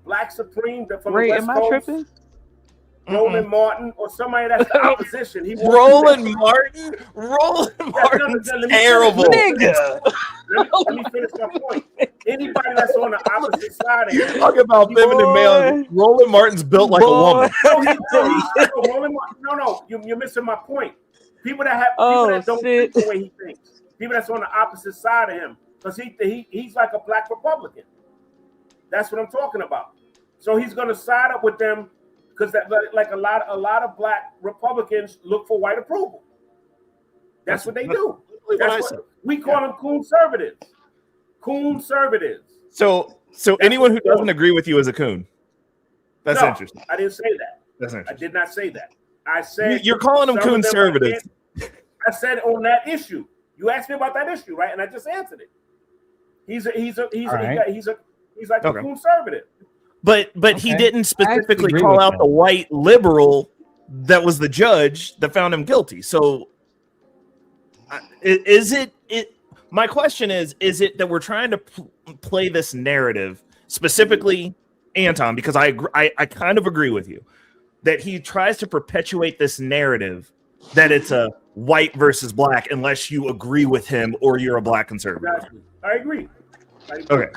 Black Supreme from the West Coast, tripping? Roland Martin, or somebody that's the opposition. Roland Martin's terrible. Nigga. Let me finish my point. Anybody that's on the opposite side of You're talking about feminine male. Roland Martin's built like a woman. No, you're missing my point. People that don't think the way he thinks. People that's on the opposite side of him. Because he's like a black Republican. That's what I'm talking about. So he's going to side up with them because like a lot of black Republicans look for white approval. That's what they do. We call them conservatives. Conservatives. So anyone who doesn't agree with you is a coon. That's interesting. I didn't say that. That's interesting. I did not say that. I said you're calling them conservatives. I said on that issue. You asked me about that issue, right? And I just answered it. He's like a conservative. But he didn't specifically call out the white liberal that was the judge that found him guilty. So is it my question is it that we're trying to play this narrative, specifically Anton, because I kind of agree with you that he tries to perpetuate this narrative that it's a white versus black unless you agree with him or you're a black conservative. Exactly. I agree. Okay.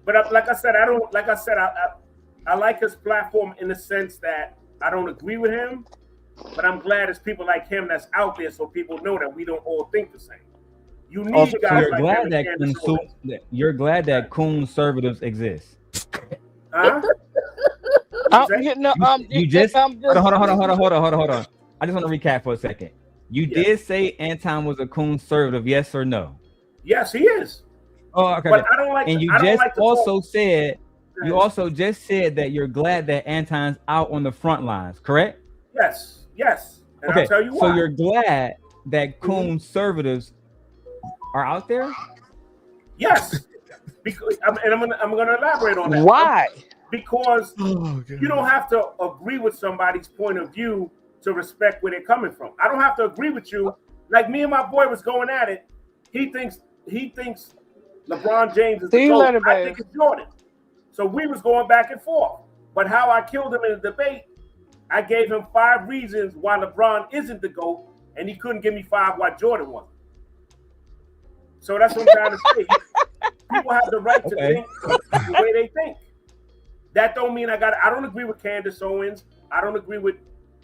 But like I said, I like his platform in the sense that I don't agree with him, but I'm glad it's people like him that's out there so people know that we don't all think the same. You need also, guys you're like glad him. You're glad that conservatives exist. Huh? You just hold on. I just want to recap for a second. You did say Anton was a conservative, yes or no? Yes, he is. Oh, okay. But I don't like. And you also just said that you're glad that Anton's out on the front lines, correct? Yes. And okay. I'll tell you why. So you're glad that conservatives are out there? Yes. Because I'm gonna elaborate on that. Why? Because you don't have to agree with somebody's point of view to respect where they're coming from. I don't have to agree with you. Like me and my boy was going at it. He thinks LeBron James is the GOAT. I think it's Jordan. So we was going back and forth. But how I killed him in the debate, I gave him 5 reasons why LeBron isn't the GOAT, and he couldn't give me 5 why Jordan wasn't. So that's what I'm trying to say. People have the right to think the way they think. That don't mean I don't agree with Candace Owens. I don't agree with.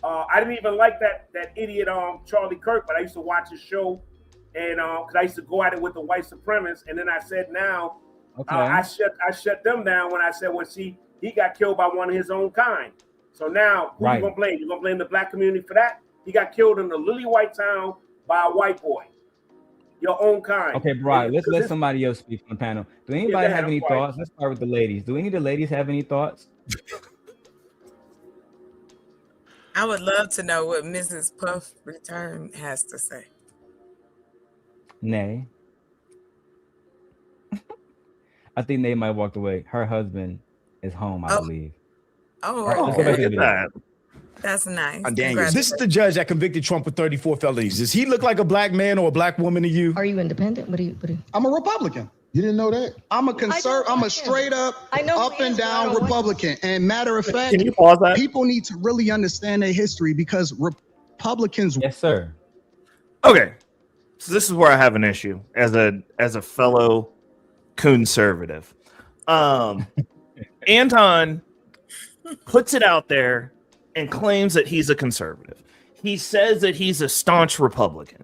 I didn't even like that idiot Charlie Kirk, but I used to watch his show, and because I used to go at it with the white supremacists, and then I said now, I shut them down when I said, well, see, he got killed by one of his own kind. So now who you gonna blame? You gonna blame the black community for that? He got killed in a lily white town by a white boy. Your own kind. Okay, bro. Let's let somebody else speak from the panel. Do anybody have any thoughts? Let's start with the ladies. Do any of the ladies have any thoughts? I would love to know what Mrs. Puff Return has to say. Nay. I think they might walk away. Her husband is home, I believe. Oh, right, let's go back to the video. That's nice. Daniels. This is the judge that convicted Trump with 34 felonies. Does he look like a black man or a black woman to you? Are you independent? What do you? I'm a Republican. You didn't know that? I'm a I'm a straight up, up and down Republican. And matter of fact, can you pause that? People need to really understand their history because Republicans. Yes, sir. Okay, so this is where I have an issue as a fellow conservative. Anton puts it out there and claims that he's a conservative. He says that he's a staunch Republican.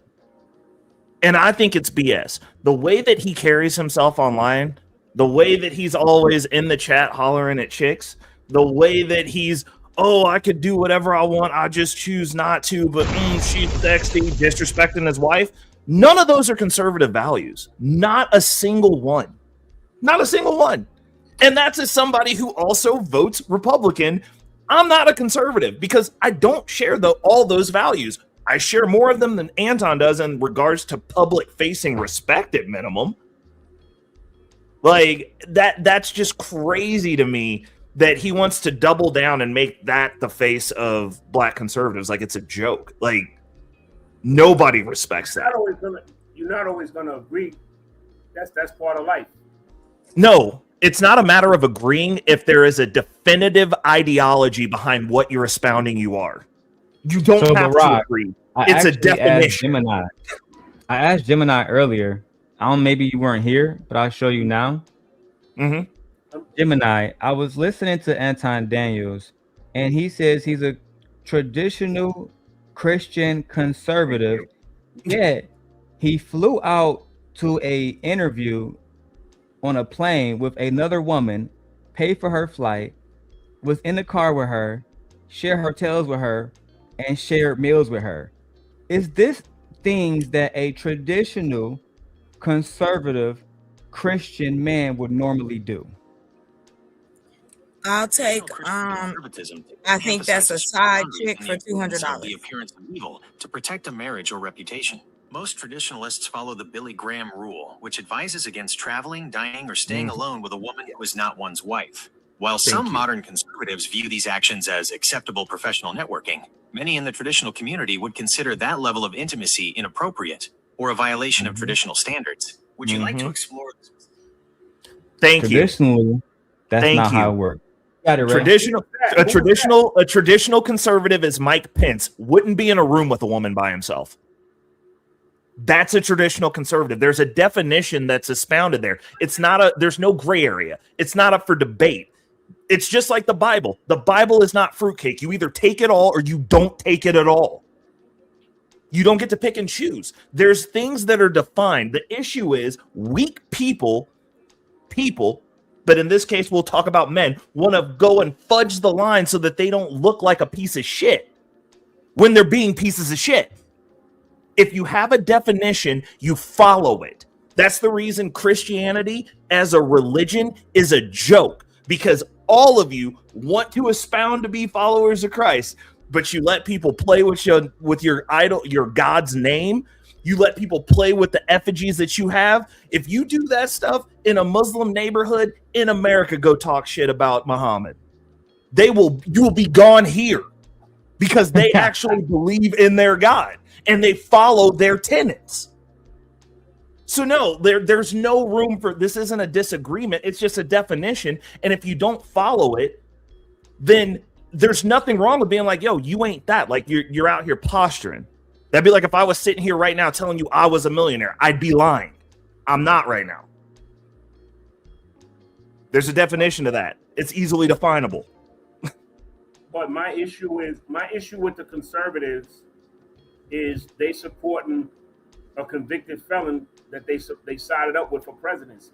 And I think it's BS. The way that he carries himself online, the way that he's always in the chat hollering at chicks, the way that he's, oh, I could do whatever I want, I just choose not to, but she's sexy, disrespecting his wife. None of those are conservative values. Not a single one. Not a single one. And that's as somebody who also votes Republican. I'm not a conservative because I don't share all those values. I share more of them than Anton does in regards to public-facing respect at minimum. Like, that's just crazy to me that he wants to double down and make that the face of black conservatives. Like, it's a joke. Like, nobody respects that. You're not always gonna agree. That's part of life. No, it's not a matter of agreeing if there is a definitive ideology behind what you're espounding you are. You don't have to agree. It's a definition. I asked Gemini earlier. Maybe you weren't here, but I'll show you now. Gemini, I was listening to Anton Daniels, and he says he's a traditional Christian conservative. Yet he flew out to a interview on a plane with another woman, paid for her flight, was in the car with her, shared hotels with her, and shared meals with her. Is this things that a traditional conservative Christian man would normally do? I'll take I think that's a side chick for $200. The appearance of evil to protect a marriage or reputation. Most traditionalists follow the Billy Graham rule, which advises against traveling, dining, or staying alone with a woman who is not one's wife. While some modern conservatives view these actions as acceptable professional networking, many in the traditional community would consider that level of intimacy inappropriate or a violation of traditional standards. Would you like to explore this? Thank you. Traditionally, that's not how it works. A traditional conservative is Mike Pence. Wouldn't be in a room with a woman by himself. That's a traditional conservative. There's a definition that's expounded there. There's no gray area. It's not up for debate. It's just like the Bible. The Bible is not fruitcake. You either take it all or you don't take it at all. You don't get to pick and choose. There's things that are defined. The issue is weak people, but in this case, we'll talk about men, want to go and fudge the line so that they don't look like a piece of shit when they're being pieces of shit. If you have a definition, you follow it. That's the reason Christianity as a religion is a joke, because all of you want to expound to be followers of Christ, but you let people play with your idol, your God's name. You let people play with the effigies that you have. If you do that stuff in a Muslim neighborhood in America, go talk shit about Muhammad. You will be gone here because they actually believe in their God and they follow their tenets. So no, there's no room for this. Isn't a disagreement. It's just a definition. And if you don't follow it, then there's nothing wrong with being like, yo, you ain't that. Like you're out here posturing. That'd be like if I was sitting here right now telling you I was a millionaire. I'd be lying. I'm not right now. There's a definition to that. It's easily definable. But my issue with the conservatives is they supporting a convicted felon that they sided up with for presidency.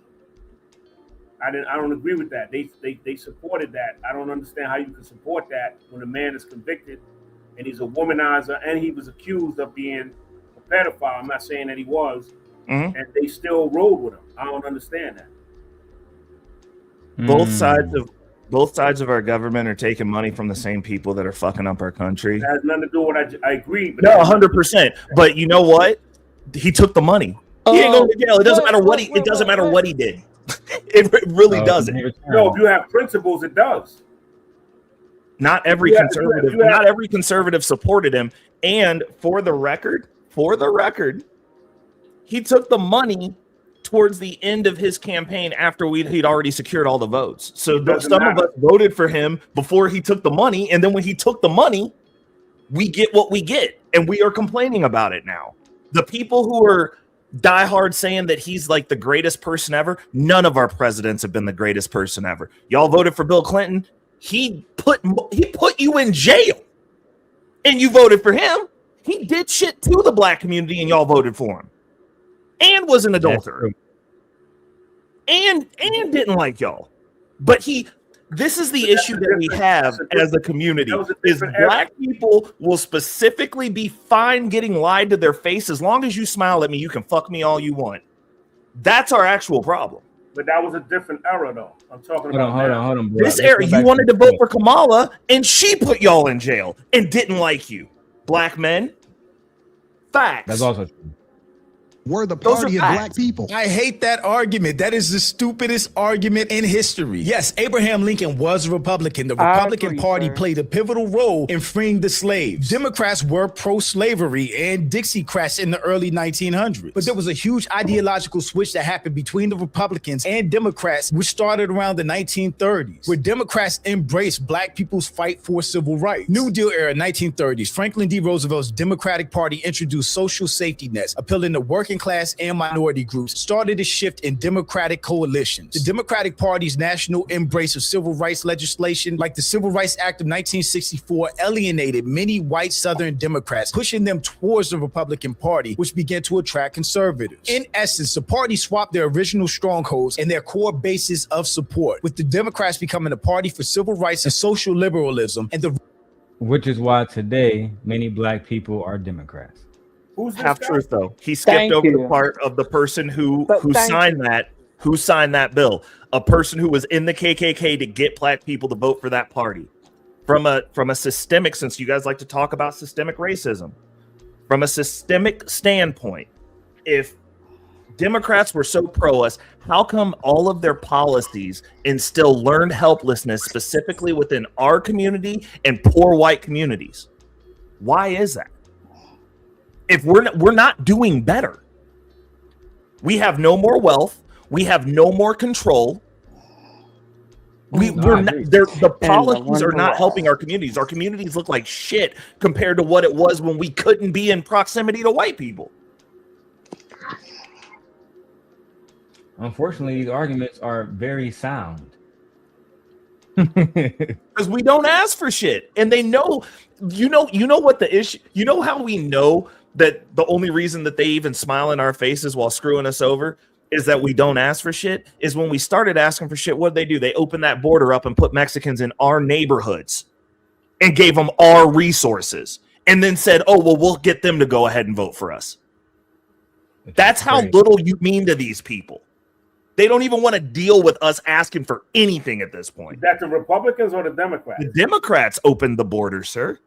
I don't agree with that. They supported that. I don't understand how you can support that when a man is convicted and he's a womanizer and he was accused of being a pedophile. I'm not saying that he was, and they still rode with him. I don't understand that. Both sides of our government are taking money from the same people that are fucking up our country. It has nothing to do with what I agree. But no, 100%. But you know what? He took the money. He ain't going to jail. It doesn't matter what he. It doesn't matter what he did. It really doesn't. No, if you have principles, it does. Not every conservative. Not every conservative supported him. And for the record, he took the money towards the end of his campaign after he'd already secured all the votes. So some of us voted for him before he took the money, and then when he took the money, we get what we get, and we are complaining about it now. The people who are diehard saying that he's like the greatest person ever, none of our presidents have been the greatest person ever. Y'all voted for Bill Clinton. He put you in jail, and you voted for him. He did shit to the black community, and y'all voted for him, and was an adulterer, and didn't like y'all. But this is the issue that we have as a community, is black people will specifically be fine getting lied to their face. As long as you smile at me, you can fuck me all you want. That's our actual problem. But that was a different era, though. I'm talking Hold on, bro. This era, you wanted to vote for Kamala, and she put y'all in jail and didn't like you. Black men. Facts. That's also true. We're the party of black people. I hate that argument. That is the stupidest argument in history. Yes, Abraham Lincoln was a Republican. The Republican Party played a pivotal role in freeing the slaves. Democrats were pro-slavery and Dixiecrats in the early 1900s. But there was a huge ideological switch that happened between the Republicans and Democrats, which started around the 1930s, where Democrats embraced black people's fight for civil rights. New Deal era 1930s, Franklin D. Roosevelt's Democratic Party introduced social safety nets, appealing to working class and minority groups, started a shift in democratic coalitions. The Democratic Party's national embrace of civil rights legislation, like the Civil Rights Act of 1964, alienated many white Southern Democrats, pushing them towards the Republican Party, which began to attract conservatives. In essence, the party swapped their original strongholds and their core basis of support, with the Democrats becoming a party for civil rights and social liberalism, which is why today many black people are Democrats. Who's half truth though? He skipped over the part of the person who signed that bill. A person who was in the KKK to get black people to vote for that party. From a systemic, since you guys like to talk about systemic racism, from a systemic standpoint, if Democrats were so pro us, how come all of their policies instill learned helplessness specifically within our community and poor white communities? Why is that? If we're not doing better, we have no more wealth, we have no more control. The policies are not helping our communities. Our communities look like shit compared to what it was when we couldn't be in proximity to white people. Unfortunately, these arguments are very sound. Because we don't ask for shit, and they know. You know what the issue? You know how we know that the only reason that they even smile in our faces while screwing us over is that we don't ask for shit, is when we started asking for shit, what did they do? They opened that border up and put Mexicans in our neighborhoods and gave them our resources and then said, oh, well, we'll get them to go ahead and vote for us. That's how little you mean to these people. They don't even want to deal with us asking for anything at this point. Is that the Republicans or the Democrats? The Democrats opened the border, sir.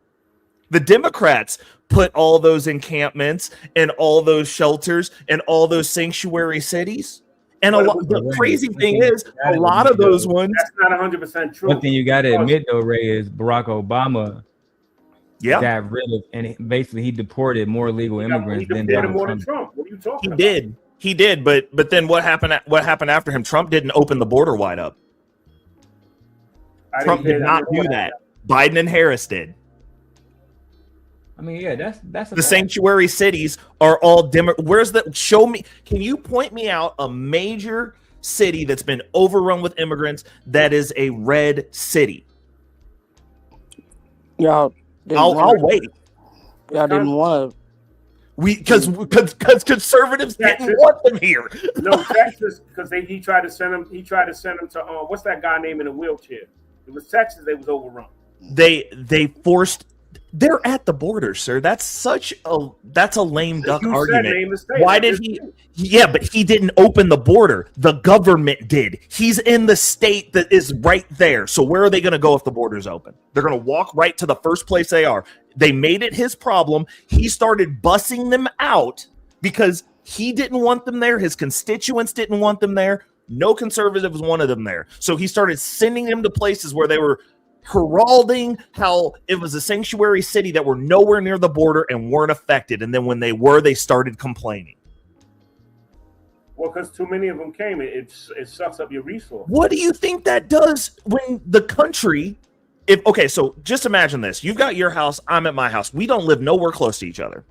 The Democrats put all those encampments and all those shelters and all those sanctuary cities. And the crazy thing is, a lot of those ones. That's not 100% true. One thing you got to admit, though, Ray, is Barack Obama got rid of, and basically he deported more illegal immigrants than Donald Trump. What are you talking about? He did, but then what happened? What happened after him? Trump didn't open the border wide up. Trump did not do that. Biden and Harris did. I mean, yeah, that's the sanctuary cities are all Where's the show me? Can you point me out a major city that's been overrun with immigrants that is a red city. Y'all I'll wait. Y'all didn't want to. Because conservatives didn't want them here. No, Texas, because he tried to send them. He tried to send them to what's that guy name in a wheelchair? It was Texas. They was overrun. They forced. They're at the border, sir. That's a lame duck argument. Why did he? Yeah, but he didn't open the border. The government did. He's in the state that is right there. So where are they going to go if the border's open? They're going to walk right to the first place they are. They made it his problem. He started bussing them out because he didn't want them there. His constituents didn't want them there. No conservatives wanted them there. So he started sending them to places where they were heralding how it was a sanctuary city that were nowhere near the border and weren't affected. And then when they were, they started complaining. Well, because too many of them came, it sucks up your resources. What do you think that does when the country... So just imagine this. You've got your house, I'm at my house. We don't live nowhere close to each other.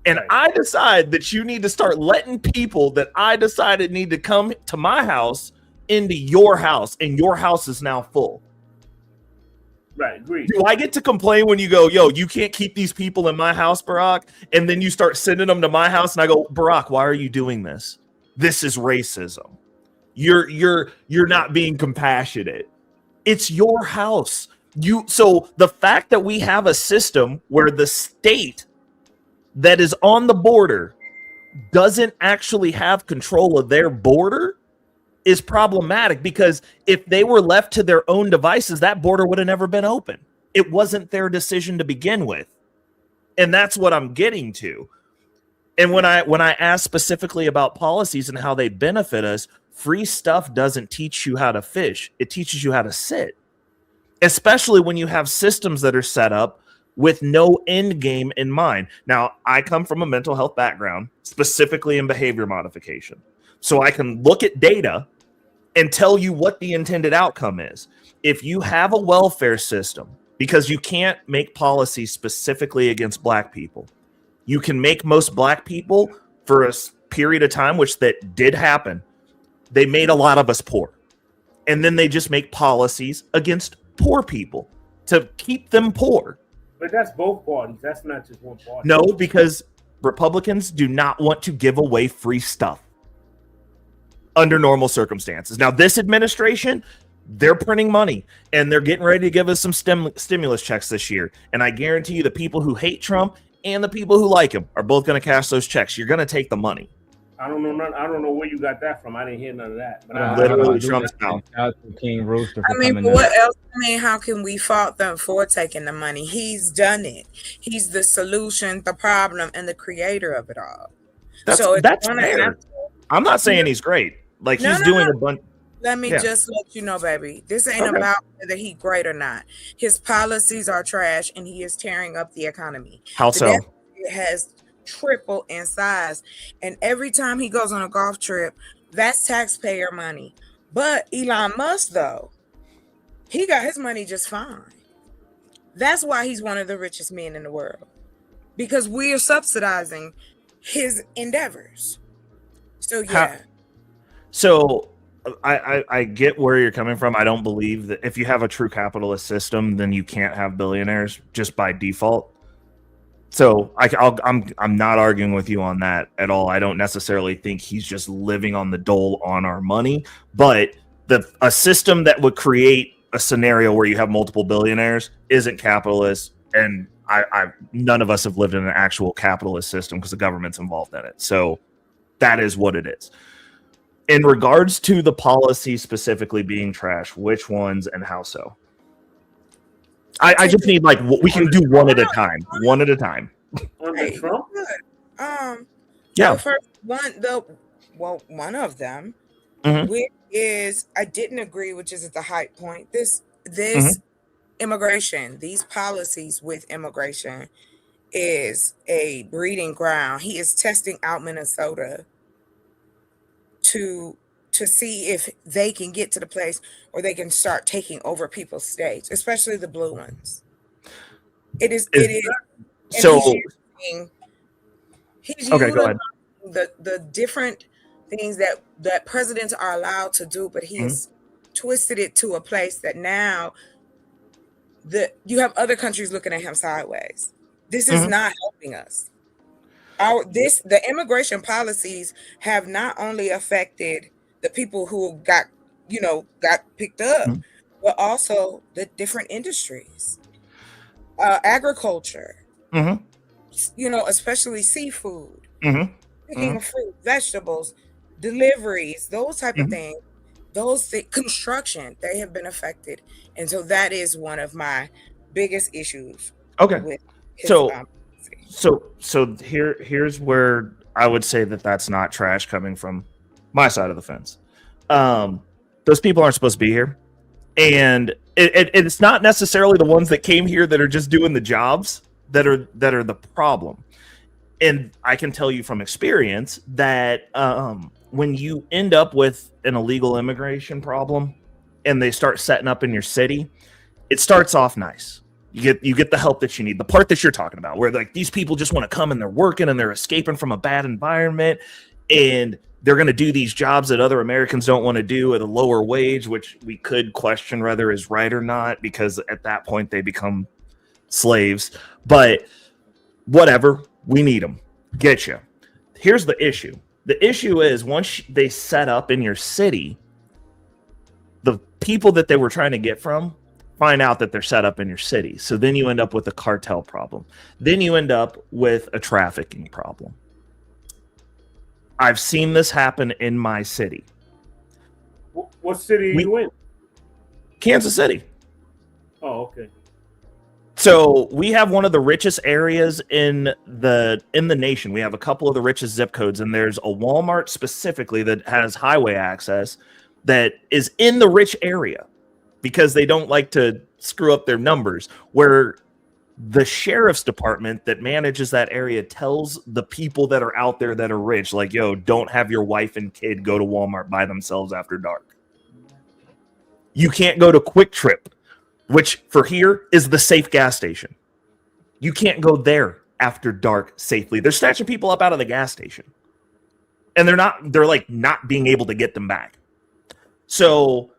And I decide that you need to start letting people that I decided need to come to my house into your house, and your house is now full. Right, agreed. Do I get to complain when you go, yo, you can't keep these people in my house, Barack? And then you start sending them to my house, and I go, Barack, why are you doing this? This is racism. You're not being compassionate. It's your house. So the fact that we have a system where the state that is on the border doesn't actually have control of their border is problematic, because if they were left to their own devices, that border would have never been open. It wasn't their decision to begin with. And that's what I'm getting to. And when I ask specifically about policies and how they benefit us, free stuff doesn't teach you how to fish. It teaches you how to sit. Especially when you have systems that are set up with no end game in mind. Now, I come from a mental health background, specifically in behavior modification. So I can look at data and tell you what the intended outcome is. If you have a welfare system, because you can't make policy specifically against black people, you can make most black people for a period of time, which that did happen. They made a lot of us poor. And then they just make policies against poor people to keep them poor. But that's both parties. That's not just one party. No, because Republicans do not want to give away free stuff under normal circumstances. Now, this administration, they're printing money and they're getting ready to give us some stimulus checks this year. And I guarantee you the people who hate Trump and the people who like him are both going to cash those checks. You're going to take the money. I don't know where you got that from. I didn't hear none of that. But Literally Trump's mouth. King Rooster. I mean, but what else? I mean, how can we fault them for taking the money? He's done it. He's the solution, the problem, and the creator of it all. That's fair. I'm not saying he's great. Like, he's doing a bunch. Let me just let you know, baby. This ain't about whether he's great or not. His policies are trash, and he is tearing up the economy. How so? It has triple in size, and every time he goes on a golf trip, that's taxpayer money. But Elon Musk, though, he got his money just fine. That's why he's one of the richest men in the world, because we are subsidizing his endeavors. So So I get where you're coming from. I don't believe that if you have a true capitalist system, then you can't have billionaires just by default. So I'm not arguing with you on that at all. I don't necessarily think he's just living on the dole on our money, but a system that would create a scenario where you have multiple billionaires isn't capitalist, and none of us have lived in an actual capitalist system because the government's involved in it. So that is what it is. In regards to the policy specifically being trash, which ones and how so? I just need, like, we can do one at a time. One at a time. Hey, Trump? Yeah. First one of them, which is I didn't agree, which is at the high point. This immigration, these policies with immigration is a breeding ground. He is testing out Minnesota to see if they can get to the place or they can start taking over people's states, especially the blue ones. It is. So he's okay, go ahead. the different things that presidents are allowed to do, but he has twisted it to a place that now you have other countries looking at him sideways. This is not helping us. The immigration policies have not only affected the people who got picked up, but also the different industries, agriculture, especially seafood, picking of fruit, vegetables, deliveries, those type of things, construction, they have been affected. And so that is one of my biggest issues. Okay. With his, So here's where I would say that's not trash coming from my side of the fence. Those people aren't supposed to be here. And it's not necessarily the ones that came here that are just doing the jobs that are the problem. And I can tell you from experience that when you end up with an illegal immigration problem and they start setting up in your city, it starts off nice. You get the help that you need. The part that you're talking about, where like these people just want to come and they're working and they're escaping from a bad environment, and they're going to do these jobs that other Americans don't want to do at a lower wage, which we could question whether is right or not, because at that point they become slaves. But whatever, we need them. Get you. Here's the issue. The issue is once they set up in your city, the people that they were trying to get from find out that they're set up in your city. So then you end up with a cartel problem. Then you end up with a trafficking problem. I've seen this happen in my city. What city are you in? Kansas City. Oh, okay. So we have one of the richest areas in the nation. We have a couple of the richest zip codes, and there's a Walmart specifically that has highway access that is in the rich area because they don't like to screw up their numbers, where the sheriff's department that manages that area tells the people that are out there that are rich, like, yo, don't have your wife and kid go to Walmart by themselves after dark. You can't go to Quick Trip, which for here is the safe gas station. You can't go there after dark safely. They're snatching people up out of the gas station. And they're like not being able to get them back. So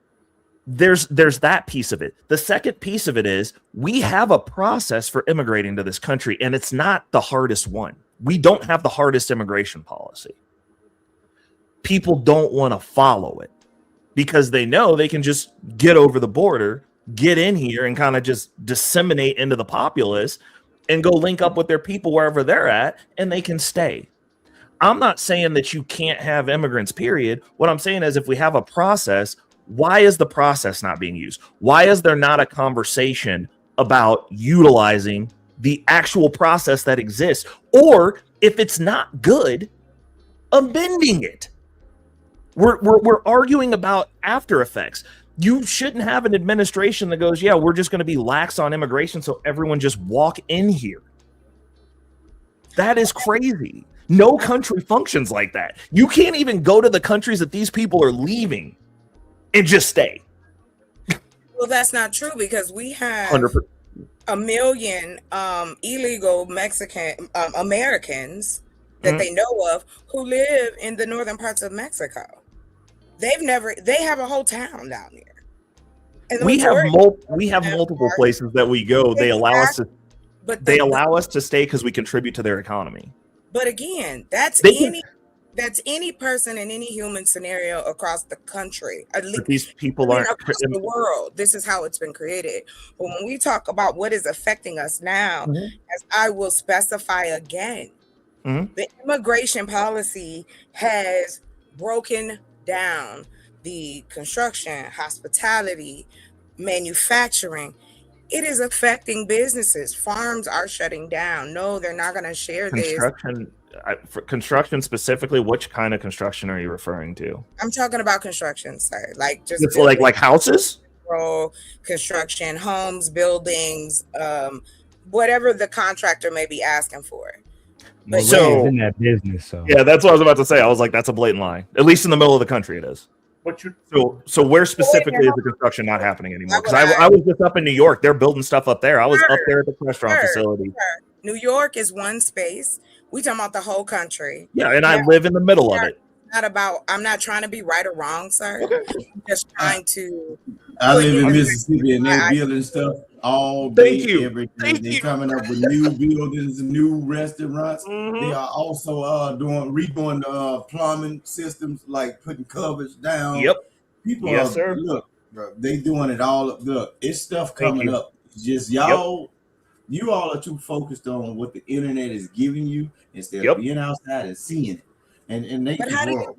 there's that piece of it. The second piece of it is we have a process for immigrating to this country, and it's not the hardest one. We don't have the hardest immigration policy. People don't want to follow it because they know they can just get over the border, get in here, and kind of just disseminate into the populace and go link up with their people wherever they're at, and they can stay. I'm not saying that you can't have immigrants, period. What I'm saying is if we have a process, why is the process not being used? Why is there not a conversation about utilizing the actual process that exists? Or if it's not good, amending it. We're arguing about after effects. You shouldn't have an administration that goes, yeah, we're just going to be lax on immigration so everyone just walk in here. That is crazy. No country functions like that. You can't even go to the countries that these people are leaving and just stay. Well, that's not true because we have 100%. 1 million illegal Mexican Americans that they know of who live in the northern parts of Mexico. They have a whole town down there. And we have multiple places that we go. They allow us to, but they allow us to stay because we contribute to their economy. But again, that's any person in any human scenario across the country. At least these people aren't across the world. This is how it's been created. But when we talk about what is affecting us now, as I will specify again, the immigration policy has broken down the construction, hospitality, manufacturing. It is affecting businesses. Farms are shutting down. No, they're not going to share this. For construction specifically, which kind of construction are you referring to? I'm talking about construction, sir. Like just it's like houses? Construction, homes, buildings, whatever the contractor may be asking for. But so in that business, so yeah, that's what I was about to say. I was like, that's a blatant lie. At least in the middle of the country, it is. But so where specifically is the construction not happening anymore? Because I was just up in New York. They're building stuff up there. I was up there at the restaurant facility. New York is one space. We talking about the whole country. Yeah, and I live in the middle of it. I'm not trying to be right or wrong, sir. I'm just trying to. I put live you in in Mississippi and they're I- building stuff all Thank day, you. every day. Thank They're you. coming up with new buildings, new restaurants. Mhm. They are also redoing the plumbing systems, like putting covers down. Yep. People Yes, are sir. look, bro, they doing it all. Look, it's stuff Thank coming you. up. It's just Yep. you all are too focused on what the internet is giving you instead Yep. of being outside and seeing it. And they But how do you?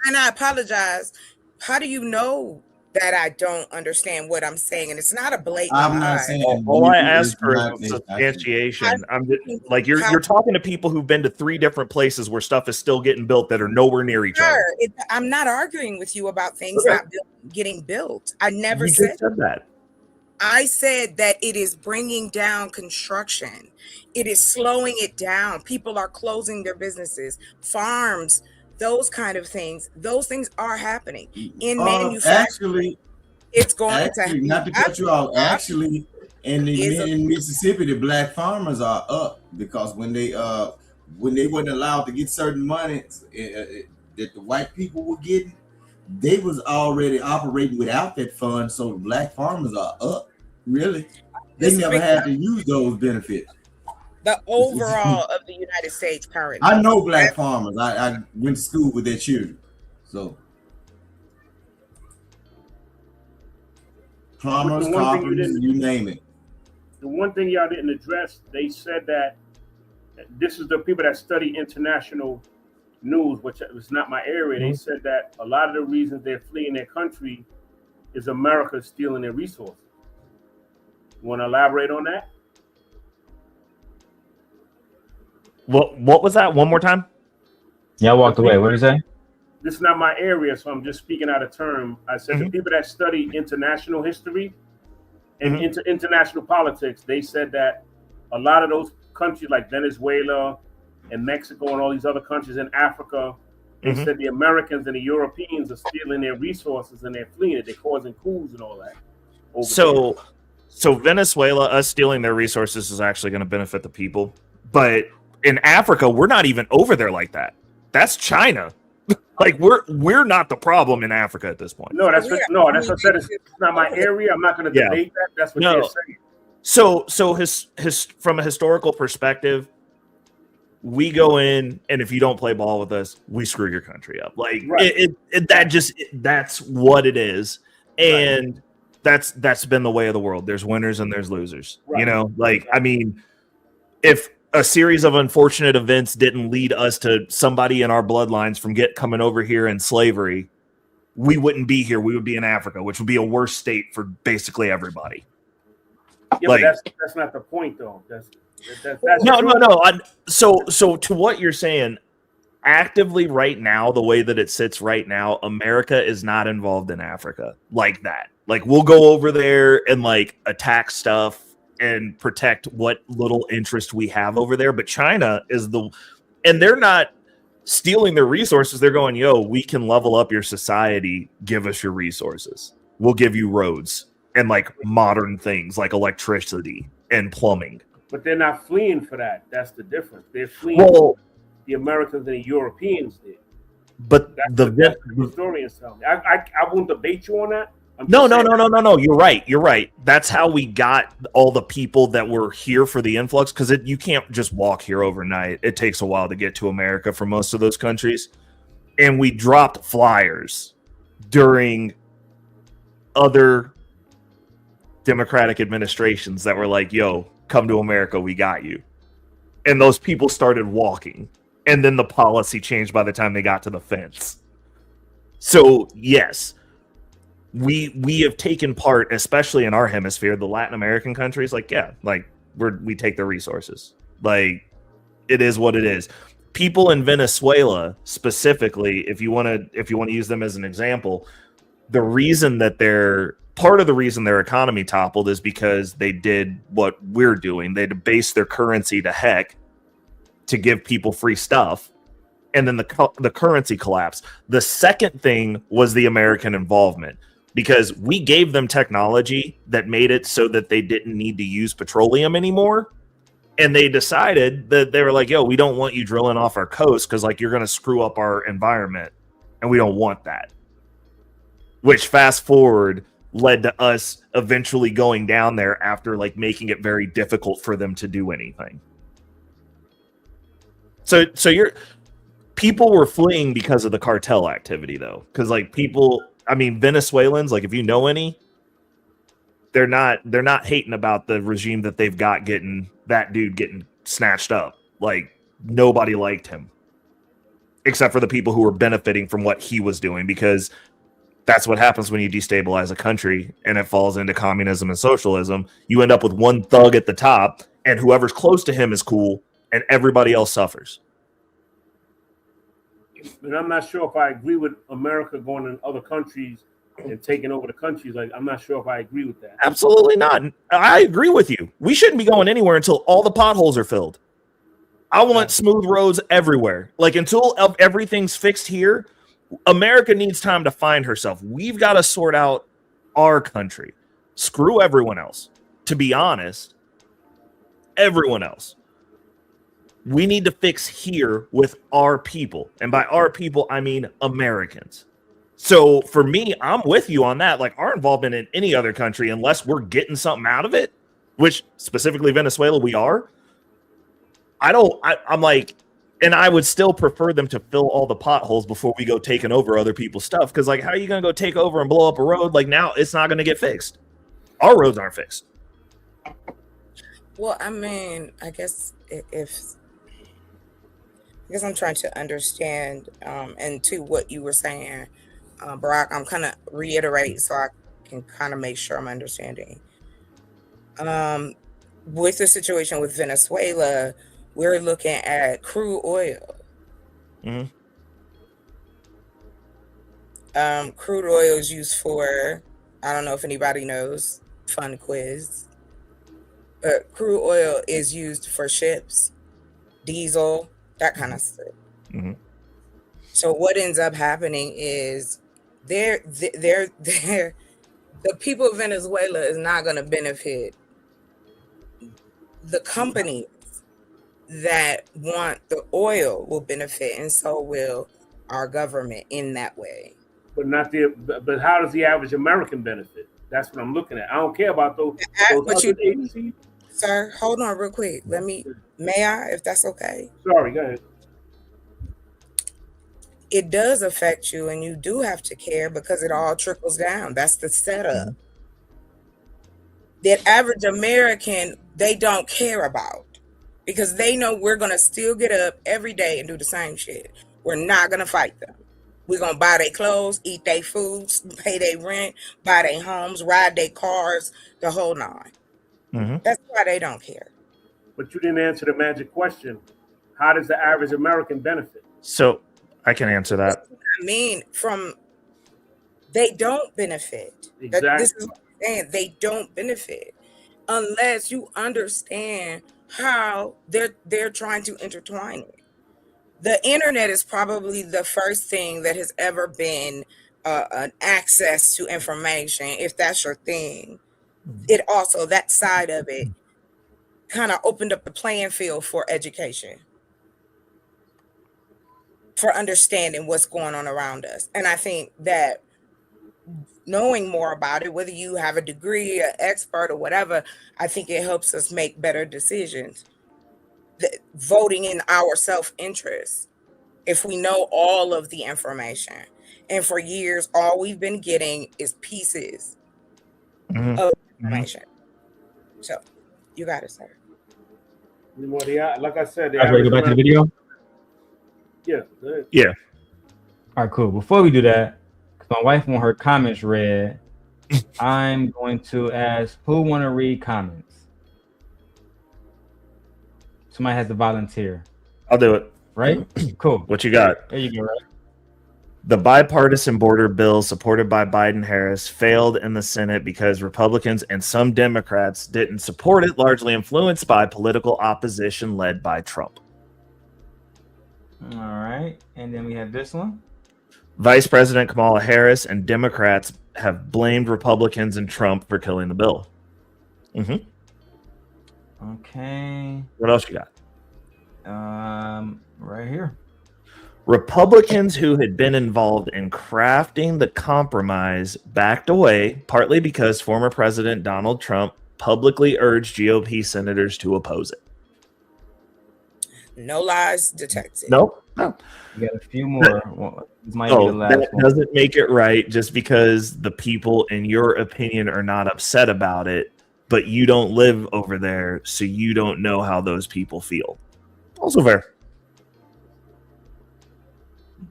And I apologize. How do you know that I don't understand what I'm saying? And it's not a blatant I'm not lie. saying All I you ask is for is not- substantiation. I'm just, like you're talking to people who've been to 3 different places where stuff is still getting built that are nowhere near each other. Sir, I'm not arguing with you about things Okay. not getting built. I never You said just said that. I said that it is bringing down construction. It is slowing it down. People are closing their businesses, farms, those kind of things. Those things are happening in manufacturing. Actually, it's going to actually, not to cut you off. Actually, in Mississippi, the black farmers are up because when they weren't allowed to get certain money that the white people were getting, they was already operating without that fund. So the black farmers are up. Really, they never had to use those benefits. The overall of the United States currently. I know black farmers. I went to school with their children, so. Plumbers, The one thing you carpenters, didn't- you name it. The one thing y'all didn't address, they said that this is the people that study international news, which is not my area. They said that a lot of the reasons they're fleeing their country is America stealing their resources. You want to elaborate on that? What was that? One more time? Y'all walked away. What did you say? This is not my area, so I'm just speaking out of term. I said the people that study international history and international politics, they said that a lot of those countries like Venezuela and Mexico and all these other countries in Africa, they said the Americans and the Europeans are stealing their resources and they're fleeing it. They're causing coups and all that. So Venezuela, us stealing their resources is actually going to benefit the people. But in Africa, we're not even over there like that. That's China. Like we're not the problem in Africa at this point. No, that's what I said. It's not my area. I'm not going to debate that. That's what they're saying. So his from a historical perspective, we go in, and if you don't play ball with us, we screw your country up. Like that's what it is, and that's been the way of the world. There's winners and there's losers. Right. You know, like I mean, if a series of unfortunate events didn't lead us to somebody in our bloodlines from coming over here in slavery, we wouldn't be here. We would be in Africa, which would be a worse state for basically everybody. Yeah, Like, but that's not the point, though. That's no. So to what you're saying, actively right now, the way that it sits right now, America is not involved in Africa like that. Like we'll go over there and like attack stuff and protect what little interest we have over there. But China is and they're not stealing their resources. They're going, yo, we can level up your society. Give us your resources. We'll give you roads and like modern things like electricity and plumbing. But they're not fleeing for that. That's the difference. They're fleeing. The Americans and the Europeans did. But the historians tell me. I won't debate you on that. No. You're right. That's how we got all the people that were here for the influx, because you can't just walk here overnight. It takes a while to get to America for most of those countries. And we dropped flyers during other Democratic administrations that were like, yo, come to America, we got you. And those people started walking. And then the policy changed by the time they got to the fence. So, yes, we have taken part, especially in our hemisphere, the Latin American countries, we take their resources. Like, it is what it is. People in Venezuela, specifically, if you want to use them as an example, part of the reason their economy toppled is because they did what we're doing. They debased their currency to heck to give people free stuff, and then the currency collapsed. The second thing was the American involvement, because we gave them technology that made it so that they didn't need to use petroleum anymore, and they decided that they were like, yo, we don't want you drilling off our coast because like you're going to screw up our environment. and we don't want that. Which fast forward led to us eventually going down there after like making it very difficult for them to do anything. So people were fleeing because of the cartel activity though. Because like people, I mean, Venezuelans, like if you know any, they're not hating about the regime that they've got getting that dude getting snatched up. Like nobody liked him. Except for the people who were benefiting from what he was doing, because that's what happens when you destabilize a country and it falls into communism and socialism. You end up with one thug at the top, and whoever's close to him is cool, and everybody else suffers. And I'm not sure if I agree with America going in other countries and taking over the countries. Like, I'm not sure if I agree with that. Absolutely not. I agree with you. We shouldn't be going anywhere until all the potholes are filled. I want smooth roads everywhere. Like until everything's fixed here, America needs time to find herself. We've got to sort out our country. Screw everyone else. To be honest, everyone else. We need to fix here with our people. And by our people, I mean Americans. So for me, I'm with you on that. Like our involvement in any other country, unless we're getting something out of it, which specifically Venezuela, we are. I'm like, and I would still prefer them to fill all the potholes before we go taking over other people's stuff. Because, like, how are you going to go take over and blow up a road? Like, now it's not going to get fixed. Our roads aren't fixed. Well, I mean, I guess I'm trying to understand, and to what you were saying, Barack, I'm kind of reiterate so I can kind of make sure I'm understanding. With the situation with Venezuela, we're looking at crude oil. Mm-hmm. Crude oil is used for, I don't know if anybody knows, fun quiz. But crude oil is used for ships, diesel, that kind of stuff. Mm-hmm. So what ends up happening is the people of Venezuela is not going to benefit. The companies that want the oil will benefit, and so will our government in that way. But how does the average American benefit? That's what I'm looking at. I don't care about those other agencies. Sir, hold on real quick. May I, if that's okay? Sorry, go ahead. It does affect you, and you do have to care because it all trickles down. That's the setup. That average American, they don't care about, because they know we're going to still get up every day and do the same shit. We're not going to fight them. We're going to buy their clothes, eat their foods, pay their rent, buy their homes, ride their cars, the whole nine. Mm-hmm. That's why they don't care. But you didn't answer the magic question. How does the average American benefit? So I can answer that. I mean, they don't benefit. Exactly. This is what I'm saying. They don't benefit unless you understand how they're trying to intertwine it. The internet is probably the first thing that has ever been an access to information, if that's your thing. It also, that side of it, kind of opened up the playing field for education, for understanding what's going on around us. And I think that knowing more about it, whether you have a degree, an expert, or whatever, I think it helps us make better decisions. Voting in our self-interest, if we know all of the information. And for years, all we've been getting is pieces of information. So, you got it, sir. Like I said, Guys, ready to go back to the video? Yeah. Go ahead. Yeah. All right, cool. Before we do that, because my wife want her comments read, I'm going to ask who want to read comments. Somebody has to volunteer. I'll do it. Right? Cool. What you got? There you go, right? The bipartisan border bill supported by Biden-Harris failed in the Senate because Republicans and some Democrats didn't support it, largely influenced by political opposition led by Trump. All right. And then we have this one. Vice President Kamala Harris and Democrats have blamed Republicans and Trump for killing the bill. Okay. What else you got? Right here. Republicans who had been involved in crafting the compromise backed away, partly because former President Donald Trump publicly urged GOP senators to oppose it. No lies detected. Nope. No. You got a few more. This might be the last that one. doesn't make it right just because the people, in your opinion, are not upset about it, but you don't live over there, so you don't know how those people feel. Also fair.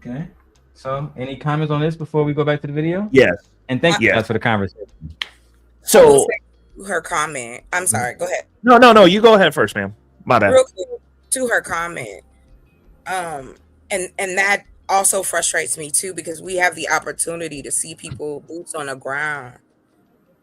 Okay. So, any comments on this before we go back to the video? Yes. And thank you guys for the conversation. So, her comment. I'm sorry. Go ahead. no. You go ahead first, ma'am. My bad. Real quick to her comment. And that also frustrates me too, because we have the opportunity to see people boots on the ground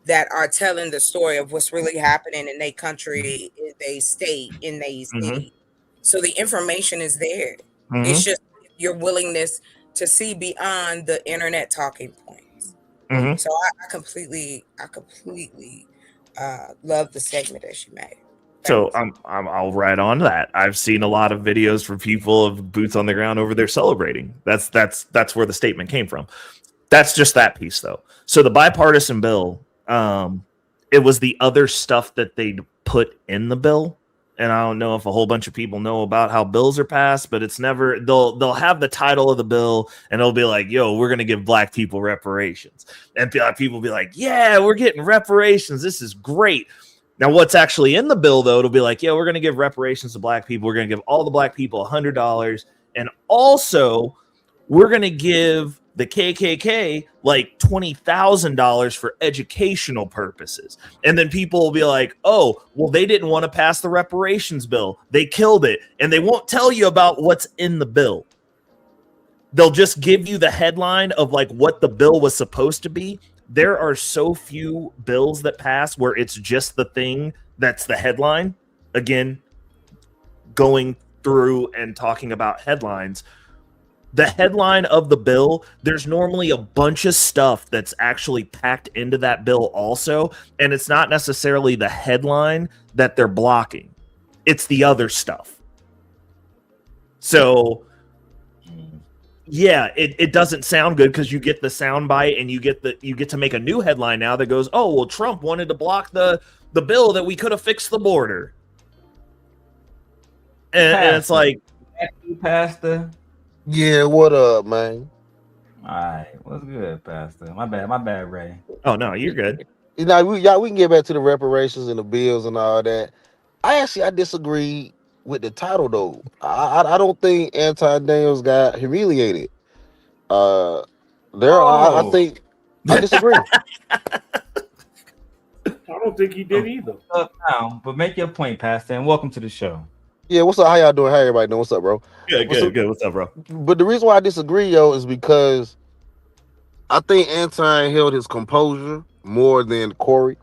that are telling the story of what's really happening in their country, in their state, in their city. So the information is there. It's just your willingness to see beyond the internet talking points. So I completely love the segment that she made. So I'll write on that. I've seen a lot of videos from people of boots on the ground over there celebrating. That's where the statement came from. That's just that piece, though. So the bipartisan bill, it was the other stuff that they put in the bill, and I don't know if a whole bunch of people know about how bills are passed, but it's never. They'll have the title of the bill, and it'll be like, "Yo, we're gonna give black people reparations," and people will be like, "Yeah, we're getting reparations. This is great." Now, what's actually in the bill, though, it'll be like, yeah, we're going to give reparations to black people. We're going to give all the black people $100. And also, we're going to give the KKK like $20,000 for educational purposes. And then people will be like, oh, well, they didn't want to pass the reparations bill. They killed it. And they won't tell you about what's in the bill. They'll just give you the headline of like what the bill was supposed to be. There are so few bills that pass where it's just the thing that's the headline. Again, going through and talking about headlines, the headline of the bill, there's normally a bunch of stuff that's actually packed into that bill also, and it's not necessarily the headline that they're blocking. It's the other stuff. So yeah, it doesn't sound good because you get the sound bite and you get to make a new headline now that goes, oh, well, Trump wanted to block the bill that we could have fixed the border. And it's like, Pastor. Yeah, what up, man? All right, what's good, Pastor? My bad, Ray. Oh no, you're good. You know, we can get back to the reparations and the bills and all that. I disagree with the title though. I don't think Anton Daniels got humiliated. I think I disagree. I don't think he did either. But make your point, Pastor, and welcome to the show. Yeah, what's up? How y'all doing? How everybody doing? What's up, bro? Good. What's up, bro? But the reason why I disagree, yo, is because I think Anton held his composure more than Corey.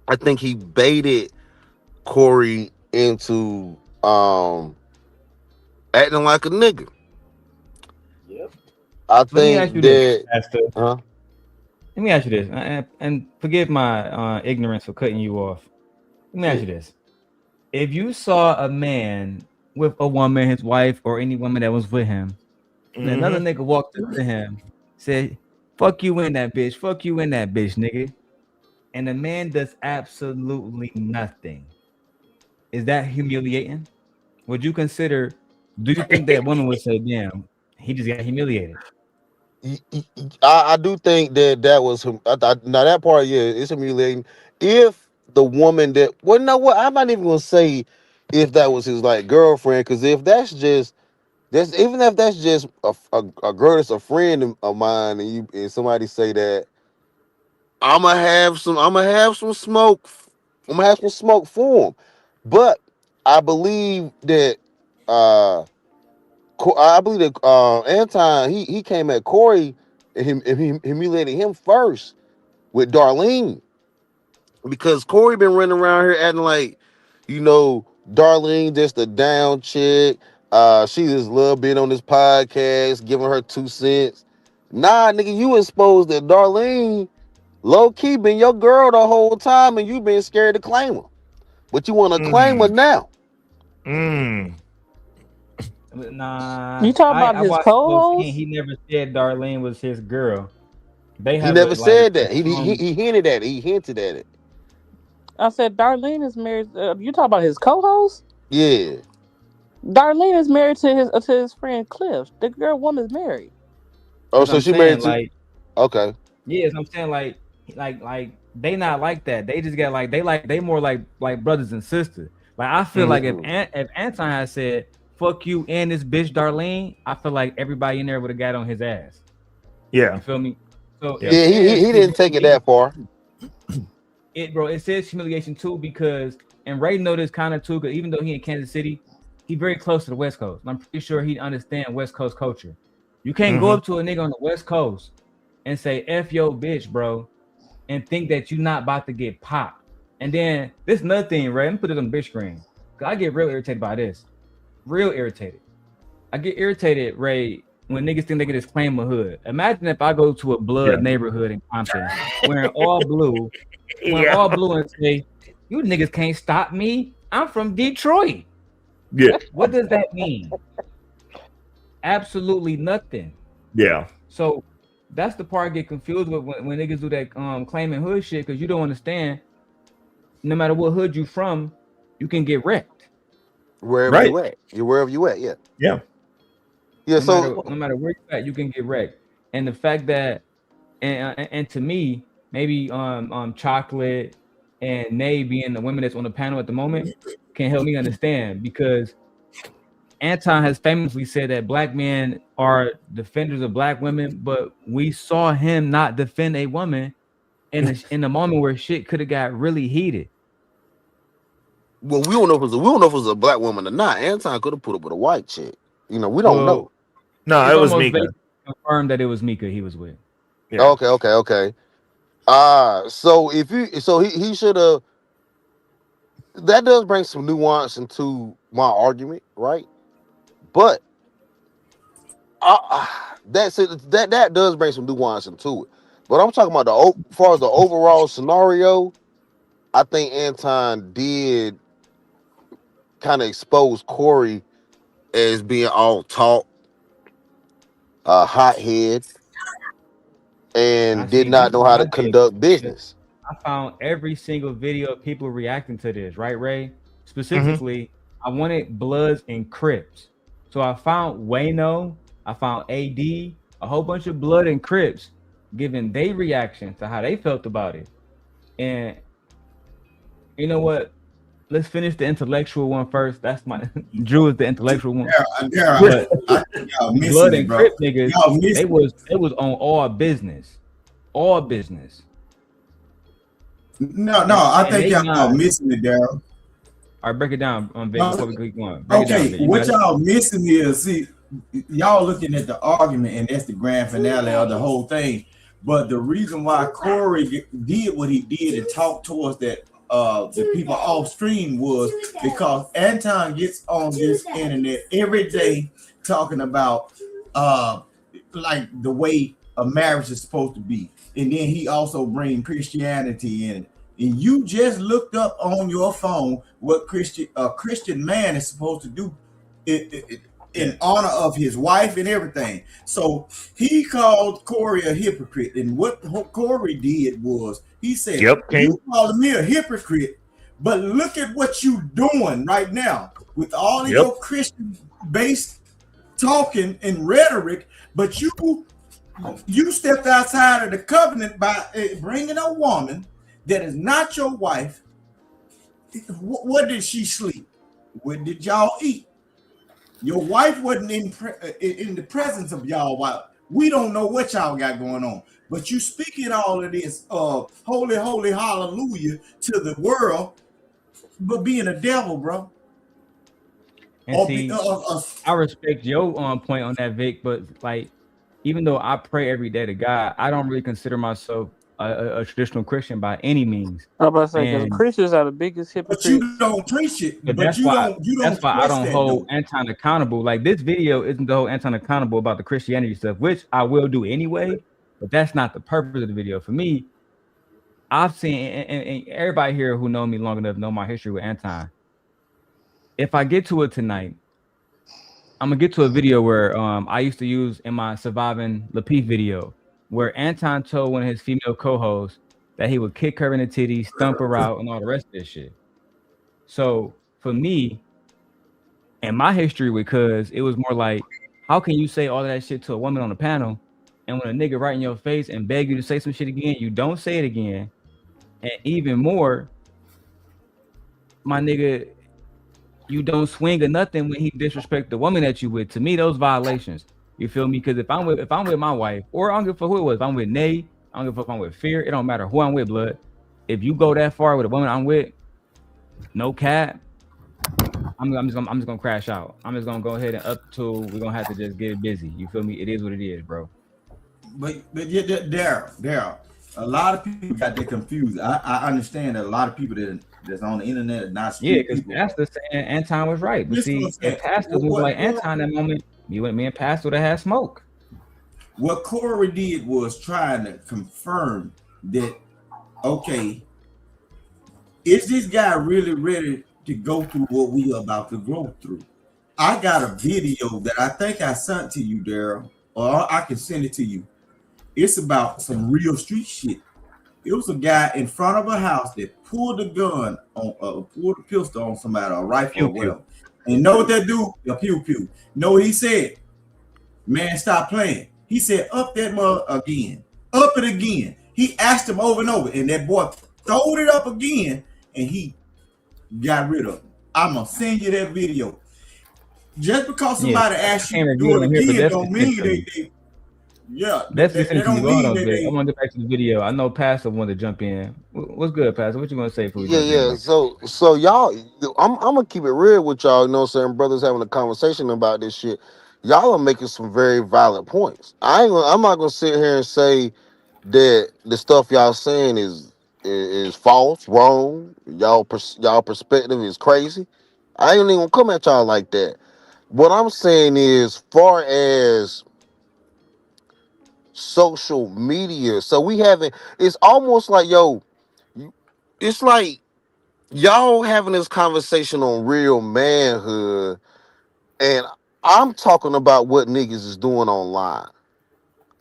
I think he baited Corey into acting like a nigga. Yep. I think that. Let me ask you this, and forgive my ignorance for cutting you off. Let me ask you this: if you saw a man with a woman, his wife, or any woman that was with him, and another nigga walked up to him, said, "Fuck you in that bitch, fuck you in that bitch, nigga," and the man does absolutely nothing, is that humiliating? Would you consider? Do you think that woman would say, "Damn, he just got humiliated"? I do think that was now that part, yeah, it's humiliating. If the woman that, well, no, what I'm not even gonna say if that was his like girlfriend, because if that's even if that's just a girl that's a friend of mine, and somebody say that, I'm gonna have some smoke. I'm gonna have some smoke for him. But I believe that Anton he came at Corey and he humiliated him first with Darlene, because Corey been running around here acting like, Darlene just a down chick. She just love being on this podcast, giving her 2 cents. Nah, nigga, you exposed that Darlene low key been your girl the whole time, and you been scared to claim her, but you want to claim her now. Nah, You talking about I his watched Low-Key, co-host? he never said Darlene was his girl. They He have never it like said that. He hinted at it. He hinted at it. I said Darlene is married. You talking about his co-host? Yeah. Darlene is married to his friend Cliff. The girl woman's married. Oh, as so I'm she married saying, to. like, Okay. yeah, as I'm saying, like they not like that. They just got like they more like brothers and sisters. Like I feel like Mhm. if Anton had said fuck you and this bitch Darlene, I feel like everybody in there would have got on his ass. Yeah. You feel me? So Yeah. it Yeah, says he didn't take it that far. it says humiliation too because and Ray noticed kind of too because even though he in Kansas City, he very close to the West Coast. I'm pretty sure he understand West Coast culture. You can't go up to a nigga on the West Coast and say F yo bitch, bro, and think that you're not about to get popped. And then this another thing, Ray. Let me put it on the big screen. Cause I get real irritated by this. Real irritated. I get irritated, Ray, when niggas think they can just claim a hood. Imagine if I go to a blood neighborhood in Compton wearing all blue, and say, you niggas can't stop me. I'm from Detroit. Yeah. What does that mean? Absolutely nothing. Yeah. So that's the part I get confused with when niggas do that claiming hood shit because you don't understand. No matter what hood you from, you can get wrecked. Wherever you at. Wherever you at, yeah. Yeah. Yeah, No matter where you at, you can get wrecked. And the fact that and to me, maybe Chocolate and Nay being the women that's on the panel at the moment can help me understand because Anton has famously said that black men are defenders of black women, but we saw him not defend a woman in the moment where shit could have got really heated. Well, we don't know if it was a black woman or not. Anton could have put up with a white chick. You know, we don't know. No, It's it was almost Mika. confirmed that it was Mika he was with. Yeah. Okay. So if he should have. That does bring some nuance into my argument, right? But that does bring some nuance into it. But I'm talking about as far as the overall scenario, I think Anton did kind of expose Corey as being all talk, hothead, and did not know how to conduct business. I found every single video of people reacting to this, right, Ray? Specifically, I wanted Bloods and Crips. So I found Wayno, I found AD, a whole bunch of Blood and Crips giving their reaction to how they felt about it. And you know what? Let's finish the intellectual one first. That's my Drew is the intellectual one. Yeah, I think y'all missing Blood it, and bro. Crip niggas, Y'all missing it was on all business. All business. No, I think y'all missing it, Daryl. All right, break it down on Vic before we keep going. Break Okay, it down, Vic. what y'all missing is, see, y'all looking at the argument, and that's the grand finale of the whole thing. But the reason why Corey did what he did and talked towards that the people off stream was because Anton gets on this internet every day talking about like the way a marriage is supposed to be, and then he also brings Christianity in it. And you just looked up on your phone what a Christian man is supposed to do in honor of his wife and everything. So he called Corey a hypocrite. And what Corey did was he said, you called me a hypocrite, but look at what you doing right now with all of your Christian-based talking and rhetoric, but you stepped outside of the covenant by bringing a woman that is not your wife. What did she sleep? What did y'all eat? Your wife wasn't in the presence of y'all. While we don't know what y'all got going on, but you speaking all of this holy, holy, hallelujah to the world, but being a devil, bro. And see, I respect your point on that, Vic, but like, even though I pray every day to God, I don't really consider myself a traditional Christian by any means. I was about to say, because Christians are the biggest hypocrites. But you don't preach it. But that's why I don't hold Anton accountable. Like, this video isn't to hold Anton accountable about the Christianity stuff, which I will do anyway. But that's not the purpose of the video. For me, I've seen, and everybody here who know me long enough know my history with Anton. If I get to it tonight, I'm gonna get to a video where I used to use in my Surviving Lapeef video, where Anton told one of his female co-hosts that he would kick her in the titties, stump her out, and all the rest of this shit. So for me, and my history with Cuz, it was more like, how can you say all of that shit to a woman on the panel, and when a nigga right in your face and beg you to say some shit again, you don't say it again, and even more, my nigga, you don't swing or nothing when he disrespect the woman that you with. To me, those violations. You feel me? Because if I'm with my wife, or I don't give a fuck who it was, if I'm with Nay, I don't give a fuck if I'm with Fear. It don't matter who I'm with, blood. If you go that far with a woman I'm with, no cap, I'm just gonna crash out. I'm just gonna go ahead and up to we're gonna have to just get busy. You feel me? It is what it is, bro. But yeah, Daryl, a lot of people got that confused. I understand that a lot of people that's on the internet are not Yeah, street because people. Pastor saying Anton was right. But Listen see, what I'm saying. if Pastor was like Anton that moment, me and Pastor would have had smoke. What Corey did was trying to confirm that, okay, is this guy really ready to go through what we are about to go through? I got a video that I think I sent to you, Daryl, or I can send it to you. It's about some real street shit. It was a guy in front of a house that pulled a gun on, pulled a pistol on somebody, a rifle Pew, or whatever. And know what that dude? A pew pew. Know what he said? Man, stop playing. He said, up that mother again. Up it again. He asked him over and over, and that boy throwed it up again, and he got rid of him. I'm gonna send you that video. Just because somebody asks you to do it again, don't mean they yeah, That's they listening to don't you. Hold mean on, that bit. I they. want to get back to the video. I know Pastor wanted to jump in. What's good, Pastor? What you gonna say before we Yeah, jump in? yeah. So y'all, I'm gonna keep it real with y'all. You know what I'm saying? Brothers having a conversation about this shit. Y'all are making some very valid points. I'm not gonna sit here and say that the stuff y'all saying is false, wrong. Y'all perspective is crazy. I ain't even gonna come at y'all like that. What I'm saying is, far as social media, so we haven't. It's almost like it's like y'all having this conversation on real manhood, and I'm talking about what niggas is doing online.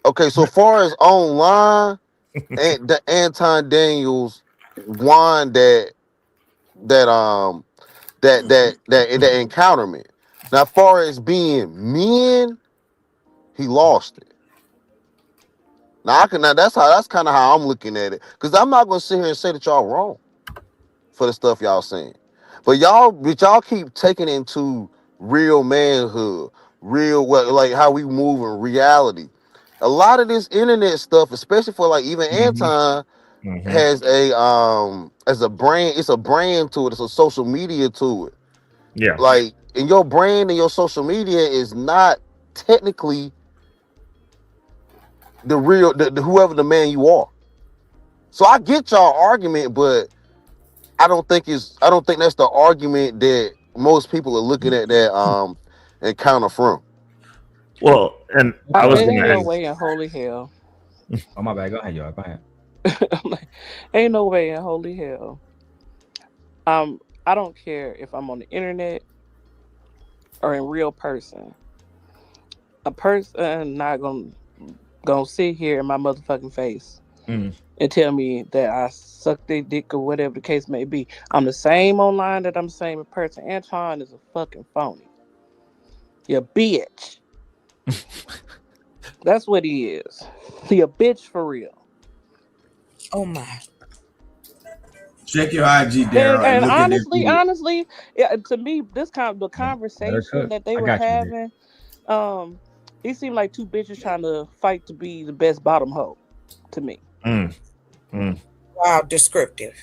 Okay, so far as online, and the Anton Daniels won that encounterment. Now, far as being men, he lost it. That's kind of how I'm looking at it. Because I'm not gonna sit here and say that y'all wrong for the stuff y'all saying. But y'all keep taking into real manhood, like how we move in reality. A lot of this internet stuff, especially for like even Anton, has as a brand, it's a brand to it, it's a social media to it. Yeah. Like, and your brand and your social media is not technically the real whoever the man you are. So I get y'all argument, but I don't think that's the argument that most people are looking at that encounter from. Well, and I was It gonna ain't no ask. way in holy hell. Oh my bad. Go ahead, y'all. Go ahead. I'm like, ain't no way in holy hell. I don't care if I'm on the internet or in real person. A person not gonna sit here in my motherfucking face Mm. and tell me that I suck their dick or whatever the case may be. I'm the same online that I'm the same in person. Anton is a fucking phony. You bitch. That's what he is. He a bitch for real. Oh my. Check your IG, Daryl, and And look at that video. honestly, yeah, to me, the conversation that they I were got you, dude. having, it seemed like two bitches trying to fight to be the best bottom hoe. To me, Wow, descriptive.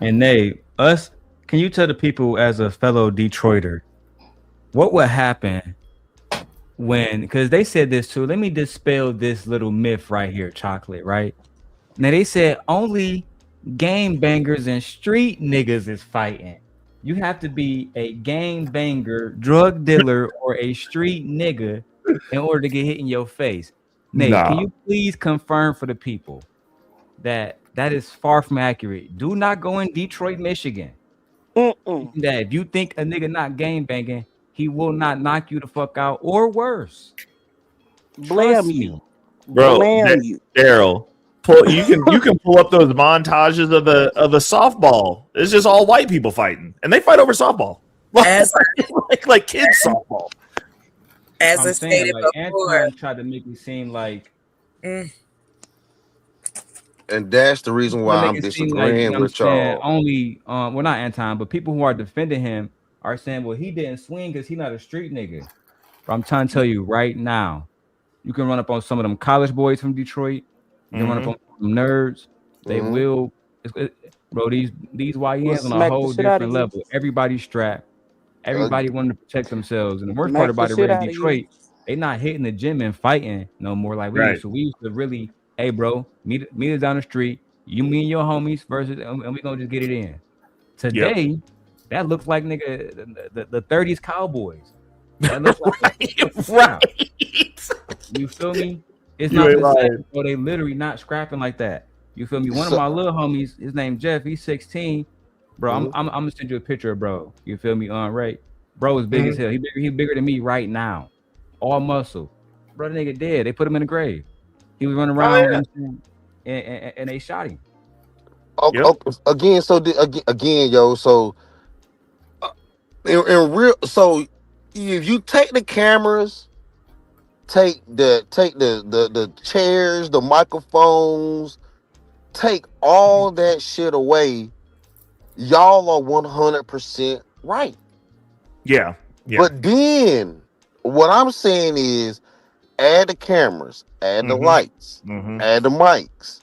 And can you tell the people as a fellow Detroiter what would happen because they said this too. Let me dispel this little myth right here, chocolate, right? Now they said only game bangers and street niggas is fighting. You have to be a game banger, drug dealer, or a street nigga in order to get hit in your face. Nate, can Nah. you please confirm for the people that is far from accurate? Do not go in Detroit, Michigan. Mm-mm. That if you think a nigga not game banging, he will not knock you the fuck out or worse. Blam Trust you. me. Bro, Blam you. Daryl, you can pull up those montages of the softball. It's just all white people fighting, and they fight over softball, like kids softball. As I'm I saying, stated like before, Anton tried to make it seem like, And that's the reason why I'm you know disagreeing what I'm with saying, y'all. only well, not Anton, but people who are defending him are saying, well, he didn't swing because he's not a street nigga. But I'm trying to tell you right now, you can run up on some of them college boys from Detroit. You can run up on some nerds. They will, bro. These We'll YNs on a smack the whole shit out of different you. level. Everybody's strapped. Everybody wanting to protect themselves. And the worst part Smack the about it, shit in out of you. Detroit, they not hitting the gym and fighting no more like we Right. used to. We used to really, hey, bro, meet us down the street. You, me, and your homies versus, and we gonna just get it in. Today, that looks like nigga the 30s Cowboys. That looks like right. You feel me? It's You not ain't the same. lying. Bro, they literally not scrapping like that. You feel me? One of my little homies, his name Jeff. He's 16. Bro, I'm gonna send you a picture of bro. You feel me? Right. Bro is big as hell. He bigger than me right now. All muscle. Bro, the nigga dead. They put him in the grave. He was running around and they shot him. Again, so again, yo, so in real, so if you take the cameras, take the chairs, the microphones, take all that shit away, y'all are 100% right. Yeah. But then what I'm saying is add the cameras, add the lights, add the mics,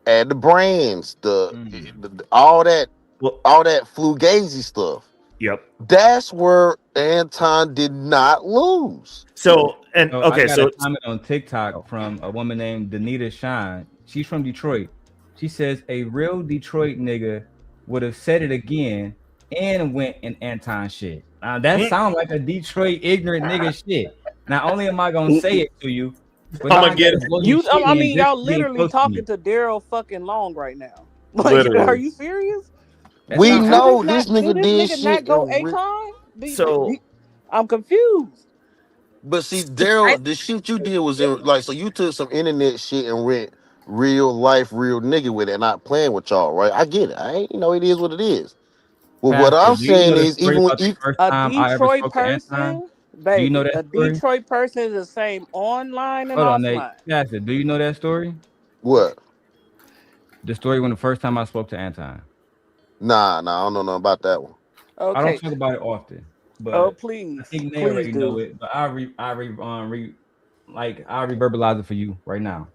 add the brands, the all that fugazi stuff. Yep. That's where Anton did not lose. So and I got a comment on TikTok from a woman named Danita Shine. She's from Detroit. She says a real Detroit nigga would have said it again and went in Anton shit. Now that sounds like a Detroit ignorant nigga shit. Not only am I gonna say it to you, but I'm gonna get you. I mean, y'all literally talking to Daryl fucking Long right now. Like, Literally. are you serious? We know this Did nigga did nigga shit. not go in Akon? I'm confused. But see, Daryl, the shit you did was so you took some internet shit and went real life, real nigga with it, not playing with y'all, right? I get it. It is what it is. Well, what I'm saying is, even when A Detroit person, baby, do you know that a story? Detroit person is the same online and Hold on, Nate. offline. Pastor, do you know that story? What? The story when the first time I spoke to Anton. Nah, I don't know nothing about that one. Okay. I don't talk about it often, but Oh, please. I think Nate Please already do. know it. But I'll reverbalize it for you right now.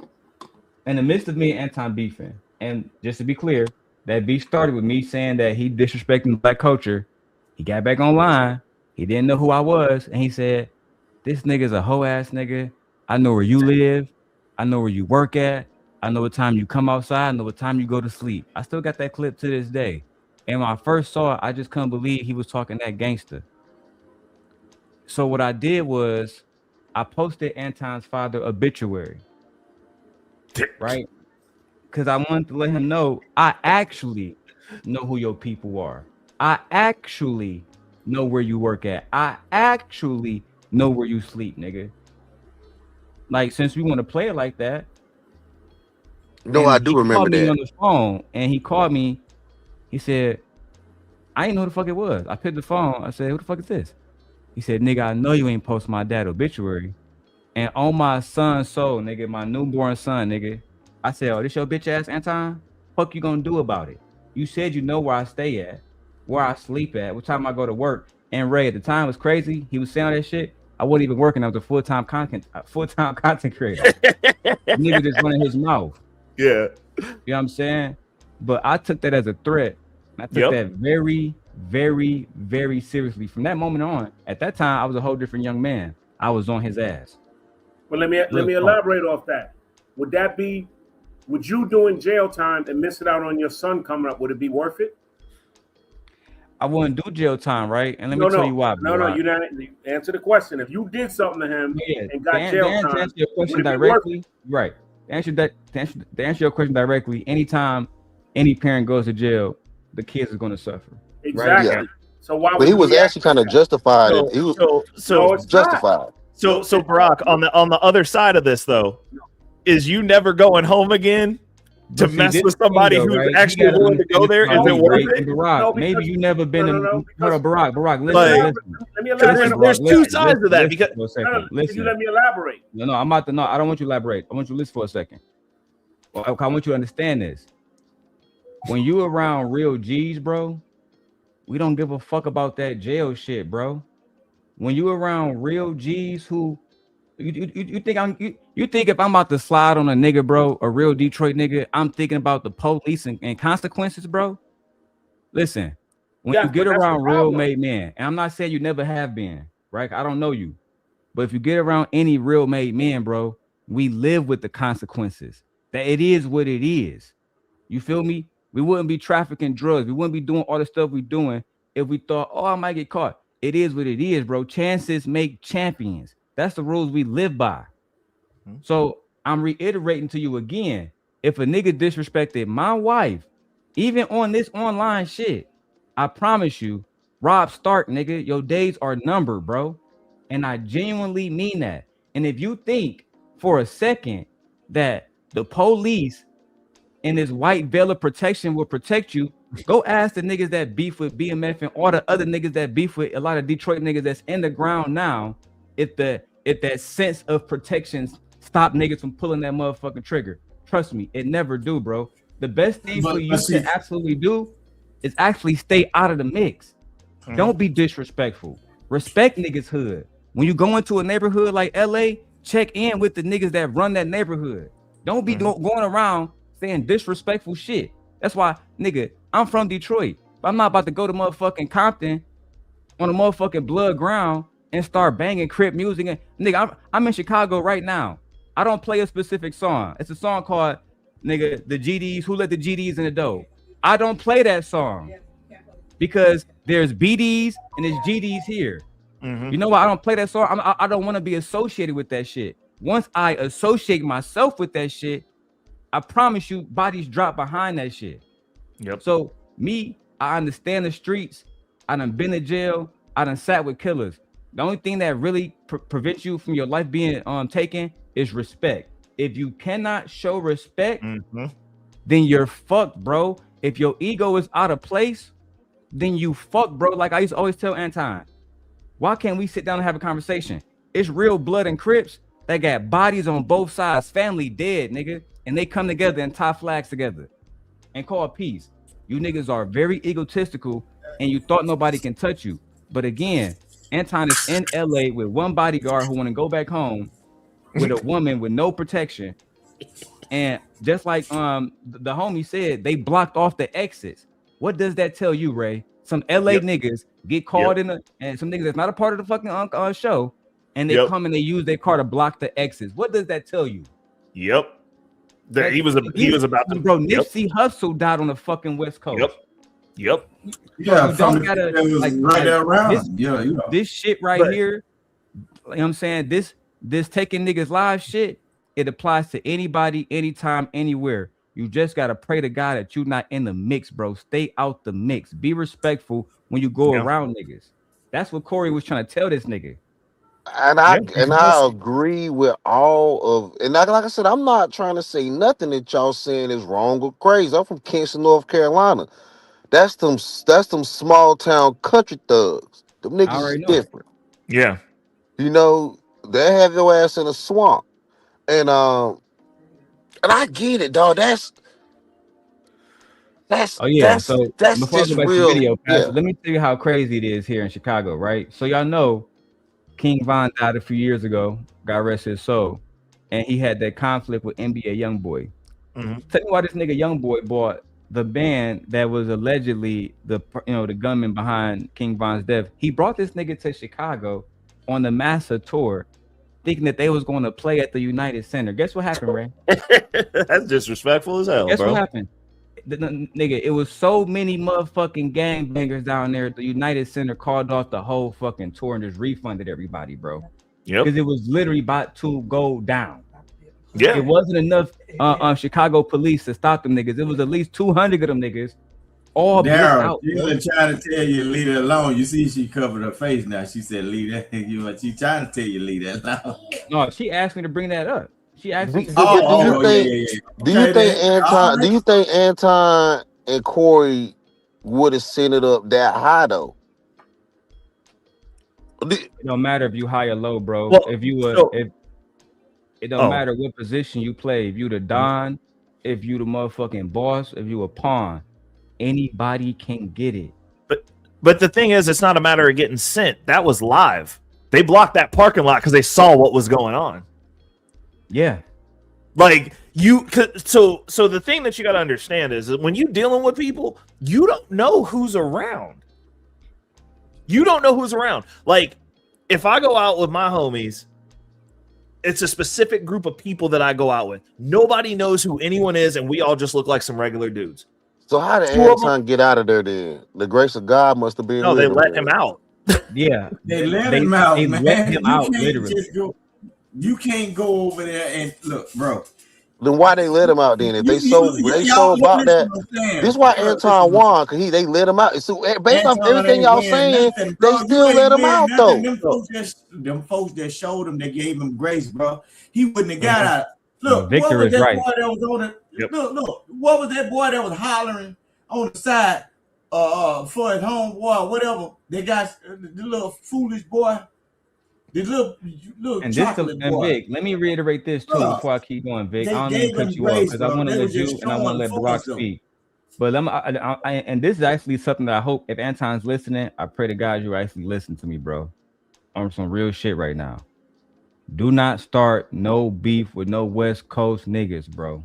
In the midst of me and Anton beefing, and just to be clear, that beef started with me saying that he disrespecting the black culture. He got back online. He didn't know who I was, and he said, "This nigga's a hoe ass nigga. I know where you live. I know where you work at. I know what time you come outside. I know what time you go to sleep." I still got that clip to this day. And when I first saw it, I just couldn't believe he was talking that gangster. So what I did was I posted Anton's father obituary, right? Because I wanted to let him know I actually know who your people are. I actually know where you work at. I actually know where you sleep, nigga. Like, since we want to play it like that. No, I do remember He called me that. on the phone, and he called me. He said, I didn't know who the fuck it was. I picked the phone. I said, who the fuck is this? He said, nigga, I know you ain't post my dad obituary. And on my son's soul, nigga, my newborn son, nigga. I said, oh, this your bitch ass, Anton? Fuck you gonna do about it? You said you know where I stay at, where I sleep at, what time I go to work. And Ray, at the time was crazy. He was saying that shit. I wasn't even working. I was a full-time content creator. Nigga just running his mouth. Yeah. You know what I'm saying? But I took that as a threat. I took that very, very, very seriously. From that moment on, at that time, I was a whole different young man. I was on his ass. But let me elaborate off that. Would you doing jail time and missing out on your son coming up, would it be worth it? I wouldn't do jail time, right? And let me tell you why. No, you didn't answer the question. If you did something to him and got jail time, to answer your question would it be directly, right? To answer your question directly, anytime any parent goes to jail, the kids are going to suffer. Exactly. Right? So why But would he was react actually kind of to that? justified. He was No, it's not. justified. So Barack, on the other side of this though, is you never going home again to But see, mess this with the thing, somebody though, who's right? You actually gotta willing to understand go this there? about Is it me, worth right? it? And Barack, No, maybe because- you never been no, to. no, Hold because- on, Barack, listen, Like- listen. Let me Because elaborate. there's two Listen, sides of that. Because for a second. No, no, Listen. you let me elaborate. No, I'm about to. No, I don't want you to elaborate. I want you to listen for a second. Well, I want you to understand this. When you around real G's, bro, we don't give a fuck about that jail shit, bro. When you around real G's who you think you think if I'm about to slide on a nigga, bro, a real Detroit nigga, I'm thinking about the police and consequences, bro. Listen, when Yes, you get but that's the around real problem. made men, and I'm not saying you never have been, right? I don't know you, but if you get around any real made men, bro, we live with the consequences. That it is what it is. You feel me? We wouldn't be trafficking drugs. We wouldn't be doing all the stuff we're doing if we thought, oh, I might get caught. It is what it is, bro. Chances make champions. That's the rules we live by. So I'm reiterating to you again, if a nigga disrespected my wife, even on this online shit, I promise you, Rob Stark, nigga, your days are numbered, bro. And I genuinely mean that. And if you think for a second that the police and this white veil of protection will protect you, go ask the niggas that beef with BMF and all the other niggas that beef with a lot of Detroit niggas that's in the ground now, if that sense of protection stop niggas from pulling that motherfucking trigger. Trust me, it never do, bro. The best thing for you to absolutely do is actually stay out of the mix. Don't be disrespectful. Respect niggas' hood. When you go into a neighborhood like LA, check in with the niggas that run that neighborhood. Don't be going around saying disrespectful shit. That's why, nigga, I'm from Detroit, but I'm not about to go to motherfucking Compton on a motherfucking blood ground and start banging Crip music. And nigga, I'm in Chicago right now. I don't play a specific song. It's a song called, nigga, the GDs, who let the GDs in the door. I don't play that song because there's BDs and there's GDs here. You know why I don't play that song? I don't want to be associated with that shit. Once I associate myself with that shit, I promise you, bodies drop behind that shit. Yep. So me, I understand the streets. I done been to jail. I done sat with killers. The only thing that really prevents you from your life being taken is respect. If you cannot show respect, then you're fucked, bro. If your ego is out of place, then you fucked, bro. Like I used to always tell Anton, why can't we sit down and have a conversation? It's real blood and Crips that got bodies on both sides, family dead, nigga, and they come together and tie flags together and call peace. You niggas are very egotistical and you thought nobody can touch you. But again, Anton is in LA with one bodyguard who want to go back home with a woman with no protection. And just like the homie said, they blocked off the exits. What does that tell you, Ray? Some LA niggas get called in and some niggas that's not a part of the fucking show, and they come and they use their car to block the exits. What does that tell you? Yep. He was about to, bro. Nipsey Hussle died on the fucking West Coast. Yep. Yeah, you don't gotta like right there around. This shit right here. You know what I'm saying? This taking niggas live shit, it applies to anybody, anytime, anywhere. You just gotta pray to God that you're not in the mix, bro. Stay out the mix. Be respectful when you go around niggas. That's what Corey was trying to tell this nigga. And I agree with all of, and like I said, I'm not trying to say nothing that y'all saying is wrong or crazy. I'm from Kingston, North Carolina. That's them small town country thugs. Them niggas is different. Yeah. You know, they have your ass in a swamp. And I get it, dog. That's oh yeah. So that's before I just go back to real. the video, Pastor, Yeah. let me tell you how crazy it is here in Chicago, right? So y'all know King Von died a few years ago, God rest his soul, and he had that conflict with NBA YoungBoy. Tell me why this nigga YoungBoy bought the band that was allegedly the gunman behind King Von's death. He brought this nigga to Chicago on the Massa tour, thinking that they was going to play at the United Center. Guess what happened, Ray? That's disrespectful as hell, Guess bro. what happened? Nigga, it was so many motherfucking gangbangers down there at the United Center called off the whole fucking tour and just refunded everybody, bro. Yep. Because it was literally about to go down. Yeah. It wasn't enough Chicago police to stop them niggas. It was at least 200 of them niggas all bliss Daryl, out. she Bro. was trying to tell you to leave it alone. You see, she covered her face now. She said, "Leave that." She trying to tell you leave that alone. No, she asked me to bring that up. She asked Do me. you think Anton? Do you think Anton and Corey would have sent it up that high though? It don't matter if you high or low, bro. Well, if you so- if it don't matter what position you play. If you the Don, if you the motherfucking boss, if you a pawn, anybody can get it. But the thing is, it's not a matter of getting sent. That was live. They blocked that parking lot because they saw what was going on. Yeah. Like so the thing that you got to understand is that when you're dealing with people, you don't know who's around. You don't know who's around. Like, if I go out with my homies, it's a specific group of people that I go out with. Nobody knows who anyone is, and we all just look like some regular dudes. So how did Two of Anton get out of there then? The grace of God must have been. No, they with let him out. Yeah, They let him out, they man. let him You out, can't literally. just go. You can't go over there and look, bro. Then why they let him out then? If they so y'all about that, listen what I'm saying. this is why Bro, Anton won because they let him out. So based off Anton everything ain't y'all win saying, nothing, they bro. You still ain't let him win out nothing. though. Them folks that showed him, that gave him grace, bro. He wouldn't have got out. Look, Victor what was is that right. boy that was on the look, what was that boy that was hollering on the side for his homeboy or whatever? They got the little foolish boy, the little And this chocolate and boy. Vic, let me reiterate this too Bro, before I keep going, Vic. they I don't mean gave to cut him you off grace, because I bro. want to They let was just you and I want showing to let for Barack us, though. speak. But and this is actually something that I hope if Anton's listening, I pray to God you actually listen to me, bro. On some real shit right now. Do not start no beef with no West Coast niggas, bro.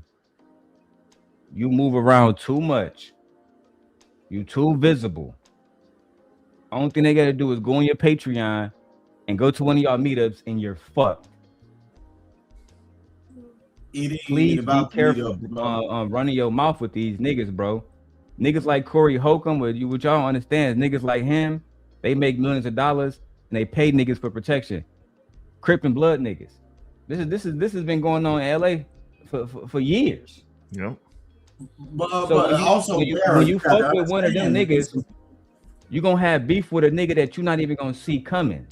You move around too much. You too visible. Only thing they gotta do is go on your Patreon and go to one of y'all meetups and you're fucked. It ain't Please be about the careful meetup, bro. running your mouth with these niggas, bro. Niggas like Corey Holcomb, what y'all don't understand is niggas like him, they make millions of dollars and they pay niggas for protection. Crip and blood niggas. This has been going on in LA for years. Yep. So when you fuck with one of them niggas, you're gonna have beef with a nigga that you're not even gonna see coming.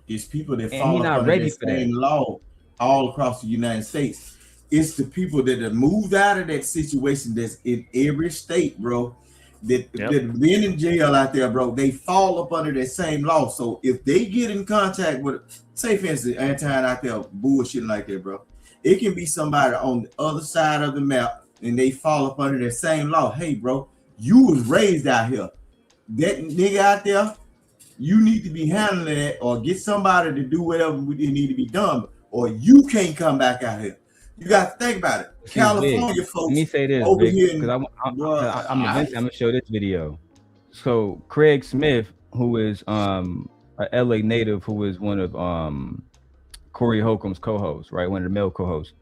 It's people that And fall he up not under ready that for that. same law all across the United States. It's the people that have moved out of that situation that's in every state, bro. That been in jail out there, bro. They fall up under that same law. So if they get in contact with, say for instance, Anton out there bullshitting like that, bro, it can be somebody on the other side of the map and they fall up under that same law. Hey, bro, you was raised out here. That nigga out there, you need to be handling it or get somebody to do whatever it need to be done, or you can't come back out here. You got to think about it. California folks. Let me say this, over Vic, here, because I'm gonna show this video. So Craig Smith, who is a LA native, who is one of Corey Holcomb's co-hosts, right? One of the male co-hosts.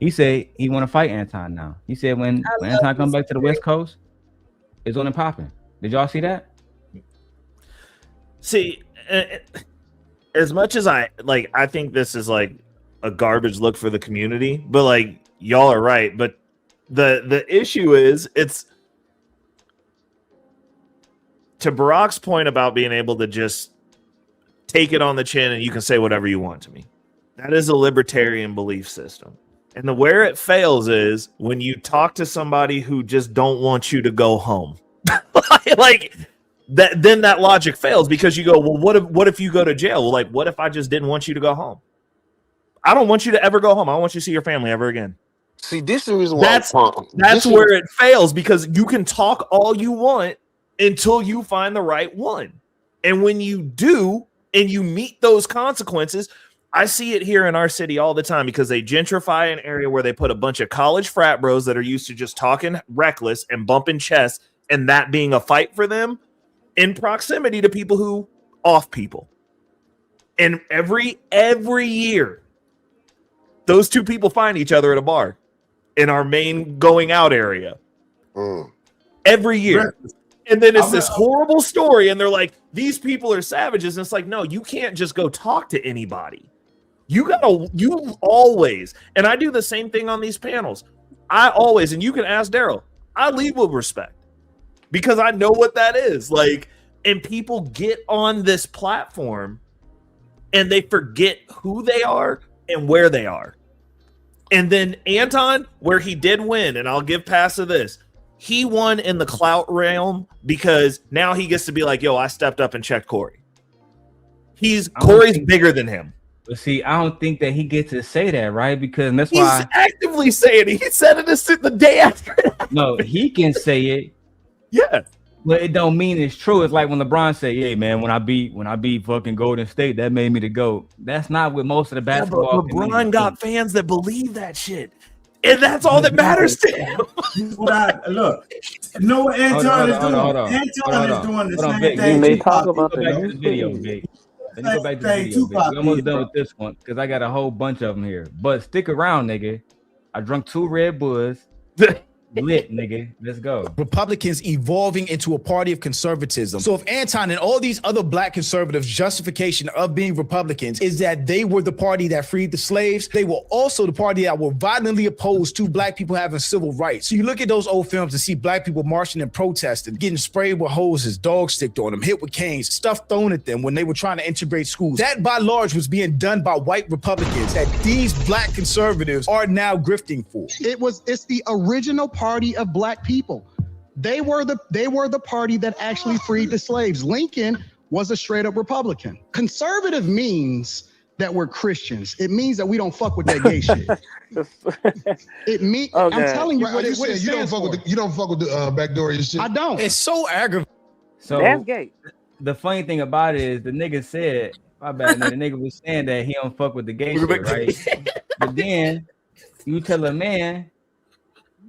He said he want to fight Anton now. He said when Anton come back to the West Coast, it's on and popping. Did y'all see that? See, as much as I think this is like a garbage look for the community, but like y'all are right. But the issue is, it's to Barack's point about being able to just take it on the chin and you can say whatever you want to me. That is a libertarian belief system. And where it fails is when you talk to somebody who just don't want you to go home. Like that, then that logic fails because you go, well, what if you go to jail? Well, like, what if I just didn't want you to go home? I don't want you to ever go home. I don't want you to see your family ever again. See, this is the reason why that's where it fails, because you can talk all you want until you find the right one. And when you do, and you meet those consequences, I see it here in our city all the time because they gentrify an area where they put a bunch of college frat bros that are used to just talking reckless and bumping chests, and that being a fight for them in proximity to people who off people. And every year, those two people find each other at a bar in our main going out area. Every year. And then it's this horrible story, and they're like, these people are savages. And it's like, no, you can't just go talk to anybody. You always, and I do the same thing on these panels. I always, and you can ask Daryl, I lead with respect because I know what that is. Like, and people get on this platform and they forget who they are and where they are. And then Anton, where he did win, and I'll give pass to this, he won in the clout realm because now he gets to be like, yo, I stepped up and checked Corey. Corey's bigger than him. But see, I don't think that he gets to say that, right? Because that's He's why actively saying it. He said it the day after. No, he can say it. Yeah. But it don't mean it's true. It's like when LeBron say, "Hey man, when I beat fucking Golden State, that made me the GOAT." That's not what most of the basketball. But LeBron got fans that believe that shit, and that's all that matters to him. Look, know what Anton is doing? Anton is doing the same thing. They talk about Go back to the video, Big. Let me go back to the video, Big. We're almost done with this one because I got a whole bunch of them here. But stick around, nigga. I drunk 2 Red Bulls. Lit, nigga. Let's go. Republicans evolving into a party of conservatism. So if Anton and all these other black conservatives' justification of being Republicans is that they were the party that freed the slaves, they were also the party that were violently opposed to black people having civil rights. So you look at those old films and see black people marching and protesting, getting sprayed with hoses, dogs sticked on them, hit with canes, stuff thrown at them when they were trying to integrate schools. That by large was being done by white Republicans that these black conservatives are now grifting for. It's the original party of black people. They were the party that actually freed the slaves. Lincoln was a straight up Republican. Conservative means that we're Christians. It means that we don't fuck with that gay shit. It means I'm telling you what it stands you don't fuck for. with the backdoor shit. I don't. It's so aggravating. So That's gay. The funny thing about it is the nigga said, my bad, the nigga was saying that he don't fuck with the gay shit, right? But then you tell a man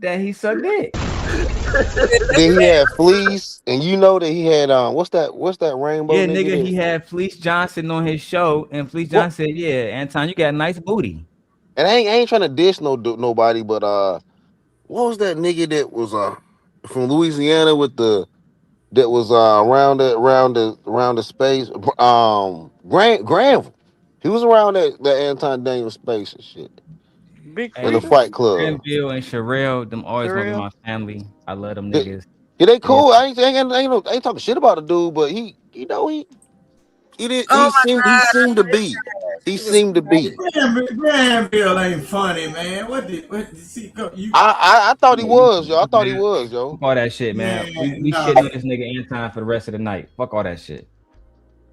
that he sucked dick. Then he had Fleece, and you know that he had what's that rainbow? Yeah, nigga, he had Fleece Johnson on his show, and Fleece Johnson said, "Yeah, Anton, you got a nice booty." And I ain't trying to dish nobody, but what was that nigga that was from Louisiana with that was around the space Granville. He was around that Anton Daniels space and shit. In the Fight Club. Granville and Sherelle, them always gonna be my family. I love them niggas. Yeah, they cool. I ain't talking shit about the dude, but he seemed to be. He seemed to be. Granville ain't funny, man. What did he go? I thought he was, yo. I thought he was, yo. Fuck all that shit, man. We shitting on this nigga Anton for the rest of the night. Fuck all that shit.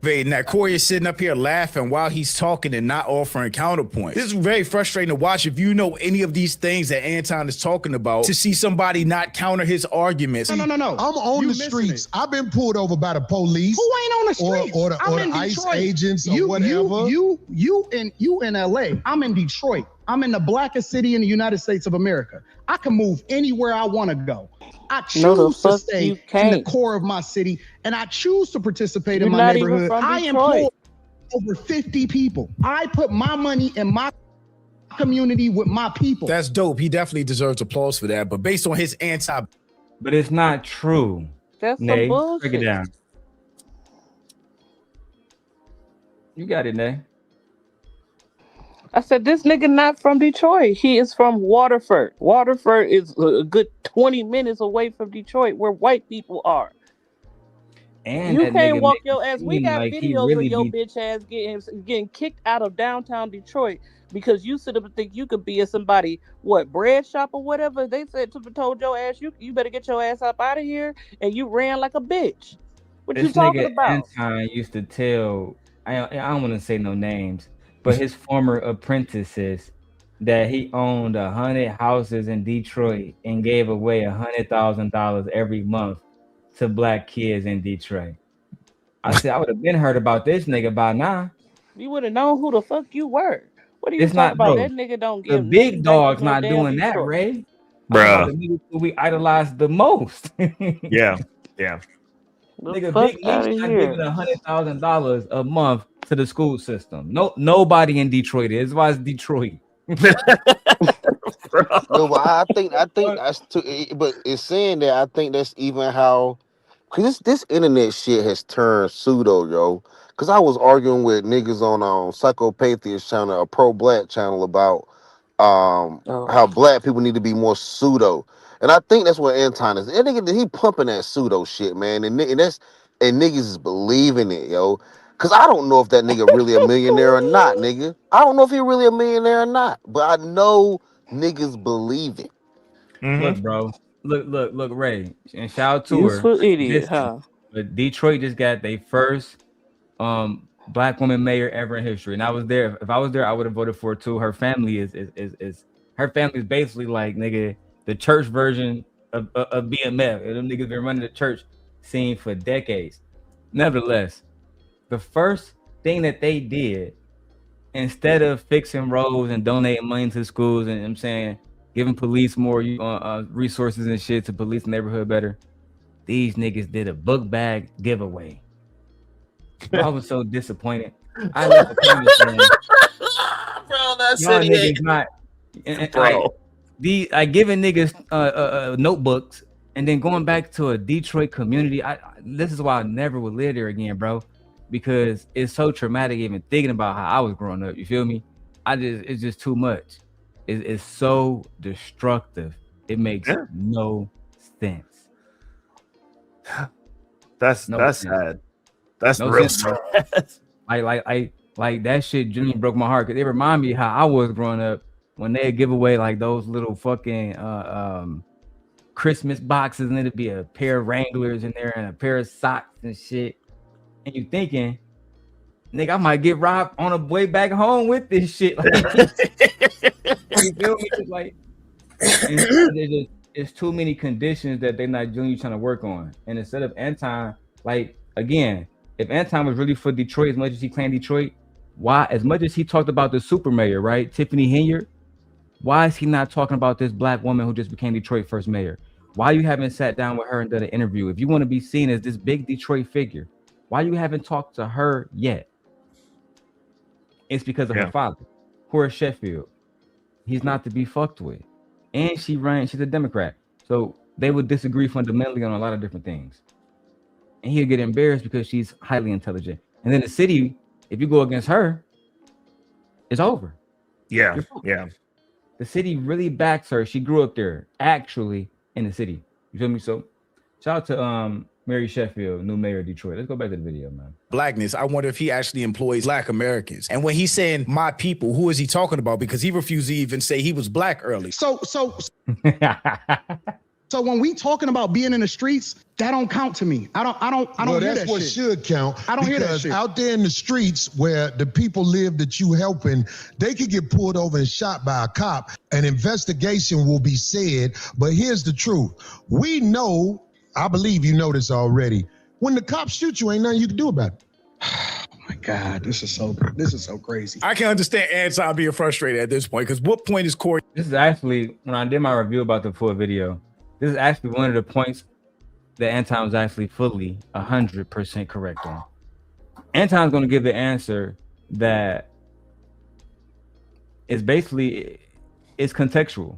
Now Corey is sitting up here laughing while he's talking and not offering counterpoint. This is very frustrating to watch if you know any of these things that Anton is talking about, to see somebody not counter his arguments. No. I'm on the streets. I've been pulled over by the police. Who ain't on the streets? Or the ICE agents or whatever. You in LA. I'm in Detroit. I'm in the blackest city in the United States of America. I can move anywhere I want to go. I choose to stay in the core of my city, and I choose to participate in my neighborhood. I employ over 50 people. I put my money in my community with my people. That's dope. He definitely deserves applause for that. But based on his but it's not true. That's some Nay, bullshit. break it down. You got it, Nay. I said, this nigga not from Detroit. He is from Waterford. Waterford is a good 20 minutes away from Detroit, where white people are. And you can't walk your ass. We got like videos really of your bitch ass getting kicked out of downtown Detroit because you sit up and think you could be at somebody, bread shop or whatever. They told your ass, you better get your ass up out of here, and you ran like a bitch. What you talking about? Anton used to tell, I don't want to say no names, but his former apprentices that he owned 100 houses in Detroit and gave away $100,000 every month to black kids in Detroit. I said, I would have been heard about this nigga by now. You would have known who the fuck you were. What are you talking about? Bro, that nigga don't give the big dogs not damn doing that, Detroit. Ray. Bruh. The niggas who we idolize the most. Yeah. Nigga, Big League's not giving $100,000 a month to the school system. Nobody in Detroit is. Why is Detroit? No, but I think that's too. But it's saying that I think that's even how, because this internet shit has turned pseudo, yo. Because I was arguing with niggas on Psychopathia channel, a pro-black channel, about how black people need to be more pseudo. And I think that's what Anton is. That nigga, he pumping that pseudo shit, man. And niggas is believing it, yo. Cause I don't know if that nigga really a millionaire or not, nigga. I don't know if he really a millionaire or not. But I know niggas believe it. Look, bro. Look, Ray. And shout out to her. Useful idiot, Listen, huh? but Detroit just got their first black woman mayor ever in history. And I was there. If I was there, I would have voted for her too. Her family is her family is basically like, nigga, the church version of BMF. And them niggas been running the church scene for decades. Nevertheless, the first thing that they did, instead of fixing roads and donating money to schools and I'm saying giving police more resources and shit to police the neighborhood better, these niggas did a book bag giveaway. I was so disappointed. I left the comments saying, bro, that's y'all niggas not, bro. I giving niggas notebooks and then going back to a Detroit community. This is why I never would live there again, bro, because it's so traumatic even thinking about how I was growing up. You feel me? It's just too much. It's so destructive. It makes no sense. That's sad. That's no real sad. Like that shit genuinely broke my heart because it reminded me how I was growing up when they give away like those little fucking Christmas boxes and it'd be a pair of Wranglers in there and a pair of socks and shit. And you thinking, nigga, I might get robbed on the way back home with this shit. Like, you feel me? Like, it's too many conditions that they're not genuinely trying to work on. And instead of Anton, like, again, if Anton was really for Detroit as much as he claimed Detroit, why, as much as he talked about the super mayor, right, Tiffany Henyard, why is he not talking about this black woman who just became Detroit first mayor? Why you haven't sat down with her and done an interview? If you want to be seen as this big Detroit figure, why you haven't talked to her yet? It's because of her father, Corey Sheffield. He's not to be fucked with. And she's a Democrat. So they would disagree fundamentally on a lot of different things. And he'll get embarrassed because she's highly intelligent. And then the city, if you go against her, it's over. Yeah. The city really backs her. She grew up there, actually, in the city. You feel me? So shout out to Mary Sheffield, new mayor of Detroit. Let's go back to the video, man. Blackness, I wonder if he actually employs black Americans. And when he's saying my people, who is he talking about? Because he refused to even say he was black early. So when we talking about being in the streets, that don't count to me. I don't Well, hear that's that what shit. should count. I don't hear that because shit. out there in the streets where the people live that you helping, they could get pulled over and shot by a cop. An investigation will be said. But here's the truth. We know, I believe you know this already. When the cops shoot you, ain't nothing you can do about it. My God, this is so crazy. I can understand Anton being frustrated at this point, because what point is Corey? This is actually, when I did my review about the full video, this is actually one of the points that Anton was actually fully 100% correct on. Anton's going to give the answer that is basically, it's contextual,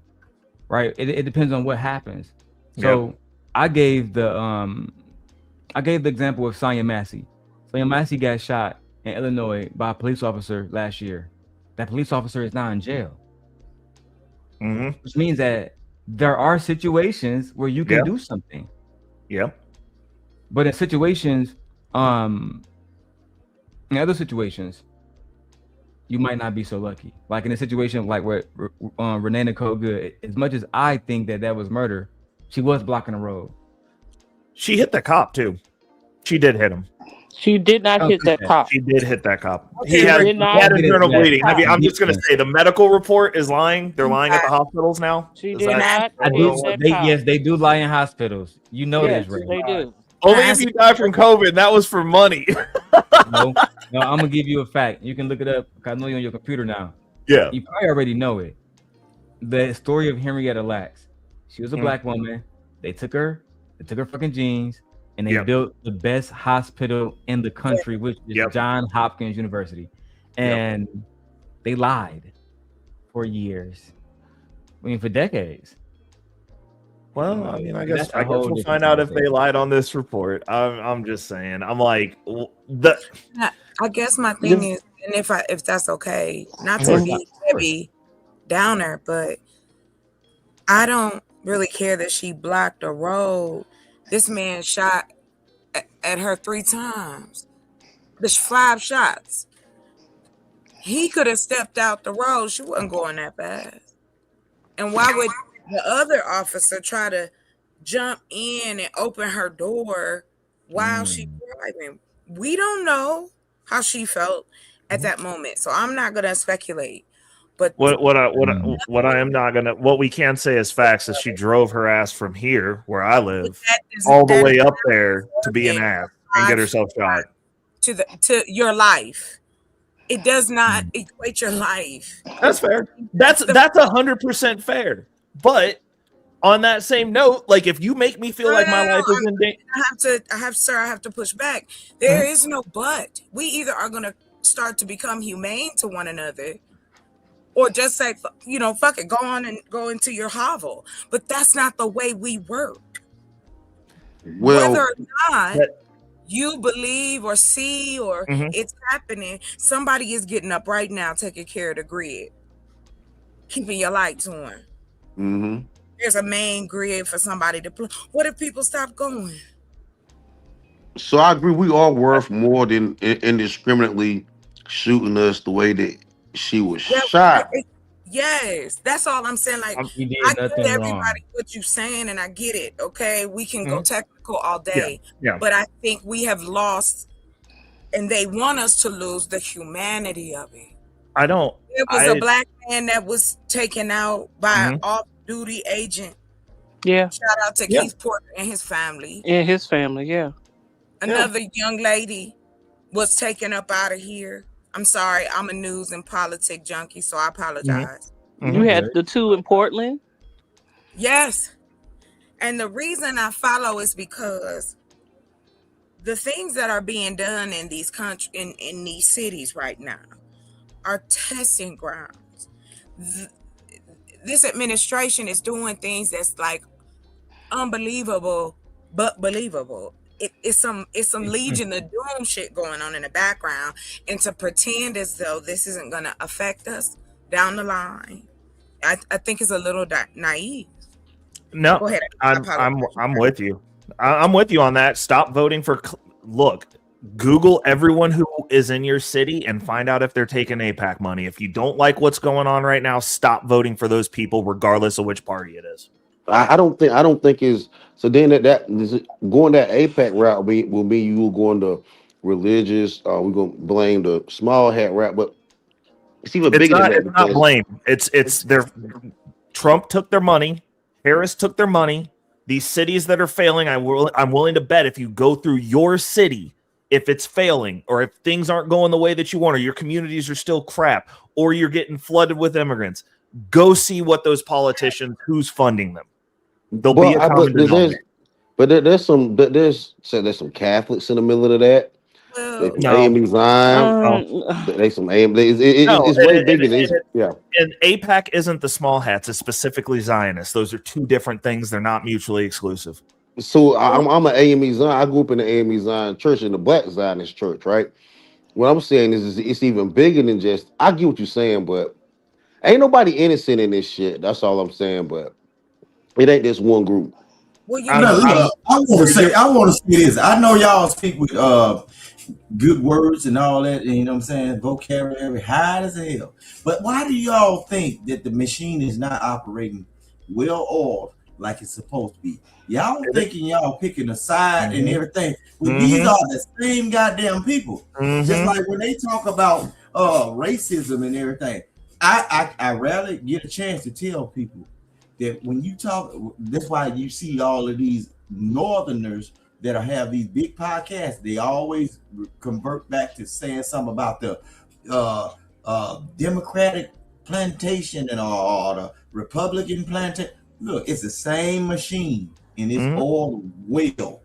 right? It depends on what happens. So I gave the example of Sonia Massey. Sonia Massey got shot in Illinois by a police officer last year. That police officer is now in jail. Which means that there are situations where you can do something. But in situations, in other situations, you might not be so lucky. Like in a situation like where Renee Nicole Good, as much as I think that was murder, she was blocking the road. She hit the cop too. She did hit him. She did not hit that cop. She did hit that cop. He He had internal hit bleeding. that cop. I'm just going to say the medical report is lying. They're lying at the hospitals now. She did not hit that cop. Yes, they do lie in hospitals. You know Yes, this, right? they do. Only if you die from COVID. That was for money. No, I'm gonna give you a fact. You can look it up. I know you're on your computer now. Yeah, you probably already know it. The story of Henrietta Lacks. She was a black woman. They took her fucking genes, and they built the best hospital in the country, which is Johns Hopkins University. And they lied for years. I mean, for decades. Well, I mean, I guess we'll find out if they lied on this report. I'm just saying. I'm like I guess my thing is, and if that's okay, not to be heavy downer, but really care that she blocked the road. This man shot at her 3 times. There's 5 shots. He could have stepped out the road. She wasn't going that fast. And why would the other officer try to jump in and open her door while she's driving? We don't know how she felt at that moment, so I'm not gonna speculate. But what I am not gonna, what we can say as facts is she drove her ass from here where I live all the way up there to be an ass and get herself shot to your life. It does not equate your life. That's fair. That's 100% fair. But on that same note, like if you make me feel like my life is in danger, I have to push back. There is no but. We either are gonna start to become humane to one another, or just say, fuck it, go on and go into your hovel. But that's not the way we work. Well, whether or not you believe or see or it's happening, somebody is getting up right now, taking care of the grid, keeping your lights on. Mm-hmm. There's a main grid for somebody to play. What if people stop going? So I agree. We are worth more than indiscriminately shooting us the way that she was shot. Yes, that's all I'm saying. Like, I get everybody what you're saying, and I get it. Okay, we can go technical all day, but I think we have lost, and they want us to lose the humanity of it. There was a black man that was taken out by an off-duty agent. Yeah. Shout out to Keith Porter and his family. Yeah. Another young lady was taken up out of here. I'm sorry, I'm a news and politics junkie, so I apologize. You had the 2 in Portland? Yes. And the reason I follow is because the things that are being done in these in these cities right now are testing grounds. This administration is doing things that's like unbelievable but believable. It's some Legion of Doom shit going on in the background, and to pretend as though this isn't going to affect us down the line, I think is a little naive. No, go ahead. I'm with you. I'm with you on that. Stop voting for. Look, Google everyone who is in your city and find out if they're taking AIPAC money. If you don't like what's going on right now, stop voting for those people, regardless of which party it is. I don't think is so. Then that going that AIPAC route will be you going to religious. We're gonna blame the small hat route, but it's even bigger than that. It's not blame. It's their Trump took their money. Harris took their money. These cities that are failing, I'm willing to bet if you go through your city, if it's failing or if things aren't going the way that you want, or your communities are still crap, or you're getting flooded with immigrants, go see what those politicians, who's funding them. There'll be a common denominator. But there's some Catholics in the middle of that. AME Zion. There's some AME. It's way bigger. And AIPAC isn't the small hats. It's specifically Zionists. Those are 2 different things. They're not mutually exclusive. So I'm an AME Zion. I grew up in the AME Zion church, in the Black Zionist church, right? What I'm saying is it's even bigger than just. I get what you're saying, but ain't nobody innocent in this shit. That's all I'm saying. But it ain't this one group. Well, I want to say this. I know y'all speak with good words and all that, and you know what I'm saying, vocabulary high as hell. But why do y'all think that the machine is not operating well oiled like it's supposed to be? Y'all thinking y'all picking a side and everything. Well, these are the same goddamn people. Just like when they talk about racism and everything, I rarely get a chance to tell people that when you talk, that's why you see all of these Northerners that have these big podcasts, they always convert back to saying something about the Democratic plantation and all the Republican plantation. Look, it's the same machine and it's all well.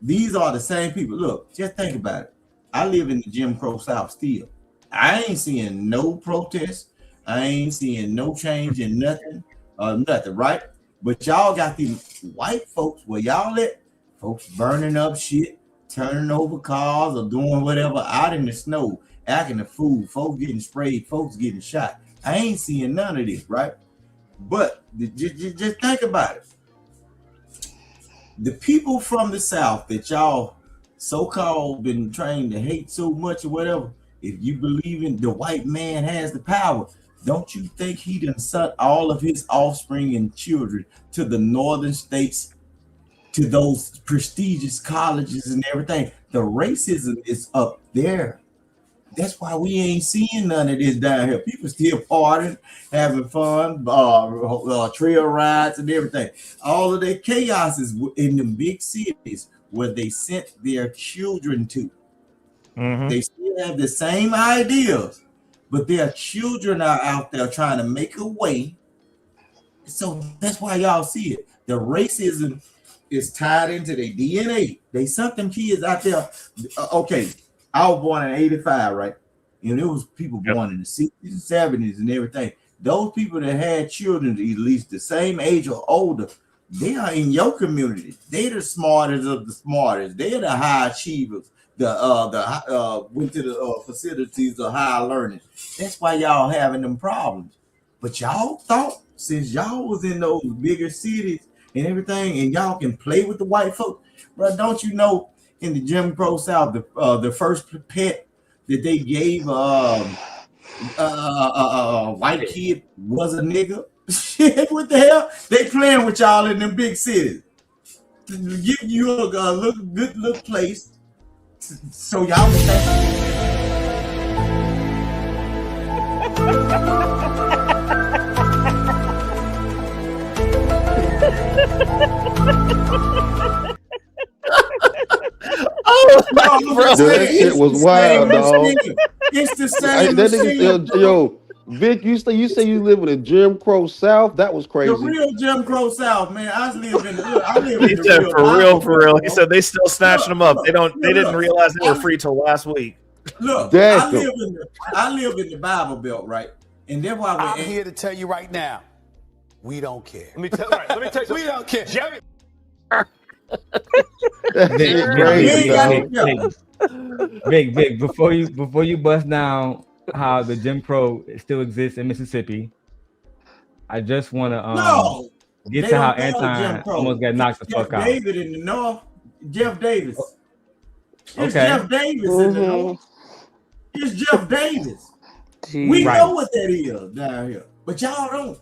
These are the same people. Look, just think about it. I live in the Jim Crow South still. I ain't seeing no protests. I ain't seeing no change in nothing. Nothing, right? But y'all got these white folks where y'all let folks burning up shit, turning over cars, or doing whatever out in the snow, acting a fool, folks getting sprayed, folks getting shot. I ain't seeing none of this, right? But just think about it. the people from the South that y'all so-called been trained to hate so much or whatever, if you believe in the white man has the power, don't you think he done sent all of his offspring and children to the northern states, to those prestigious colleges and everything? The racism is up there. That's why we ain't seeing none of this down here. People still partying, having fun, trail rides and everything. All of that chaos is in the big cities where they sent their children to. They still have the same ideas, but their children are out there trying to make a way. So that's why y'all see it. The racism is tied into their DNA. They sent them kids out there. Okay, I was born in 85, right? And there was people born in the 60s and 70s and everything. Those people that had children at least the same age or older, they are in your community. They're the smartest of the smartest. They're the high achievers. Went to the facilities of higher learning. That's why y'all having them problems. But y'all thought since y'all was in those bigger cities and everything, and y'all can play with the white folk, bro. Don't you know in the Jim Crow South, the first pet that they gave white kid was a nigga? Shit, what the hell? They playing with y'all in them big cities, give you a good look place. So y'all that shit was wild, dog. It's the same. That nigga, yo, Vic, you say you live in the Jim Crow South? That was crazy. The real Jim Crow South, man. I live in the He said for real. He said they still snatching them up. They didn't realize they were free till last week. Look, I live in the Bible Belt, right? And that's why I'm here to tell you right now, we don't care. Let me tell you, we don't care. Big, before you bust down how the Jim Crow still exists in Mississippi, I just want to get to how Anton almost got knocked the fuck out. David in the north, Jeff Davis. It's Okay. Jeff Davis in the north. It's Jeff Davis. We know what that is down here, but y'all don't.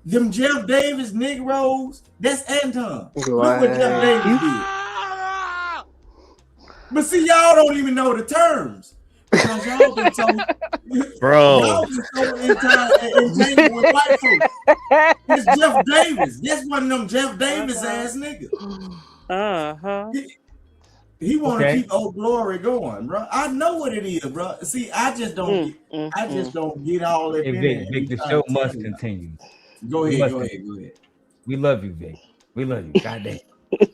Them Jeff Davis Negroes, that's Anton. Look what Jeff Davis did. But see, y'all don't even know the terms. Because y'all been so, bro. Y'all been so entangled with white folks. It's Jeff Davis. That's one of them Jeff Davis ass niggas. He want to keep Old Glory going, bro. I know what it is, bro. See, I just don't get all that. Hey, Vic, the show must continue. Go ahead. We love you, Vic. We love you. Goddamn.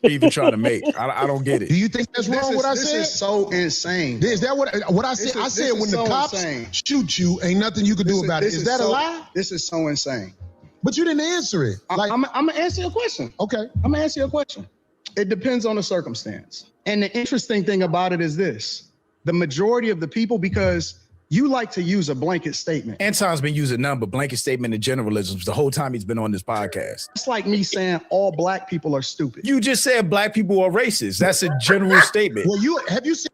Even trying to make. I don't get it. Do you think that's wrong? What I said? This is so insane. Is that what I said? I said when the cops shoot you, ain't nothing you can do about it. Is that a lie? This is so insane. But you didn't answer it. Like, I'm gonna answer your question. Okay. I'm gonna answer your question. It depends on the circumstance. And the interesting thing about it is this: the majority of the people, because you like to use a blanket statement. Anton's been using none but blanket statement and generalisms the whole time he's been on this podcast. It's like me saying all black people are stupid. You just said black people are racist. That's a general statement. Well, have you seen?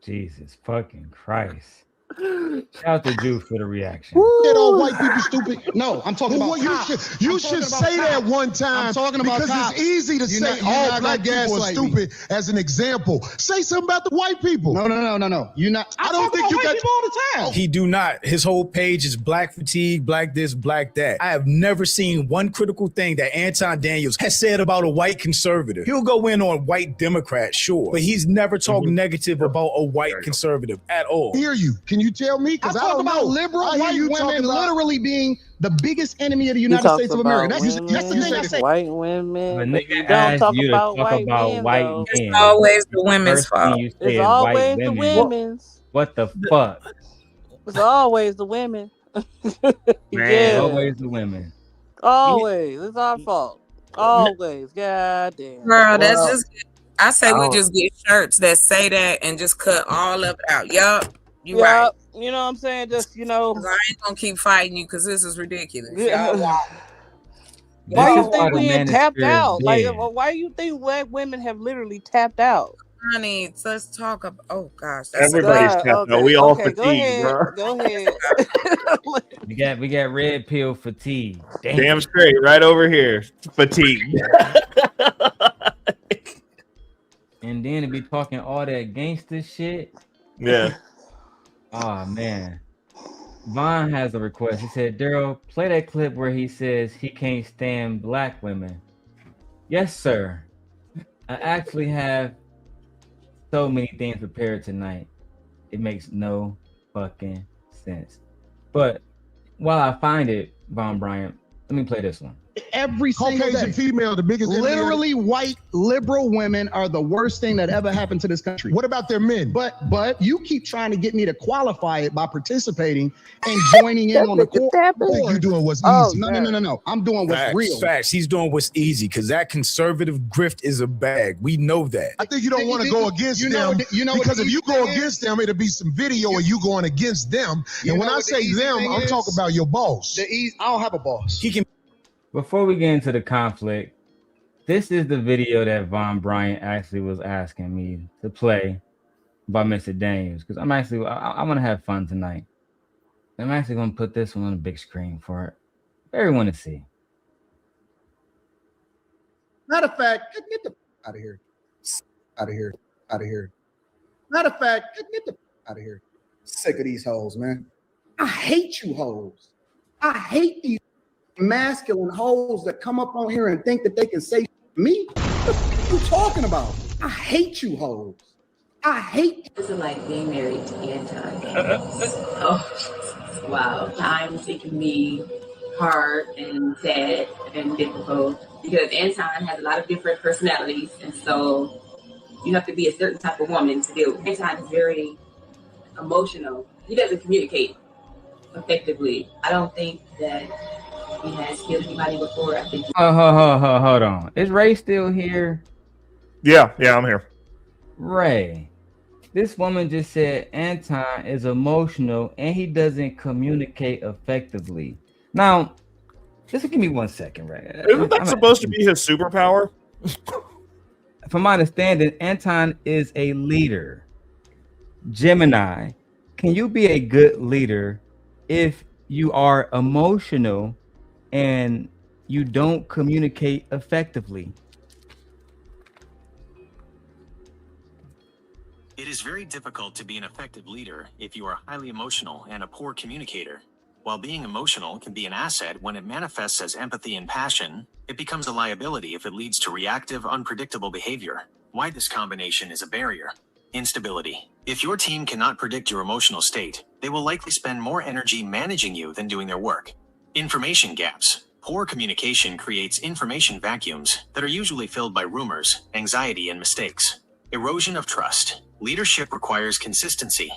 Jesus fucking Christ. Shout out to Jew for the reaction. Said all white people stupid? No, I'm talking about cops. You should say that one time. I'm talking about because cops. it's easy to say all black people are stupid as an example. Say something about the white people. No. You're not. I don't think you got people all the time. He do not. His whole page is black fatigue, black this, black that. I have never seen one critical thing that Anton Daniels has said about a white conservative. He'll go in on white Democrats, sure, but he's never talked negative about a white conservative at all. Hear you? Can you tell me? Because I don't about know. liberal white women literally being the biggest enemy of the United States of America. That's the thing I say. White women. But nigga Don't talk you to about talk white about men, white though. men. It's always the women's First thing fault. you said It's is always white the women. women's. What the fuck? It's always the women. Man, always the women. Always. It's our fault. Always. Goddamn. Girl, that's just. I say we just get shirts that say that and just cut all of it out. Yup, you right. You know what I'm saying? Just, you know. 'Cause I ain't gonna keep fighting you because this is ridiculous. Yeah. Why you This is why think the we ain't tapped Manosphere is out? Like, dead. why you think black women have literally tapped out? Honey, let's talk about. Oh gosh, that's Everybody's God, tapped out. okay, We all okay, go fatigued, ahead, bro. go ahead. We got red pill fatigue. Damn straight, right over here. Fatigue. And then to be talking all that gangster shit. Yeah. Oh man. Vaughn has a request. He said, Daryl, play that clip where he says he can't stand black women. Yes, sir. I actually have so many things prepared tonight. It makes no fucking sense. But while I find it, Von Bryant, let me play this one. Every single Caucasian day. female, the biggest enemy. Literally, white liberal women are the worst thing that ever happened to this country. What about their men? But you keep trying to get me to qualify it by participating and joining in on the court. I think you doing what's easy. No. I'm doing what's real. Facts. He's doing what's easy because that conservative grift is a bag. We know that. I think you don't want to go against them because if you go against them, it'll be some video of you going against them. And when I say them, I'm talking about your boss. I don't have a boss. He can. Before we get into the conflict, this is the video that Von Bryant actually was asking me to play by Mr. Daniels because I'm actually I want to have fun tonight. I'm actually going to put this one on the big screen for everyone to see. Matter of fact, get the out of here. Out of here. Out of here. Matter of fact, get the out of here. Sick of these hoes, man. I hate you hoes. I hate these masculine hoes that come up on here and think that they can say me. What are you talking about? I hate you hoes. I hate. This is like being married to Anton Daniels. Oh, wow. Times it can be hard and sad and difficult because Anton has a lot of different personalities, and so you have to be a certain type of woman to deal with. Anton is very emotional. He doesn't communicate effectively. I don't think that he has killed anybody before. I think. Hold on. Is Ray still here? Yeah, I'm here. Ray, this woman just said Anton is emotional and he doesn't communicate effectively. Now, just give me 1 second, Ray. Isn't that supposed to be his superpower? From my understanding, Anton is a leader. Gemini, can you be a good leader if you are emotional and you don't communicate effectively? It is very difficult to be an effective leader if you are highly emotional and a poor communicator. While being emotional can be an asset when it manifests as empathy and passion, it becomes a liability if it leads to reactive, unpredictable behavior. Why this combination is a barrier. Instability. If your team cannot predict your emotional state, they will likely spend more energy managing you than doing their work. Information gaps. Poor communication creates information vacuums that are usually filled by rumors, anxiety, and mistakes. Erosion of trust. Leadership requires consistency.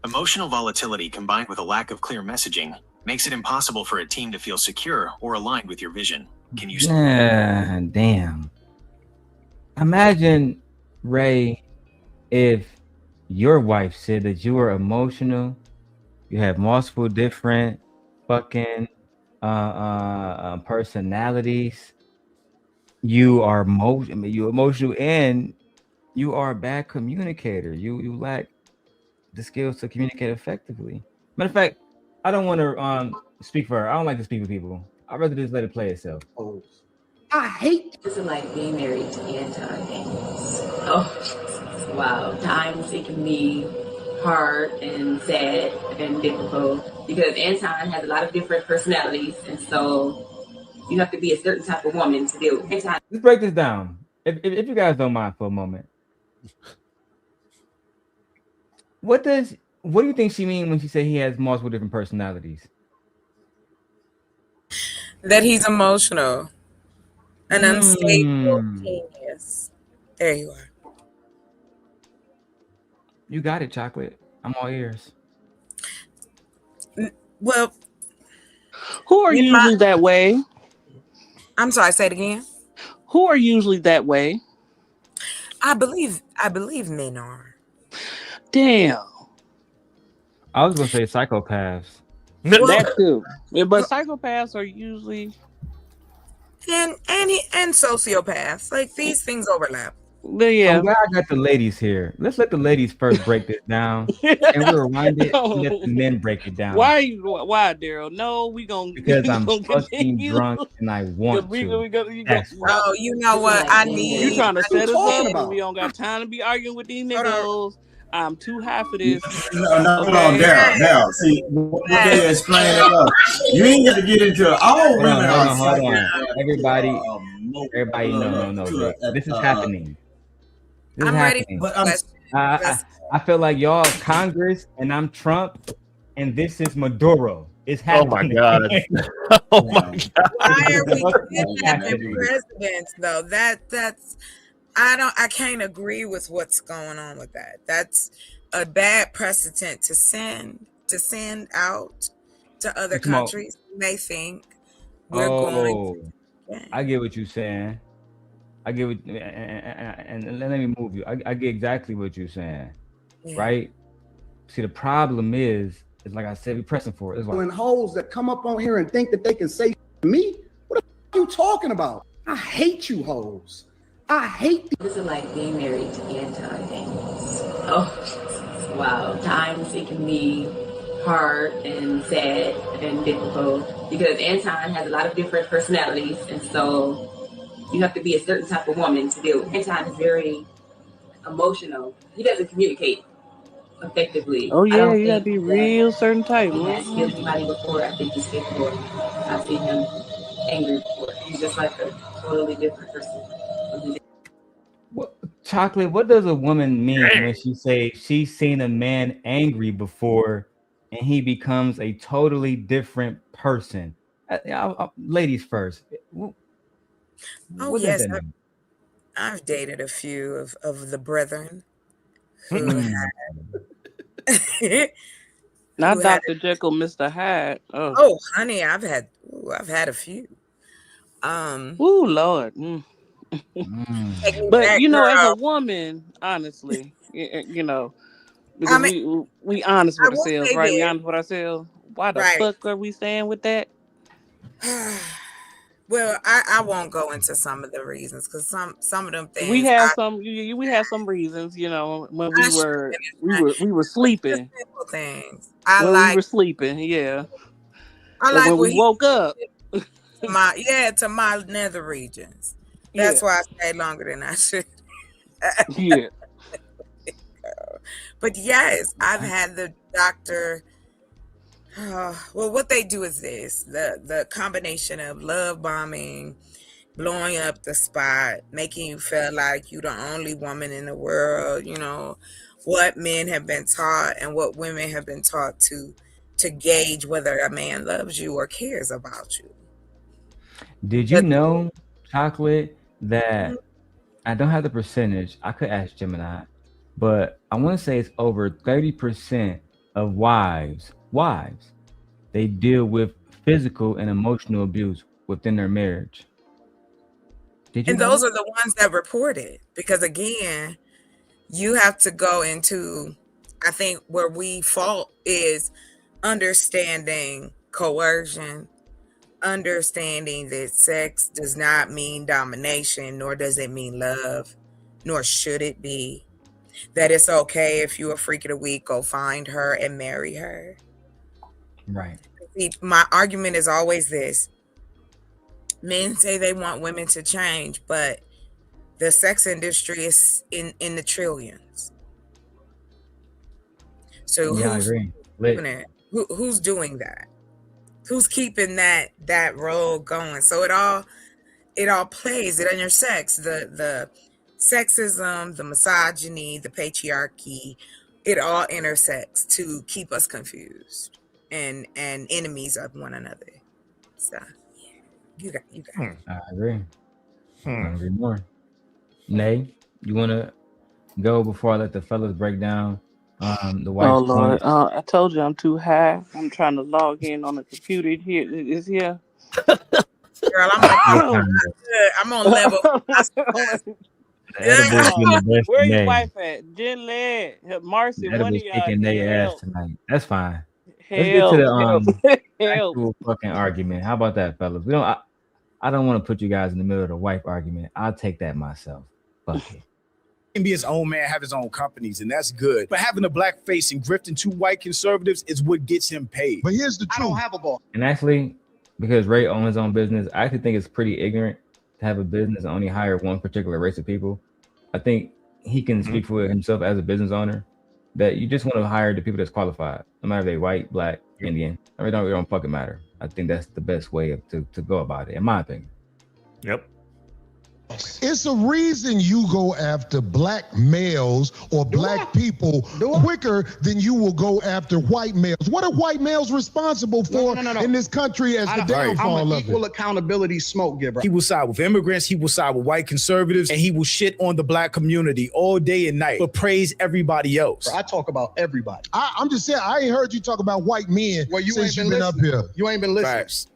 Emotional volatility combined with a lack of clear messaging makes it impossible for a team to feel secure or aligned with your vision. Can you? Damn. Imagine, Ray, if your wife said that you were emotional, you have multiple different fucking personalities, you are emotional, and you are a bad communicator. You lack the skills to communicate effectively. Matter of fact, I don't want to speak for her. I don't like to speak with people. I'd rather just let it play itself. I hate. This is like being married to Anton Daniels. Oh, wow. Times it can be hard and sad and difficult because Anton has a lot of different personalities, and so you have to be a certain type of woman to deal with Anton. Let's break this down. If you guys don't mind for a moment. What do you think she mean when she said he has multiple different personalities? That he's emotional, an unstable genius. There you are. You got it, Chocolate. I'm all ears. Well, who are usually that way? I'm sorry, say it again. Who are usually that way? I believe men are. Damn. I was gonna say psychopaths. That too. Yeah, but psychopaths are usually and sociopaths. Like these things overlap. But So yeah. I'm glad I got the ladies here. Let's let the ladies first break this down, and we'll rewind it and let the men break it down. Why Daryl? No, we gonna Because I'm gonna fucking continue. drunk and I want to. That's why. Oh, you know what? I You need. trying to I set need- us up and we don't got time to be arguing with these niggas. I'm too high for this. No, hold on, Okay. Daryl. See, what they explain it up. You ain't got to get into it. All Hold women on. are psychic. Everybody, no, bro. This is happening. This is I'm ready happening. for questions. I feel like y'all Congress and I'm Trump, and this is Maduro. It's Oh my happening. god. Oh my god. Why are we It's kidnapping happening. presidents though? That's I can't agree with what's going on with that. That's a bad precedent to send out to other Come on. countries. They think we're going to. I get what you're saying. I get what, and let me move you. I get exactly what you're saying, Yeah. right? See, the problem is like I said, we pressing for it. It's like, When hoes that come up on here and think that they can say to me, what are you talking about? I hate you hoes. I hate these. This is like being married to Anton Daniels. Oh, wow. Times it can be hard and sad and difficult because Anton has a lot of different personalities, and so you have to be a certain type of woman to deal with. Anton is very emotional. He doesn't communicate effectively. Oh I yeah, don't you gotta think be that real certain type. he has killed anybody before. I think he's capable. I've seen him angry before. He's just like a totally different person. Chocolate, what does a woman mean when she say she's seen a man angry before and he becomes a totally different person? Ladies first. What Oh does yes, that mean? I've dated a few of the brethren who had Not who had Dr. Jekyll, Mr. Hyde. Oh, honey, I've had a few. Ooh, Lord. Take me But back, you know, as a girl. woman, honestly, you know, I because mean, we honest I with will ourselves, say right? We this. honest with ourselves. Why the Right. fuck are we staying with that? Well, I won't go into some of the reasons because some of them things We have we have some reasons, you know, when I we were the sleeping. simple things. We were sleeping, yeah. I But like when what we he woke up, to my nether regions. That's Yeah. why I stayed longer than I should. Yeah. But yes, I've had the doctor. Well, what they do is this: the combination of love bombing, blowing up the spot, making you feel like you're the only woman in the world. You know what men have been taught and what women have been taught to gauge whether a man loves you or cares about you. Did you know, Chocolate, that I don't have the percentage. I could ask Gemini, but I want to say it's over 30% of wives, they deal with physical and emotional abuse within their marriage. Did you And know those that? are the ones that report it because again, you have to go into, I think where we fault is understanding coercion, understanding that sex does not mean domination, nor does it mean love, nor should it be. That it's okay if you're a freak of the week, go find her and marry her. Right. See, my argument is always this. Men say they want women to change, but the sex industry is in the trillions. So Yeah, I who's agree. doing it? Who's doing that? Who's keeping that role going? So it all plays. It intersects the sexism, the misogyny, the patriarchy. It all intersects to keep us confused and enemies of one another. So yeah, you got it. I agree. I agree more. Nay, you want to go before I let the fellas break down the wife's oh Lord, points? I told you I'm too high. I'm trying to log in on the computer here. It's here. Girl, I'm on level. The edibles getting the best Where of your Nay. wife at? Jen Led, Marcy, The one of edibles y'all kicking need their ass help. tonight. That's fine. Let's get to Help, the help, help. actual fucking argument. How about that, fellas? We don't. I don't want to put you guys in the middle of the wife argument. I'll take that myself. Fuck it. He can be his own man, have his own companies, and that's good. But having a black face and grifting two white conservatives is what gets him paid. But here's the truth. I don't have a boss. And actually, because Ray owns his own business, I actually think it's pretty ignorant to have a business and only hire one particular race of people. I think he can speak for himself as a business owner that you just want to hire the people that's qualified, no matter if they white, black, Indian. I mean, it don't fucking matter. I think that's the best way to go about it, in my opinion. Yep. It's a reason you go after black males or black people quicker than you will go after white males. What are white males responsible for in this country as the downfall I'm an of equal it? accountability smoke giver. He will side with immigrants, he will side with white conservatives, and he will shit on the black community all day and night, but praise everybody else. I talk about everybody. I'm just saying, I ain't heard you talk about white men since you've been up listening. here. You ain't been listening. Facts.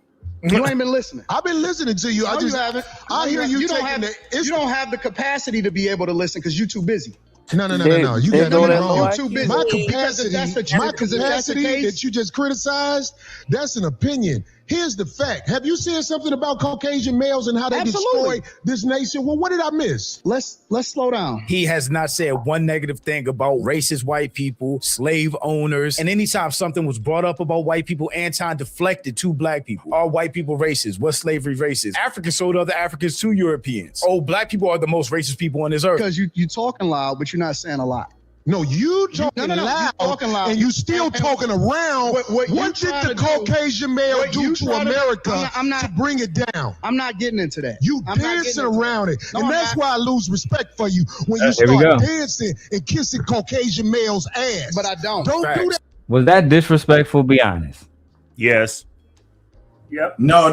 You ain't been listening. I've been listening to you. No, you haven't. I hear you taking you don't have the capacity to be able to listen because you're too busy. No. You got no, that wrong. too busy. My Because if that's the capacity case- that you just criticized, that's an opinion. Here's the fact. Have you said something about Caucasian males and how they Absolutely. destroy this nation? Well, what did I miss? Let's slow down. He has not said one negative thing about racist white people, slave owners, and anytime something was brought up about white people, Anton deflected to black people. Are white people racist? Was slavery racist? Africans sold other Africans to Europeans. Oh, black people are the most racist people on this earth. Because you talking loud, but you're not saying a lot. No, you talking loud, you talking loud, and you still talking around. What did the Caucasian male do to America to bring it down? I'm not getting into that. You I'm not dancing getting into around it, No, and I'm that's not. why I lose respect for you when you Here we start go. dancing and kissing Caucasian males' ass. But I don't. Don't do that. Was that disrespectful? Be honest. Yes. Yep. No.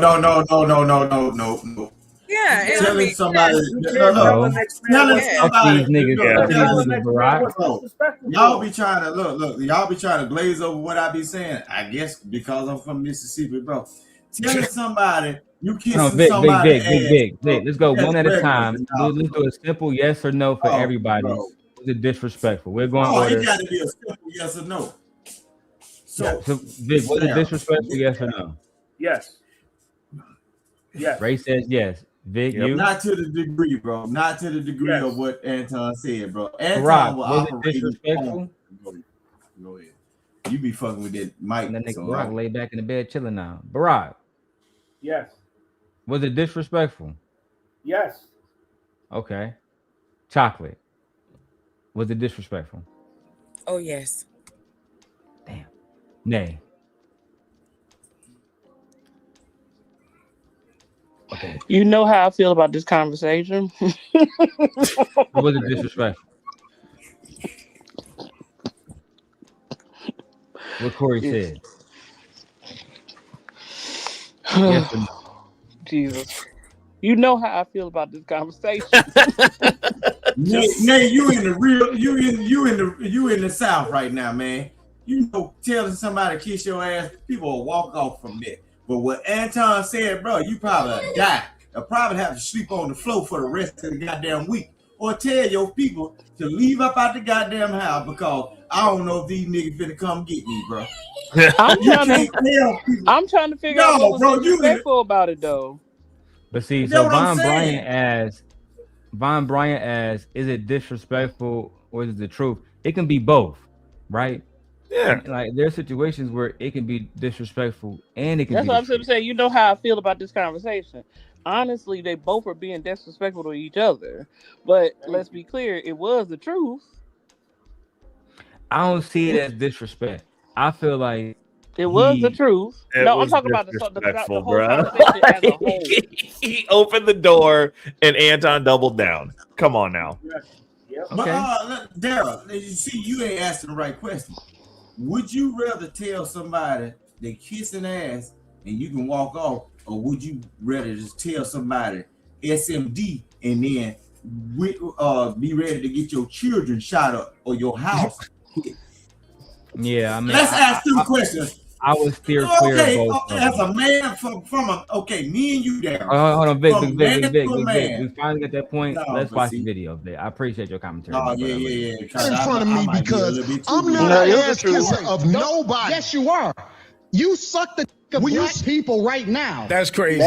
Yeah, it Telling would somebody, telling somebody, y'all be trying to look, y'all be trying to glaze over what I be saying. I guess because I'm from Mississippi, bro. Telling somebody you kissing somebody. Vic. Let's go one at a time. Let's do a simple yes or no for everybody. Bro. Is it disrespectful? We're going order. It got to be a simple yes or no. So Vic, was it disrespectful? Yes or no? Yes. Yes. Ray says yes. Vic, you? Not to the degree, bro. Not to the degree of what Anton said, bro. Anton Rob, will was it operate. disrespectful? Go ahead. You be fucking with that mic. And then nigga Barack lay back in the bed chilling now. Barack, Yes. was it disrespectful? Yes. Okay. Chocolate, was it disrespectful? Oh, yes. Nay. Okay. You know how I feel about this conversation. Was it disrespectful? What Corey said. Yes or no? Jesus. You know how I feel about this conversation. Nay, you in the real, you in the South right now, man. You know, telling somebody to kiss your ass, people will walk off from there. But what Anton said, bro, you probably die. You'll probably have to sleep on the floor for the rest of the goddamn week. Or tell your people to leave up out the goddamn house because I don't know if these niggas finna come get me, bro. I'm trying to figure out what was disrespectful about it, though. But see, That's so what I'm saying. Von Bryant asks, is it disrespectful or is it the truth? It can be both, right? Yeah. Like there's situations where it can be disrespectful and it can That's be what I'm trying to say. You know how I feel about this conversation. Honestly, they both are being disrespectful to each other. But let's be clear, it was the truth. I don't see it as disrespect. I feel like it was the truth. No, I'm talking about the whole conversation as a whole. He opened the door and Anton doubled down. Come on now. But Daryl, you see, you ain't asking the right question. Would you rather tell somebody they kissing ass and you can walk off, or would you rather just tell somebody SMD and then be ready to get your children shot up or your house hit? Yeah, I mean, let's ask two questions. I would steer clear of both. As a man from a me and you there. Hold on, Vic. We man. finally get that point. No, Let's but watch see- the video, Vic. I appreciate your commentary. Oh, my brother. yeah. In front of me because I'm not No, an you're ass the truth. kisser of nobody. Yes, you are. You suck the dick of black people right now. That's crazy.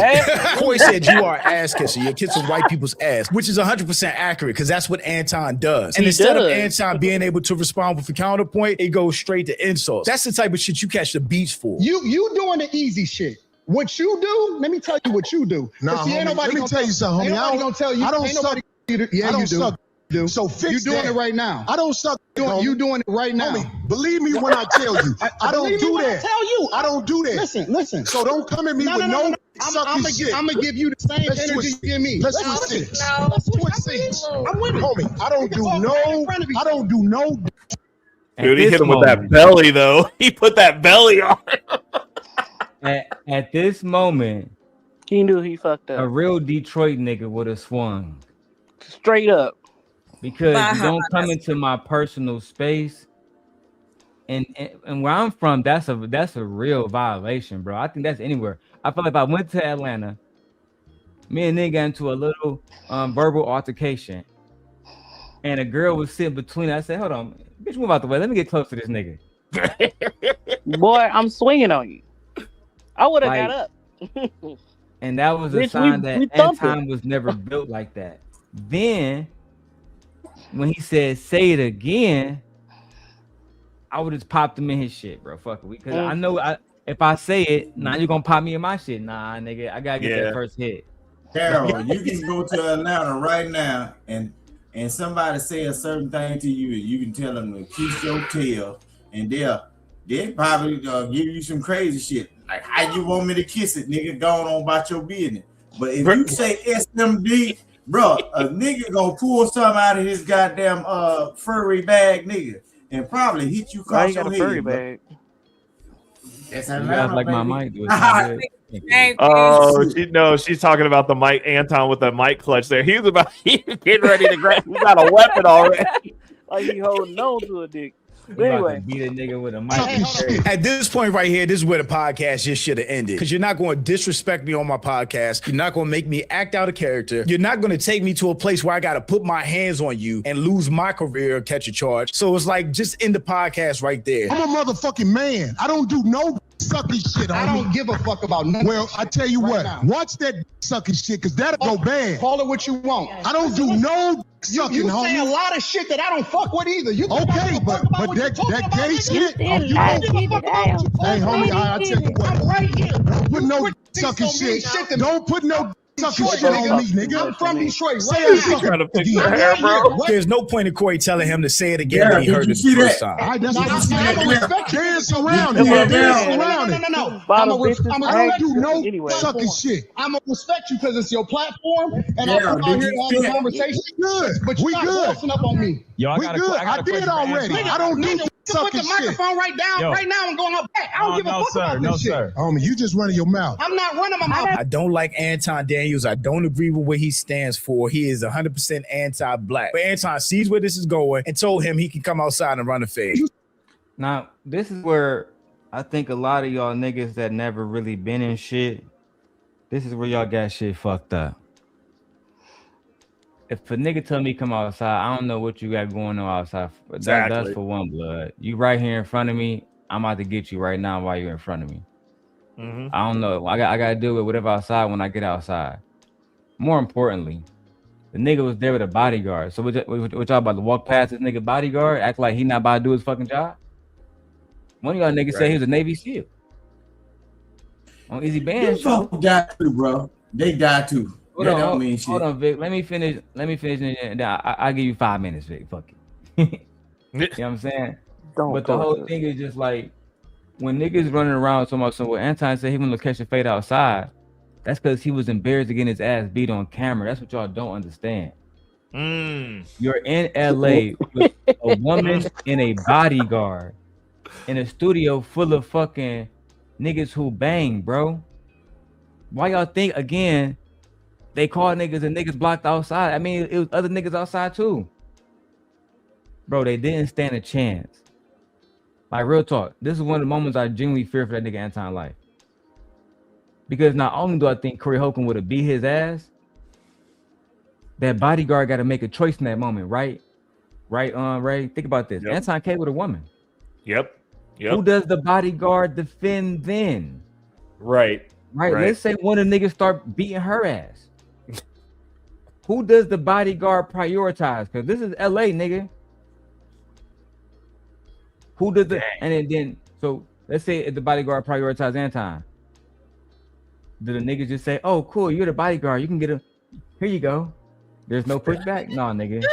Corey said you are an ass kisser. You're kissing white people's ass, which is 100% accurate because that's what Anton does. And instead of Anton being able to respond with a counterpoint, it goes straight to insults. That's the type of shit you catch the beach for. You doing the easy shit. What you do, let me tell you what you do. Nah, See, ain't homie, nobody let me tell you something, homie. Ain't nobody gonna tell you. I don't ain't suck. nobody- Yeah, I don't you do. suck. Do. So fix You doing that. it right now. I don't suck. You doing it right now. Homie, believe me when I tell you. I don't Believe me do when I that. tell you. I don't do that. Listen. So don't come at me with no sucky shit. I'm gonna give you the same Let's energy switch. you give me. Let's Let's switch switch. seats. Let's switch Switch seats. seats. I'm with it. Homie, I don't do Walk right in front of each I don't do no. Dude, he this hit him with that moment- belly though. He put that belly on. At this moment, he knew he fucked a up. real Detroit nigga would have swung. Straight up. Because you don't come into my personal space. And where I'm from, that's a real violation, bro. I think that's anywhere. I feel like if I went to Atlanta, me and nigga got into a little verbal altercation, and a girl was sitting between us. I said, hold on, bitch, move out the way. Let me get close to this nigga. Boy, I'm swinging on you. I would have got up. And that was a Bitch, sign we that thumping. Anton was never built like that. Then, when he said, say it again, I would just popped him in his shit, bro. Fuck it. Because I know if I say it, now you're going to pop me in my shit. Nah, nigga, I got to get that first hit. Carol, you can go to Atlanta right now and somebody say a certain thing to you, and you can tell them to kiss your tail, and they'll probably give you some crazy shit. Like, how you want me to kiss it, nigga? Go on about your business. But if you say SMD, bro, a nigga gonna pull something out of his goddamn furry bag, nigga, and probably hit you Why across you got your a head. furry bro. bag? That's You Atlanta, guys like my baby. mic, do it. Oh, she's talking about the mic. Anton with the mic clutch there. He was getting ready to grab. He got a weapon already. Like he holding on to a dick. But About anyway, to beat a nigga with a mic. At this point right here, this is where the podcast just should have ended. Because you're not going to disrespect me on my podcast. You're not going to make me act out of character. You're not going to take me to a place where I got to put my hands on you and lose my career or catch a charge. So it's like, just end the podcast right there. I'm a motherfucking man. I don't do no sucky shit. I don't give a fuck about nothing. Well, I tell you what, watch that sucky shit, because that'll go bad. Call it what you want. I don't do no sucking, You homie. say a lot of shit that I don't fuck with either. You Okay, but that gay shit, hey, homie, I tell you what, I'm right here. don't put no sucky shit. Don't put no sucky shit on me, nigga. I'm from Detroit. Say Right it now. trying to fix her hair, bro. There's no point in Corey telling him to say it again when he did heard you it the see first that? time. That's what I'm saying. Dance around No, it. Dance around it. no. Bottom I bitches don't do no anyway. sucky shit. I'm gonna respect you because it's your platform, and Yeah, I'm did out here you to see have a it? conversation. Good. But you're We not good. bossing up on me. Yo, We good. I did already. I don't do You put the sucky shit. microphone right now and go on back. I don't give a fuck about this shit. Homie, you just running your mouth. I'm not running my mouth. I don't like Anton Daniels. I don't agree with what he stands for. He is 100% anti-black. But Anton sees where this is going and told him he can come outside and run a fade. Now, this is where I think a lot of y'all niggas that never really been in shit, this is where y'all got shit fucked up. If a nigga tell me come outside, I don't know what you got going on outside. That's for one, blood. You right here in front of me, I'm about to get you right now while you're in front of me. I don't know. I got to deal with whatever outside when I get outside. More importantly, the nigga was there with a bodyguard. So what y'all about to walk past this nigga bodyguard, act like he not about to do his fucking job? One of y'all niggas say he was a Navy SEAL. On Easy Band. You folks got to, bro. They got to. Hold on, Vic. Let me finish. And I'll give you 5 minutes, Vic. Fuck it. You know what I'm saying? But the whole thing is just like, when niggas running around talking about what Anton said he went to catch a fade outside, that's because he was embarrassed to get his ass beat on camera. That's what y'all don't understand. You're in LA with a woman in a bodyguard in a studio full of fucking niggas who bang, bro. Why y'all think again they call niggas and niggas blocked outside? I mean, it was other niggas outside too. Bro, they didn't stand a chance. Like, real talk. This is one of the moments I genuinely fear for that nigga Anton life. Because not only do I think Corey Holcomb would have beat his ass, that bodyguard got to make a choice in that moment, right? Right, Ray? Think about this. Yep. Anton came with a woman. Yep. Who does the bodyguard defend then? Right. Let's say one of the niggas start beating her ass. Who does the bodyguard prioritize? Because this is LA, nigga. Who does the and then so let's say if the bodyguard prioritize Anton. Do the niggas just say, "Oh, cool, you're the bodyguard. You can get a here you go." There's no pushback? No, nigga.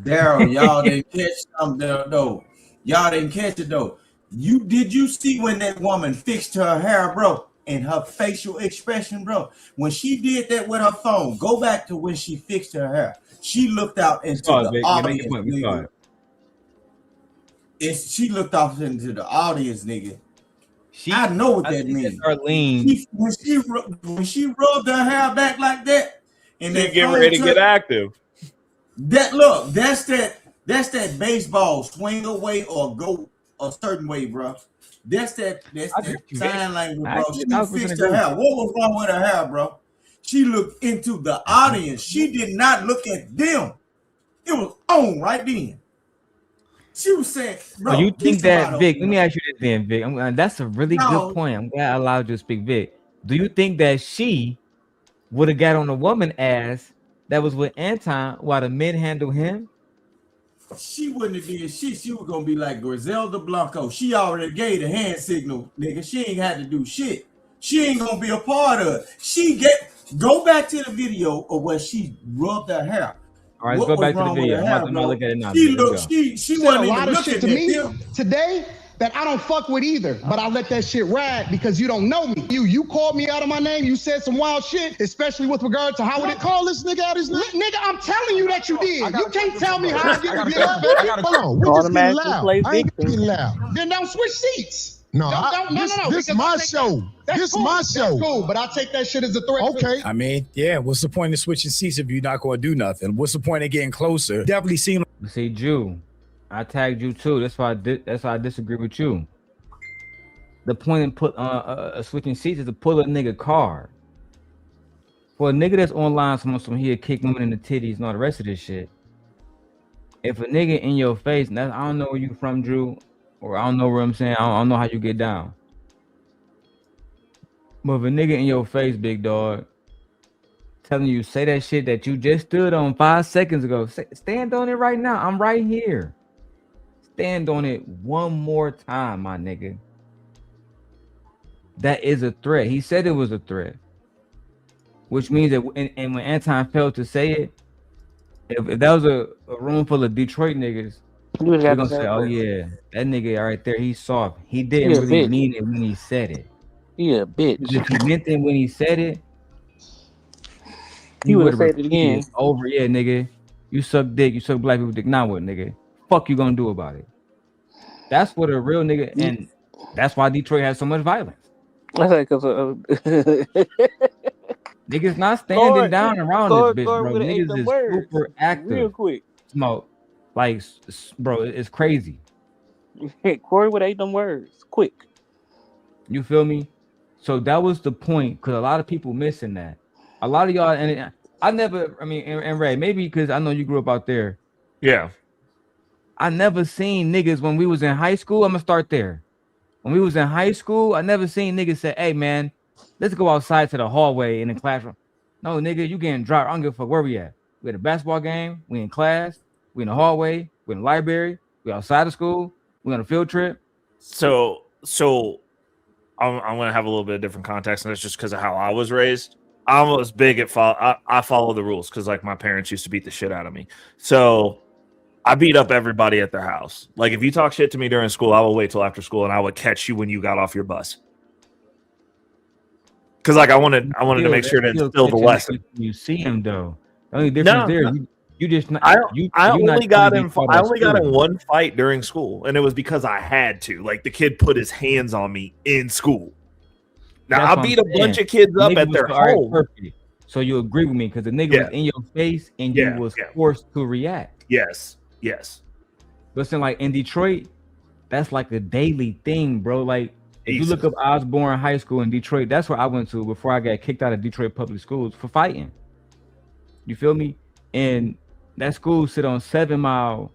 Daryl, y'all didn't catch something though. Y'all didn't catch it though. Did you see when that woman fixed her hair, bro? And her facial expression, bro. When she did that with her phone, go back to when she fixed her hair. She looked out into the audience, nigga. She looked off into the audience, nigga. I know what that means. When she rubbed her hair back like that, and they get ready to get active. That's that baseball swing away or go a certain way, bro. That's that sign language, bro. She fixed her hair. What was wrong with her hair, bro? She looked into the audience. She did not look at them. It was on right then. She was saying, bro. You think that, Vic? Let me ask you this then, Vic. That's a really good point. I'm glad I allowed you to speak, Vic. Do you think that she would have got on a woman ass that was with Anton while the men handle him? She wouldn't have did shit. She was gonna be like Griselda Blanco. She already gave the hand signal, nigga. She ain't had to do shit. She ain't gonna be a part of it. Go back to the video of where she rubbed her hair. All right, let's go back to the video. I'm gonna look at it now. She said wasn't a lot even of shit to looking me at them. today that I don't fuck with either, but I let that shit ride because you don't know me. You called me out of my name. You said some wild shit, especially with regard to how would it call this nigga out his name? Nigga, I'm telling you that you did. You can't tell me how I get to get up. Hold on, we just getting loud. I ain't getting loud. Then don't switch seats. No, this is my show. This is my show. That's cool, but I take that shit as a threat. Okay. I mean, yeah, what's the point of switching seats if you're not going to do nothing? What's the point of getting closer? Definitely seen. See, Jew, I tagged you too. That's why I disagree with you. The point in switching seats is to pull a nigga card. For a nigga that's online, someone he'll kick women in the titties and all the rest of this shit. If a nigga in your face, and I don't know where you from, Drew, or I don't know where I'm saying, I don't know how you get down. But if a nigga in your face, big dog, telling you say that shit that you just stood on 5 seconds ago, stand on it right now. I'm right here. Stand on it one more time, my nigga. That is a threat. He said it was a threat, which means that, and when Anton failed to say it, if that was a room full of Detroit niggas, they're gonna say, "Oh yeah, that nigga right there, he's soft. He didn't really mean it when he said it. Yeah, bitch. If he meant it when he said it, he would have said it again. Over, yeah, nigga. You suck dick. You suck black people dick. Now what, nigga? Fuck you gonna do about it? That's what a real nigga, and that's why Detroit has so much violence. That's like because niggas not standing down around this bitch, bro. Niggas is super active. Real quick. Smoke. Like, bro, it's crazy. Corey would ate them words. Quick. You feel me? So that was the point, because a lot of people missing that. A lot of y'all, and and Ray, maybe because I know you grew up out there. Yeah. I never seen niggas when we was in high school. I'm gonna start there. When we was in high school, I never seen niggas say, "Hey man, let's go outside to the hallway in the classroom." No, nigga, you getting dropped. I don't give a fuck where we at. We at a basketball game, we in class, we in the hallway, we in the library, we outside of school, we on a field trip. So I'm gonna have a little bit of different context, and that's just because of how I was raised. I was big at I follow the rules because like my parents used to beat the shit out of me. So I beat up everybody at their house. Like if you talk shit to me during school, I will wait till after school and I would catch you when you got off your bus. Because like I wanted to make sure to instill the lesson. You see him though. The only difference there, you just not. I only got in one fight during school, and it was because I had to. Like the kid put his hands on me in school. Now I beat a bunch of kids up at their home. Perfect. So you agree with me because the nigga was in your face and you was forced to react. Yes. Listen, like in Detroit, that's like a daily thing, bro. Like if you look up Osborne High School in Detroit, that's where I went to before I got kicked out of Detroit public schools for fighting. You feel me? And that school sit on 7 Mile,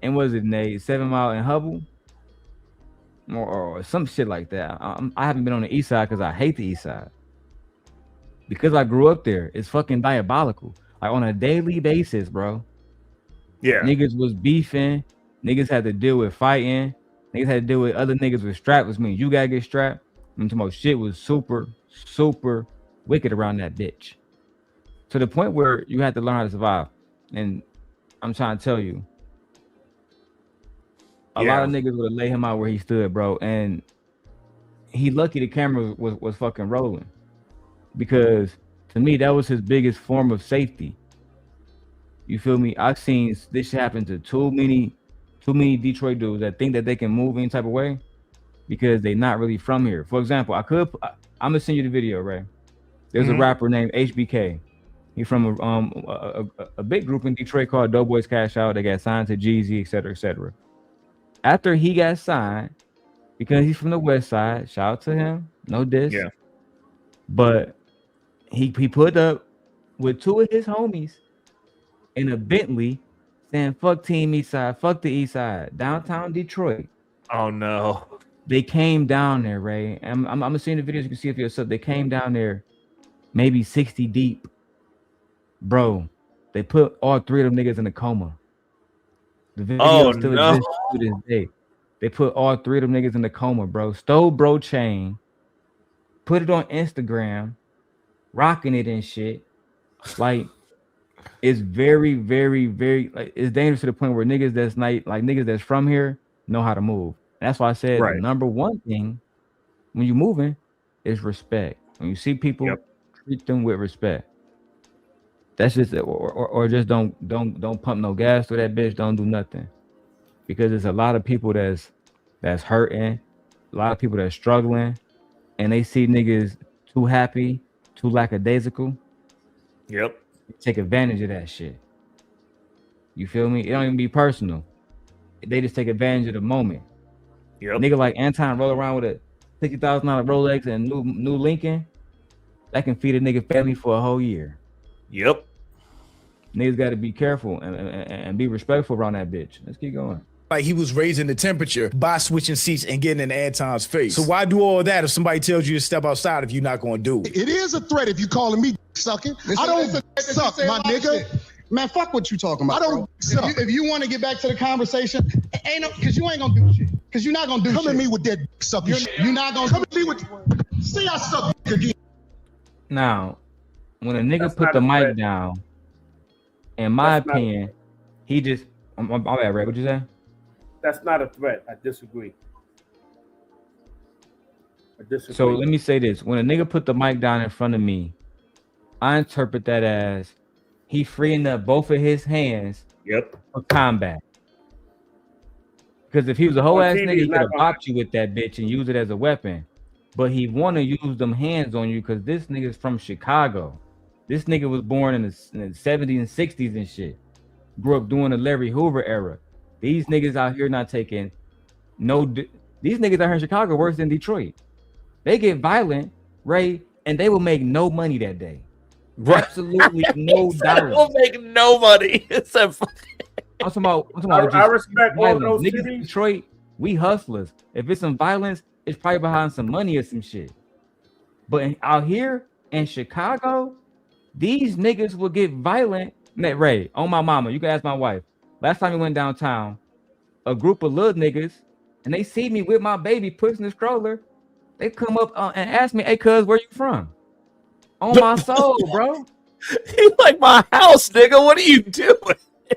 and what is it, Nate? 7 Mile and Hubble. or some shit like that. I haven't been on the east side because I hate the east side. Because I grew up there. It's fucking diabolical. Like on a daily basis, bro. Yeah. Niggas was beefing. Niggas had to deal with fighting. Niggas had to deal with other niggas with strapped, which means you gotta get strapped. I'm talking about shit was super, super wicked around that bitch. To the point where you had to learn how to survive. And I'm trying to tell you, a lot of niggas would have laid him out where he stood, bro. And he lucky the camera was fucking rolling. Because to me, that was his biggest form of safety. You feel me? I've seen this shit happen to too many Detroit dudes that think that they can move any type of way because they not really from here. For example, I'm gonna send you the video, right? There's a rapper named HBK. He's from a big group in Detroit called Doughboys Cash Out. They got signed to Jeezy, et cetera, et cetera. After he got signed, because he's from the West Side, shout out to him, no diss. Yeah. But he put up with two of his homies in a Bentley saying, fuck Team East Side, fuck the East Side, downtown Detroit. Oh no. They came down there, Ray. I'm gonna see the videos, you can see it for yourself. They came down there maybe 60 deep. Bro, they put all three of them niggas in a coma. The video still exists to this day. They put all three of them niggas in the coma, bro. Stole bro chain, put it on Instagram, rocking it and shit. Like, it's very, very, very, like, it's dangerous to the point where niggas that's from here know how to move. And that's why I said the number one thing when you moving is respect. When you see people, treat them with respect. That's just or just don't pump no gas to that bitch. Don't do nothing, because there's a lot of people that's hurting, a lot of people that's struggling, and they see niggas too happy, too lackadaisical. Yep. Take advantage of that shit. You feel me? It don't even be personal. They just take advantage of the moment. Yep. Nigga like Anton roll around with a $50,000 Rolex and new Lincoln, that can feed a nigga family for a whole year. Yep. Niggas got to be careful and be respectful around that bitch. Let's keep going. Like he was raising the temperature by switching seats and getting in Anton's face. So why do all that if somebody tells you to step outside if you're not going to do it? It is a threat if you calling me sucking. I don't suck, my nigga. Man, fuck what you talking about. I don't suck. If you want to get back to the conversation, because you ain't gonna do shit. Because you're not gonna do Come shit. at me with that sucking shit. You're not gonna come at me with. See, I suck again. Now, when a nigga put the mic down, in my opinion, he just. My bad, Ray. What you say? That's not a threat. I disagree. So let me say this: when a nigga put the mic down in front of me, I interpret that as he freeing up both of his hands for combat. Because if he was a whole ass nigga, he could have bopped you with that bitch and use it as a weapon. But he want to use them hands on you because this nigga's from Chicago. This nigga was born in the 70s and 60s and shit. Grew up during the Larry Hoover era. These niggas out here not taking these niggas out here in Chicago worse than Detroit. They get violent, Ray, and they will make no money that day. Absolutely no dollars. They will make no money. I'm talking about I respect all those niggas cities. in Detroit, we hustlers. If it's some violence, it's probably behind some money or some shit. But out here in Chicago, these niggas will get violent. Ray, on my mama, you can ask my wife. Last time we went downtown, a group of little niggas, and they see me with my baby pushing the stroller. They come up and ask me, "Hey, cuz, where you from?" On my soul, bro. You like my house, nigga. What are you doing?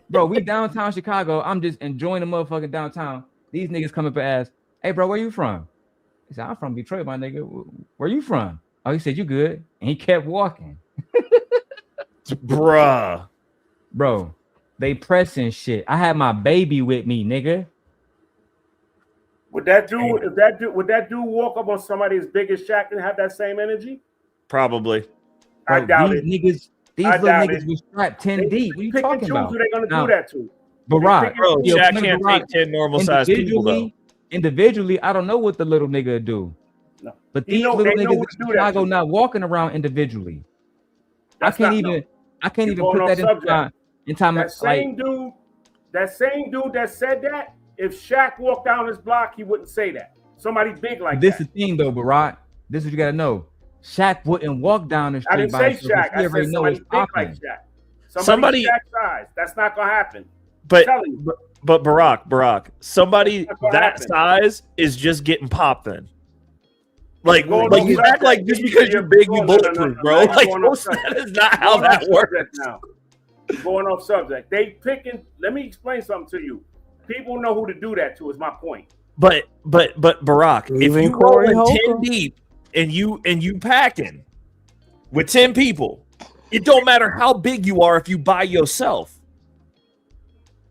Bro, we downtown Chicago. I'm just enjoying the motherfucking downtown. These niggas come up and ask, "Hey, bro, where you from?" He said, "I'm from Detroit, my nigga. Where you from?" Oh, he said, "You good?" And he kept walking. Bruh. Bro, they pressing shit. I had my baby with me, nigga. Would that dude walk up on somebody as big as Shaq and have that same energy? Probably. I doubt it. These little niggas was strapped 10 deep. What are you talking about? Who they gonna do that to? Barack, bro, Shaq can't take 10 normal sized people though. Individually, I don't know what the little nigga do. No. But these little niggas in Chicago not walking around individually. I can't even put that in time. That same dude that said that, if Shaq walked down his block, he wouldn't say that. Somebody big like This that. is the thing though, Barack. This is what you gotta know. Shaq wouldn't walk down the I street didn't by say himself. Shaq. He I already said know it's somebody big like popping. Shaq. Somebody- Shaq size. That's not gonna happen. But I'm telling you. but Barack, somebody That's not that gonna happen. size is just getting popped then. Like Going like off you act subject. like just because you're big, you No, bulletproof, bro. Now you're Like going off that subject. is not You're how going off that works. subject now. You're going off subject. They picking. Let me explain something to you. People know who to do that to. Is my point. But Barack, if Even you Corey rolling 10 Holcomb. deep and you packing with 10 people, it don't matter how big you are if you by yourself.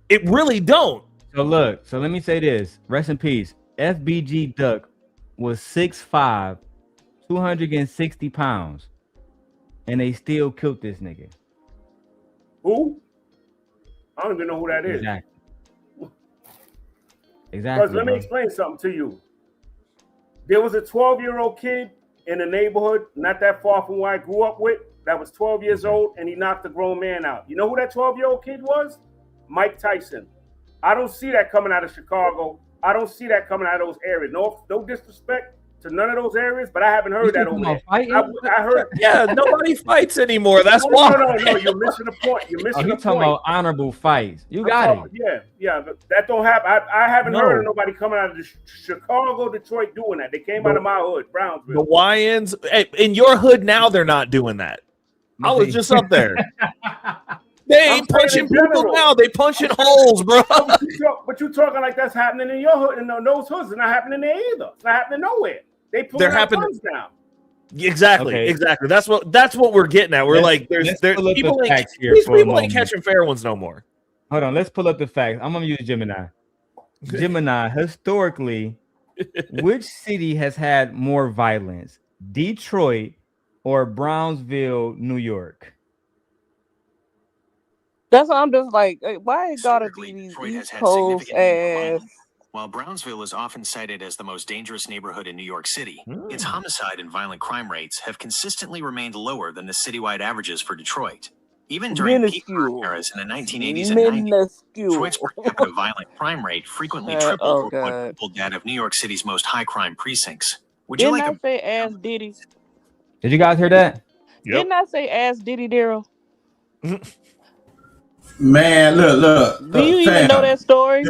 It really don't. So look, so let me say this. Rest in peace. FBG Duck was 6'5", 260 pounds, and they still killed this nigga. Who? I don't even know who that is. Exactly. Because Exactly. let me bro. explain something to you. There was a 12-year-old kid in the neighborhood, not that far from where I grew up with, that was 12 years old, and he knocked a grown man out. You know who that 12-year-old kid was? Mike Tyson. I don't see that coming out of Chicago. I don't see that coming out of those areas. No disrespect to none of those areas, but I haven't heard that over there. I heard. Yeah, nobody fights anymore. That's No, why. no. You're missing the point. You're Oh, missing he the talking point. about honorable fights. You got it. Yeah, but that don't happen. I haven't No. heard of nobody coming out of the Chicago, Detroit doing that. They came out of my hood, Brownsville. The YNs in your hood now, they're not doing that. I was just up there. They ain't I'm saying punching in people general. now. They punching holes, bro. But you talking like that's happening in your hood, and those hoods are not happening there either. It's not happening nowhere. They pulling They're out happening- guns now. Exactly, Okay. exactly. That's what we're getting at. We're Let's- like, let's there's pull up the people ain't, facts here these for a people ain't moment. catching fair ones no more. Hold on, let's pull up the facts. I'm gonna use Gemini. Gemini, historically, which city has had more violence? Detroit or Brownsville, New York? That's why I'm just like, why it gotta be these Detroit has East had Coast significant more ass? violence. While Brownsville is often cited as the most dangerous neighborhood in New York City, its homicide and violent crime rates have consistently remained lower than the citywide averages for Detroit. Even during peak crime eras in the 1980s and 90s, Detroit's per capita violent crime rate frequently tripled oh, or God. quadrupled that of New York City's most high crime precincts. Would you Didn't like I a say ask Diddy? Did you guys hear that? Didn't I say ask Diddy, Daryl? Man, look. Do you even know that story?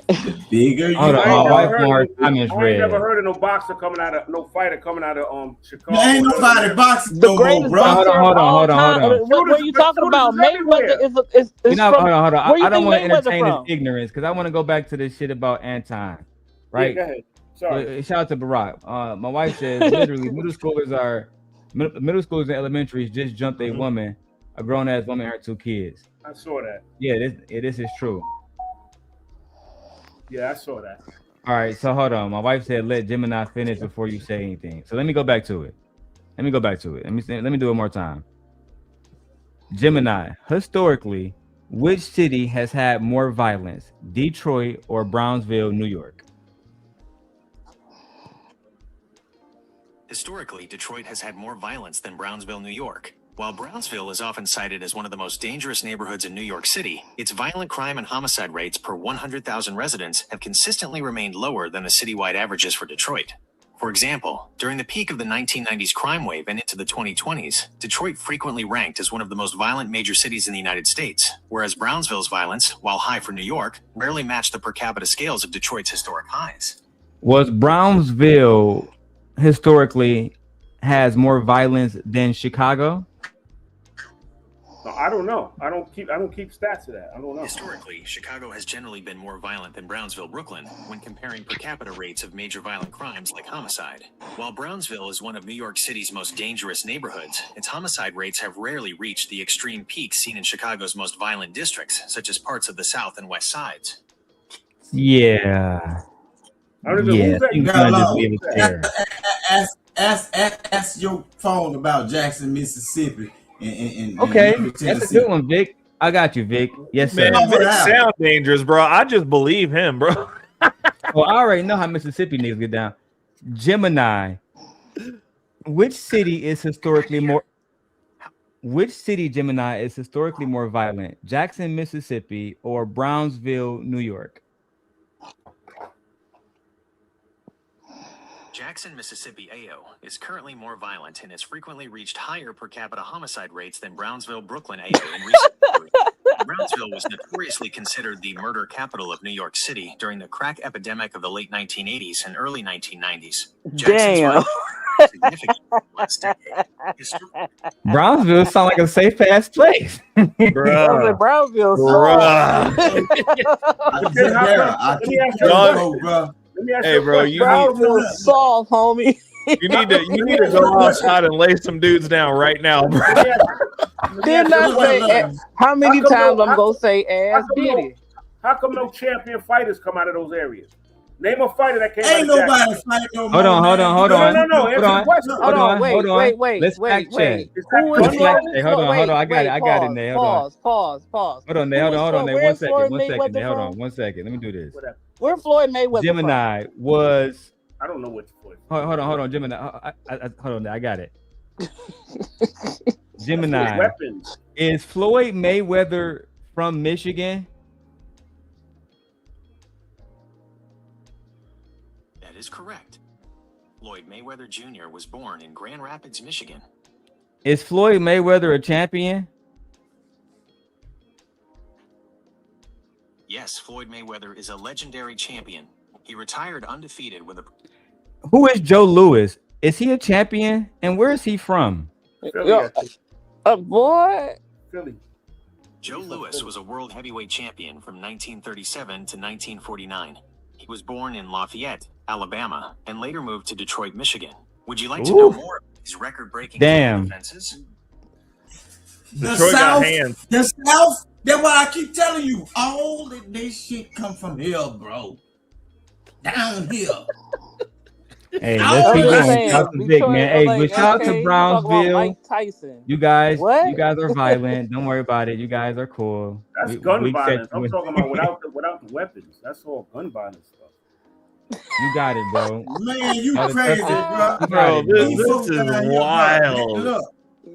The bigger you Hold on, I my ain't wife never more heard of, time is I ain't red. never heard of no boxer coming out of no fighter coming out of Chicago. There ain't nobody boxing The no more, greatest bro. boxer of all hold time. on. What are you talking about? Mayweather is You know, from. hold on. Where you I don't think want to Mayweather entertain from? his ignorance because I want to go back to this shit about Anton, right? Yeah, go ahead. Sorry. Shout out to Barack. My wife says literally middle schoolers and elementaries just jumped a woman, a grown ass woman, and her 2 kids. I saw that. Yeah, this is true. Yeah, I saw that. All right, so hold on. My wife said let Gemini finish before you say anything. So let me go back to it. Let me do it one more time. Gemini, historically, which city has had more violence, Detroit or Brownsville, New York? Historically, Detroit has had more violence than Brownsville, New York. While Brownsville is often cited as one of the most dangerous neighborhoods in New York City, its violent crime and homicide rates per 100,000 residents have consistently remained lower than the citywide averages for Detroit. For example, during the peak of the 1990s crime wave and into the 2020s, Detroit frequently ranked as one of the most violent major cities in the United States, whereas Brownsville's violence, while high for New York, rarely matched the per capita scales of Detroit's historic highs. Was Brownsville historically has more violence than Chicago? No, I don't know. I don't keep stats of that. I don't know. Historically, Chicago has generally been more violent than Brownsville, Brooklyn, when comparing per capita rates of major violent crimes like homicide. While Brownsville is one of New York City's most dangerous neighborhoods, its homicide rates have rarely reached the extreme peaks seen in Chicago's most violent districts, such as parts of the South and West Sides. Yeah. Yeah, you gonna just leave it there. Ask your phone about Jackson, Mississippi. Okay, and that's a Tennessee. good one, Vic. I got you, Vic. Yes, sir. Man, Vic sound dangerous, bro. I just believe him, bro. Well, I already know how Mississippi niggas get down. Gemini, which city is historically more? Which city, Gemini, is historically more violent? Jackson, Mississippi, or Brownsville, New York? Jackson, Mississippi AO is currently more violent and has frequently reached higher per capita homicide rates than Brownsville, Brooklyn AO in recent history. Brownsville was notoriously considered the murder capital of New York City during the crack epidemic of the late 1980s and early 1990s. Jackson's Damn. violence significantly last decade. Brownsville sound like a safe ass place. Bruh. Brownsville. Hey, bro, you Brownsville soft, homie. need to go outside and lay some dudes down right now, bro. Didn't I say how many times I'm gonna say ass Diddy? How come no champion fighters come out of those areas? Name a fighter that came Ain't out of nobody Jackson. fighting no Hold on. No. Answer the question. Hold on, wait. Let's fact check. Who is Hold on. I got it, Nate. Hold on. Pause. Hold on, Nate. Hold on, Nate. Where's 1 Floyd second. 1 second. Mayweather Nate. Hold from? on. 1 second. Let me do this. Where Floyd Mayweather Gemini was. I don't know what Floyd. Hold on, Gemini. Hold on, I got it. Gemini. Weapons. Is Floyd Mayweather from Michigan? That is correct. Floyd Mayweather Jr. was born in Grand Rapids, Michigan. Is Floyd Mayweather a champion? Yes, Floyd Mayweather is a legendary champion. He retired undefeated with a... Who is Joe Louis? Is he a champion? And where is he from? Boy. Philly. Joe Louis was a world heavyweight champion from 1937 to 1949. He was born in Lafayette, Alabama, and later moved to Detroit, Michigan. Would you like to know more about his record-breaking offenses? The Detroit got South, hands. the South. That's what I keep telling you. All of this shit come from here, bro. Down here. Hey, let's keep going. Shout out to Vic, man. Hey, but shout out to Brownsville. Mike Tyson. You guys are violent. Don't worry about it. You guys are cool. That's gun violence. I'm talking about without the weapons. That's all gun violence stuff. You got it, bro. Man, you crazy, bro. Bro, this is wild. Look,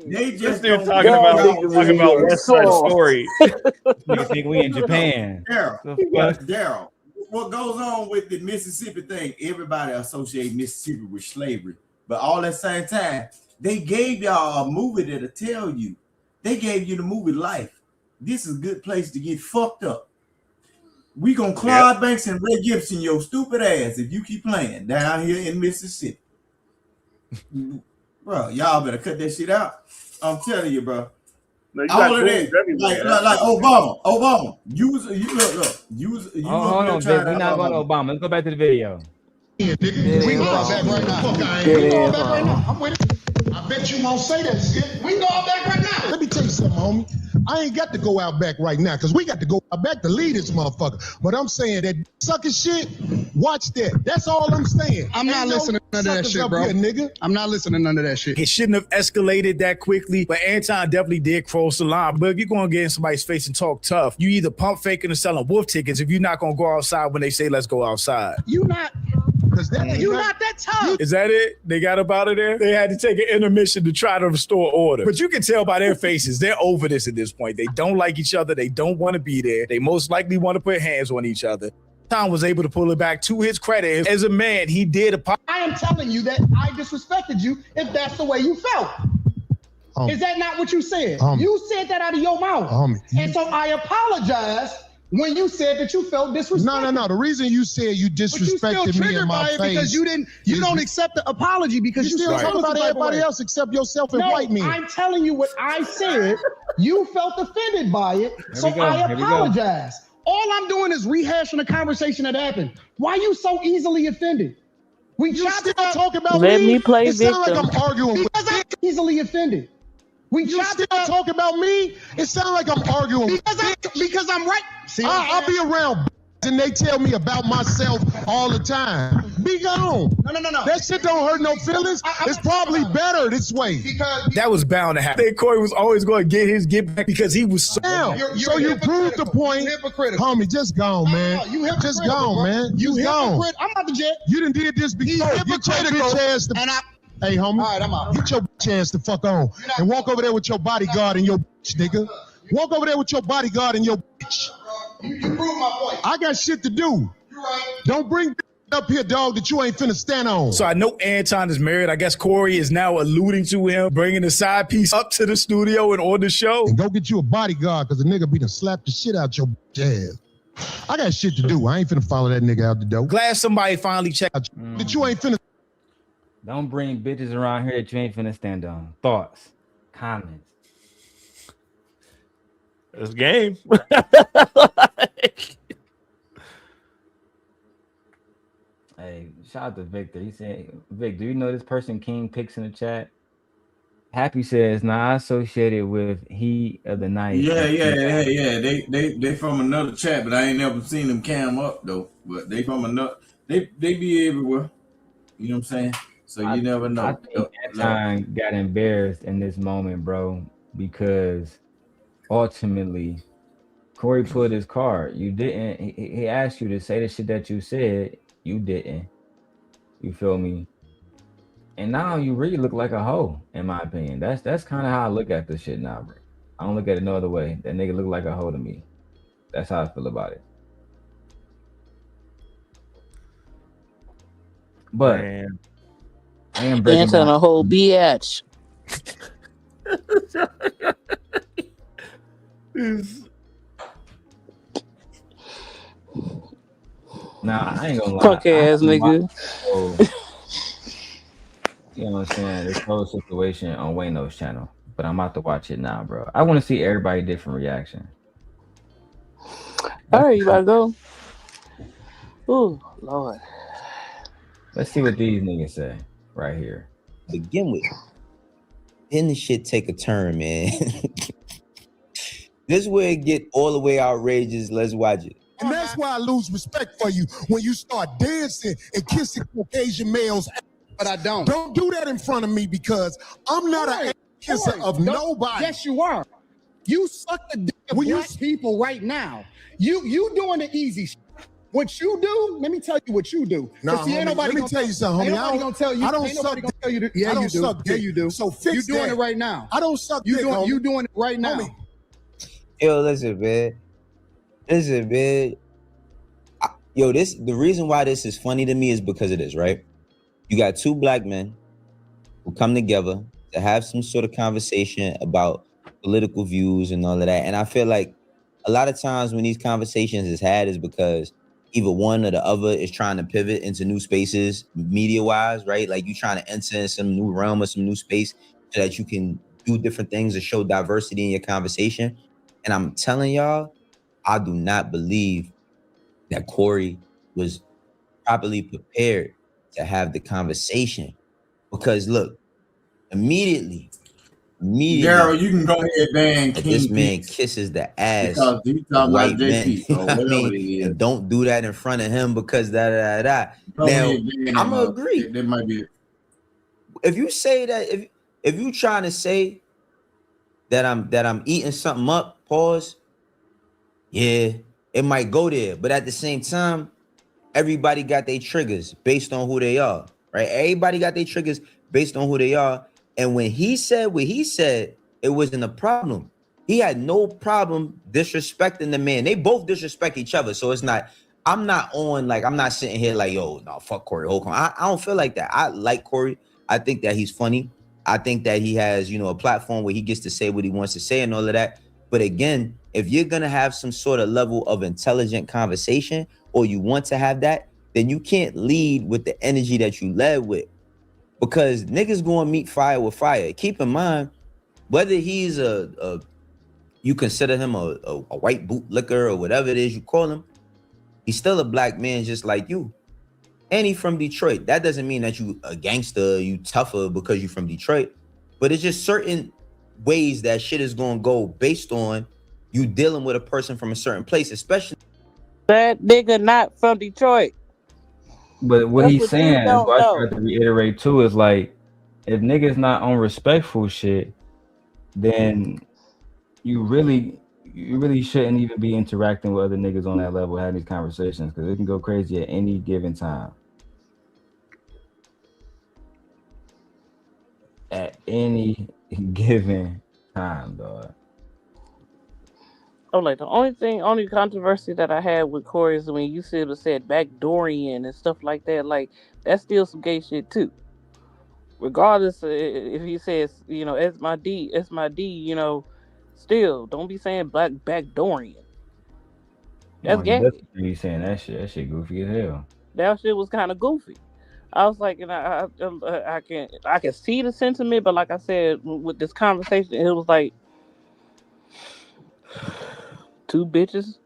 they just this dude talking about West Side Story. Niggas think we in Japan. Daryl, what goes on with the Mississippi thing? Everybody associate Mississippi with slavery, but all at the same time, they gave y'all a movie that'll tell you. They gave you the movie Life. This is a good place to get fucked up. We gonna Clyde Banks and Ray Gibson your stupid ass if you keep playing down here in Mississippi. Bro, y'all better cut that shit out. I'm telling you, bro. No, you all of that, like Obama. Use. Hold on, Vic. We're not going to Obama. Let's go back to the video. We going back right now. We going back right now. I'm with it. I bet you won't say that shit. We going back right now. Let me tell you something, homie. I ain't got to go out back right now because we got to go out back to lead this motherfucker. But I'm saying that sucker shit, watch that. That's all I'm saying. I'm not listening to none of that shit, bro. Here, nigga. I'm not listening to none of that shit. It shouldn't have escalated that quickly, but Anton definitely did cross the line. But if you're going to get in somebody's face and talk tough, you either pump faking or selling wolf tickets if you're not going to go outside when they say, let's go outside. You not that tough. Is that it? They got up out of there? They had to take an intermission to try to restore order. But you can tell by their faces, they're over this at this point. They don't like each other. They don't want to be there. They most likely want to put hands on each other. Tom was able to pull it back. To his credit, as a man, he did apologize. I am telling you that I disrespected you if that's the way you felt. Is that not what you said? You said that out of your mouth. And so I apologize when you said that you felt disrespected. No. The reason you said you disrespected me in my face because you don't accept the apology because you still talking about everybody else except yourself and white men. I'm telling you what I said. You felt offended by it, so I apologize. All I'm doing is rehashing a conversation that happened. Why are you so easily offended? You still talking about Let me play It sounds like victim. I'm arguing with because I'm easily offended. You still talking about me? It sounds like I'm arguing because I'm right. See, I'll be around and they tell me about myself all the time. Be gone. No. That shit don't hurt no feelings. It's probably better this way. That was bound to happen. Corey was always going to get back because he was so. So you proved the point. Homie, just gone, man. Just gone, man. You gone. I'm not the jet. You done did this before. Get your bitch ass to... Hey, homie, all right, I'm out. Get your bitch ass to fuck on and walk over there with your bodyguard and your bitch, nigga. Walk over there with your bodyguard and your bitch. You proved my point. I got shit to do. You're right. Don't bring up here, dog, that you ain't finna stand on. So I know Anton is married. I guess Corey is now alluding to him bringing the side piece up to the studio and on the show. And go get you a bodyguard, because the nigga be done slap the shit out your ass. I got shit to do. I ain't finna follow that nigga out the door. Glad somebody finally checked. That you ain't finna. Don't bring bitches around here that you ain't finna stand on. Thoughts, comments. This game. Hey, shout out to Victor. He said, Vic, do you know this person King picks in the chat? Happy says, nah, I associated with he of the night. Yeah. They from another chat, but I ain't never seen them cam up though. But they from another. They be everywhere. You know what I'm saying? So you never know. I think Anton got embarrassed in this moment, bro, because ultimately Corey pulled his card. You didn't. He asked you to say the shit that you said. You didn't. You feel me? And now you really look like a hoe, in my opinion. That's kind of how I look at this shit now, bro. I don't look at it no other way. That nigga look like a hoe to me. That's how I feel about it. But Man. I am breaking Anton down. a whole bitch. Nah, I ain't gonna lie. Punk ass nigga. You know what I'm saying? This whole situation on Wayno's channel. But I'm about to watch it now, bro. I want to see everybody different reaction. All right, you about to go? Ooh, Lord. Let's see what these niggas say right here. Begin with. Then the shit take a turn, man. This is where it get all the way outrageous. Let's watch it. And that's why I lose respect for you when you start dancing and kissing Caucasian males. But I don't. Don't do that in front of me, because I'm not a kisser of nobody. Yes, you are. You suck the dick of black people right now. You doing the easy shit. What you do, let me tell you what you do. Nah, See, ain't homie, nobody let me tell you something, ain't homie. nobody gonna tell you. I don't Ain't nobody suck gonna tell you. Yeah, I don't you do. suck Yeah, dick. you do. So fix you doing that. it right now. I don't suck you dick, doing, homie. You doing it right now. Homie. Yo, listen, man. Yo, the reason why this is funny to me is because of this, right? You got two black men who come together to have some sort of conversation about political views and all of that. And I feel like a lot of times when these conversations is had is because either one or the other is trying to pivot into new spaces, media-wise, right? Like you trying to enter in some new realm or some new space so that you can do different things or show diversity in your conversation. And I'm telling y'all, I do not believe that Corey was properly prepared to have the conversation. Because look, immediately, Daryl, you can go ahead ban that King this man Peace kisses the ass because he of talking white about men. JP You or know what I whatever mean? it is. And don't do that in front of him because da da da da. Go Now, ahead, ban I'm him gonna up. agree. That might be it. If you say that, if you trying to say that I'm eating something up, pause. Yeah, it might go there, but at the same time, everybody got their triggers based on who they are, right? Everybody got their triggers based on who they are. And when he said what he said, it wasn't a problem. He had no problem disrespecting the man. They both disrespect each other. So it's not, I'm not sitting here like, yo, no, fuck Corey Holcomb. I don't feel like that. I like Corey. I think that he's funny. I think that he has, a platform where he gets to say what he wants to say and all of that. But again, if you're going to have some sort of level of intelligent conversation, or you want to have that, then you can't lead with the energy that you led with, because niggas going to meet fire with fire. Keep in mind, whether he's you consider him a white bootlicker or whatever it is you call him, he's still a black man just like you. And he's from Detroit. That doesn't mean that you a gangster, you tougher because you from Detroit, but it's just certain ways that shit is going to go based on you dealing with a person from a certain place, especially That nigga not from Detroit. But what That's he's what you saying, don't what I know. tried to reiterate too, is like, if niggas not on respectful shit, then you really shouldn't even be interacting with other niggas on that level, having these conversations, because it can go crazy at any given time. At any given time, dog. Oh, like the only controversy that I had with Corey is when you said backdoorian and stuff like that. Like that's still some gay shit too. Regardless if he says, it's my D, still don't be saying black backdoorian. That's No, he gay. doesn't be saying that shit. That shit goofy as hell. That shit was kind of goofy. I was like, and I can see the sentiment, but like I said, with this conversation, it was like two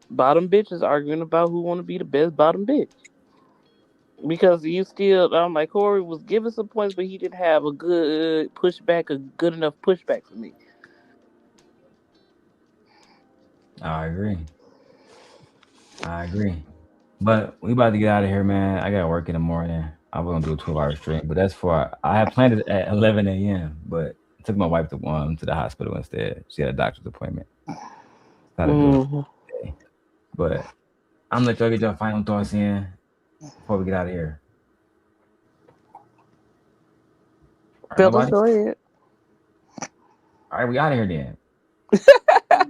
bottom bitches arguing about who want to be the best bottom bitch. Because I'm like, Corey was giving some points, but he didn't have a good enough pushback for me. I agree. But we about to get out of here, man. I got work in the morning. I was gonna do a 12-hour stream, but that's I had planned it at 11 a.m. But I took my wife to the hospital instead. She had a doctor's appointment. Got to do it today. But I'm gonna let y'all get your final thoughts in before we get out of here. Fellas, go ahead. All right, we out of here then.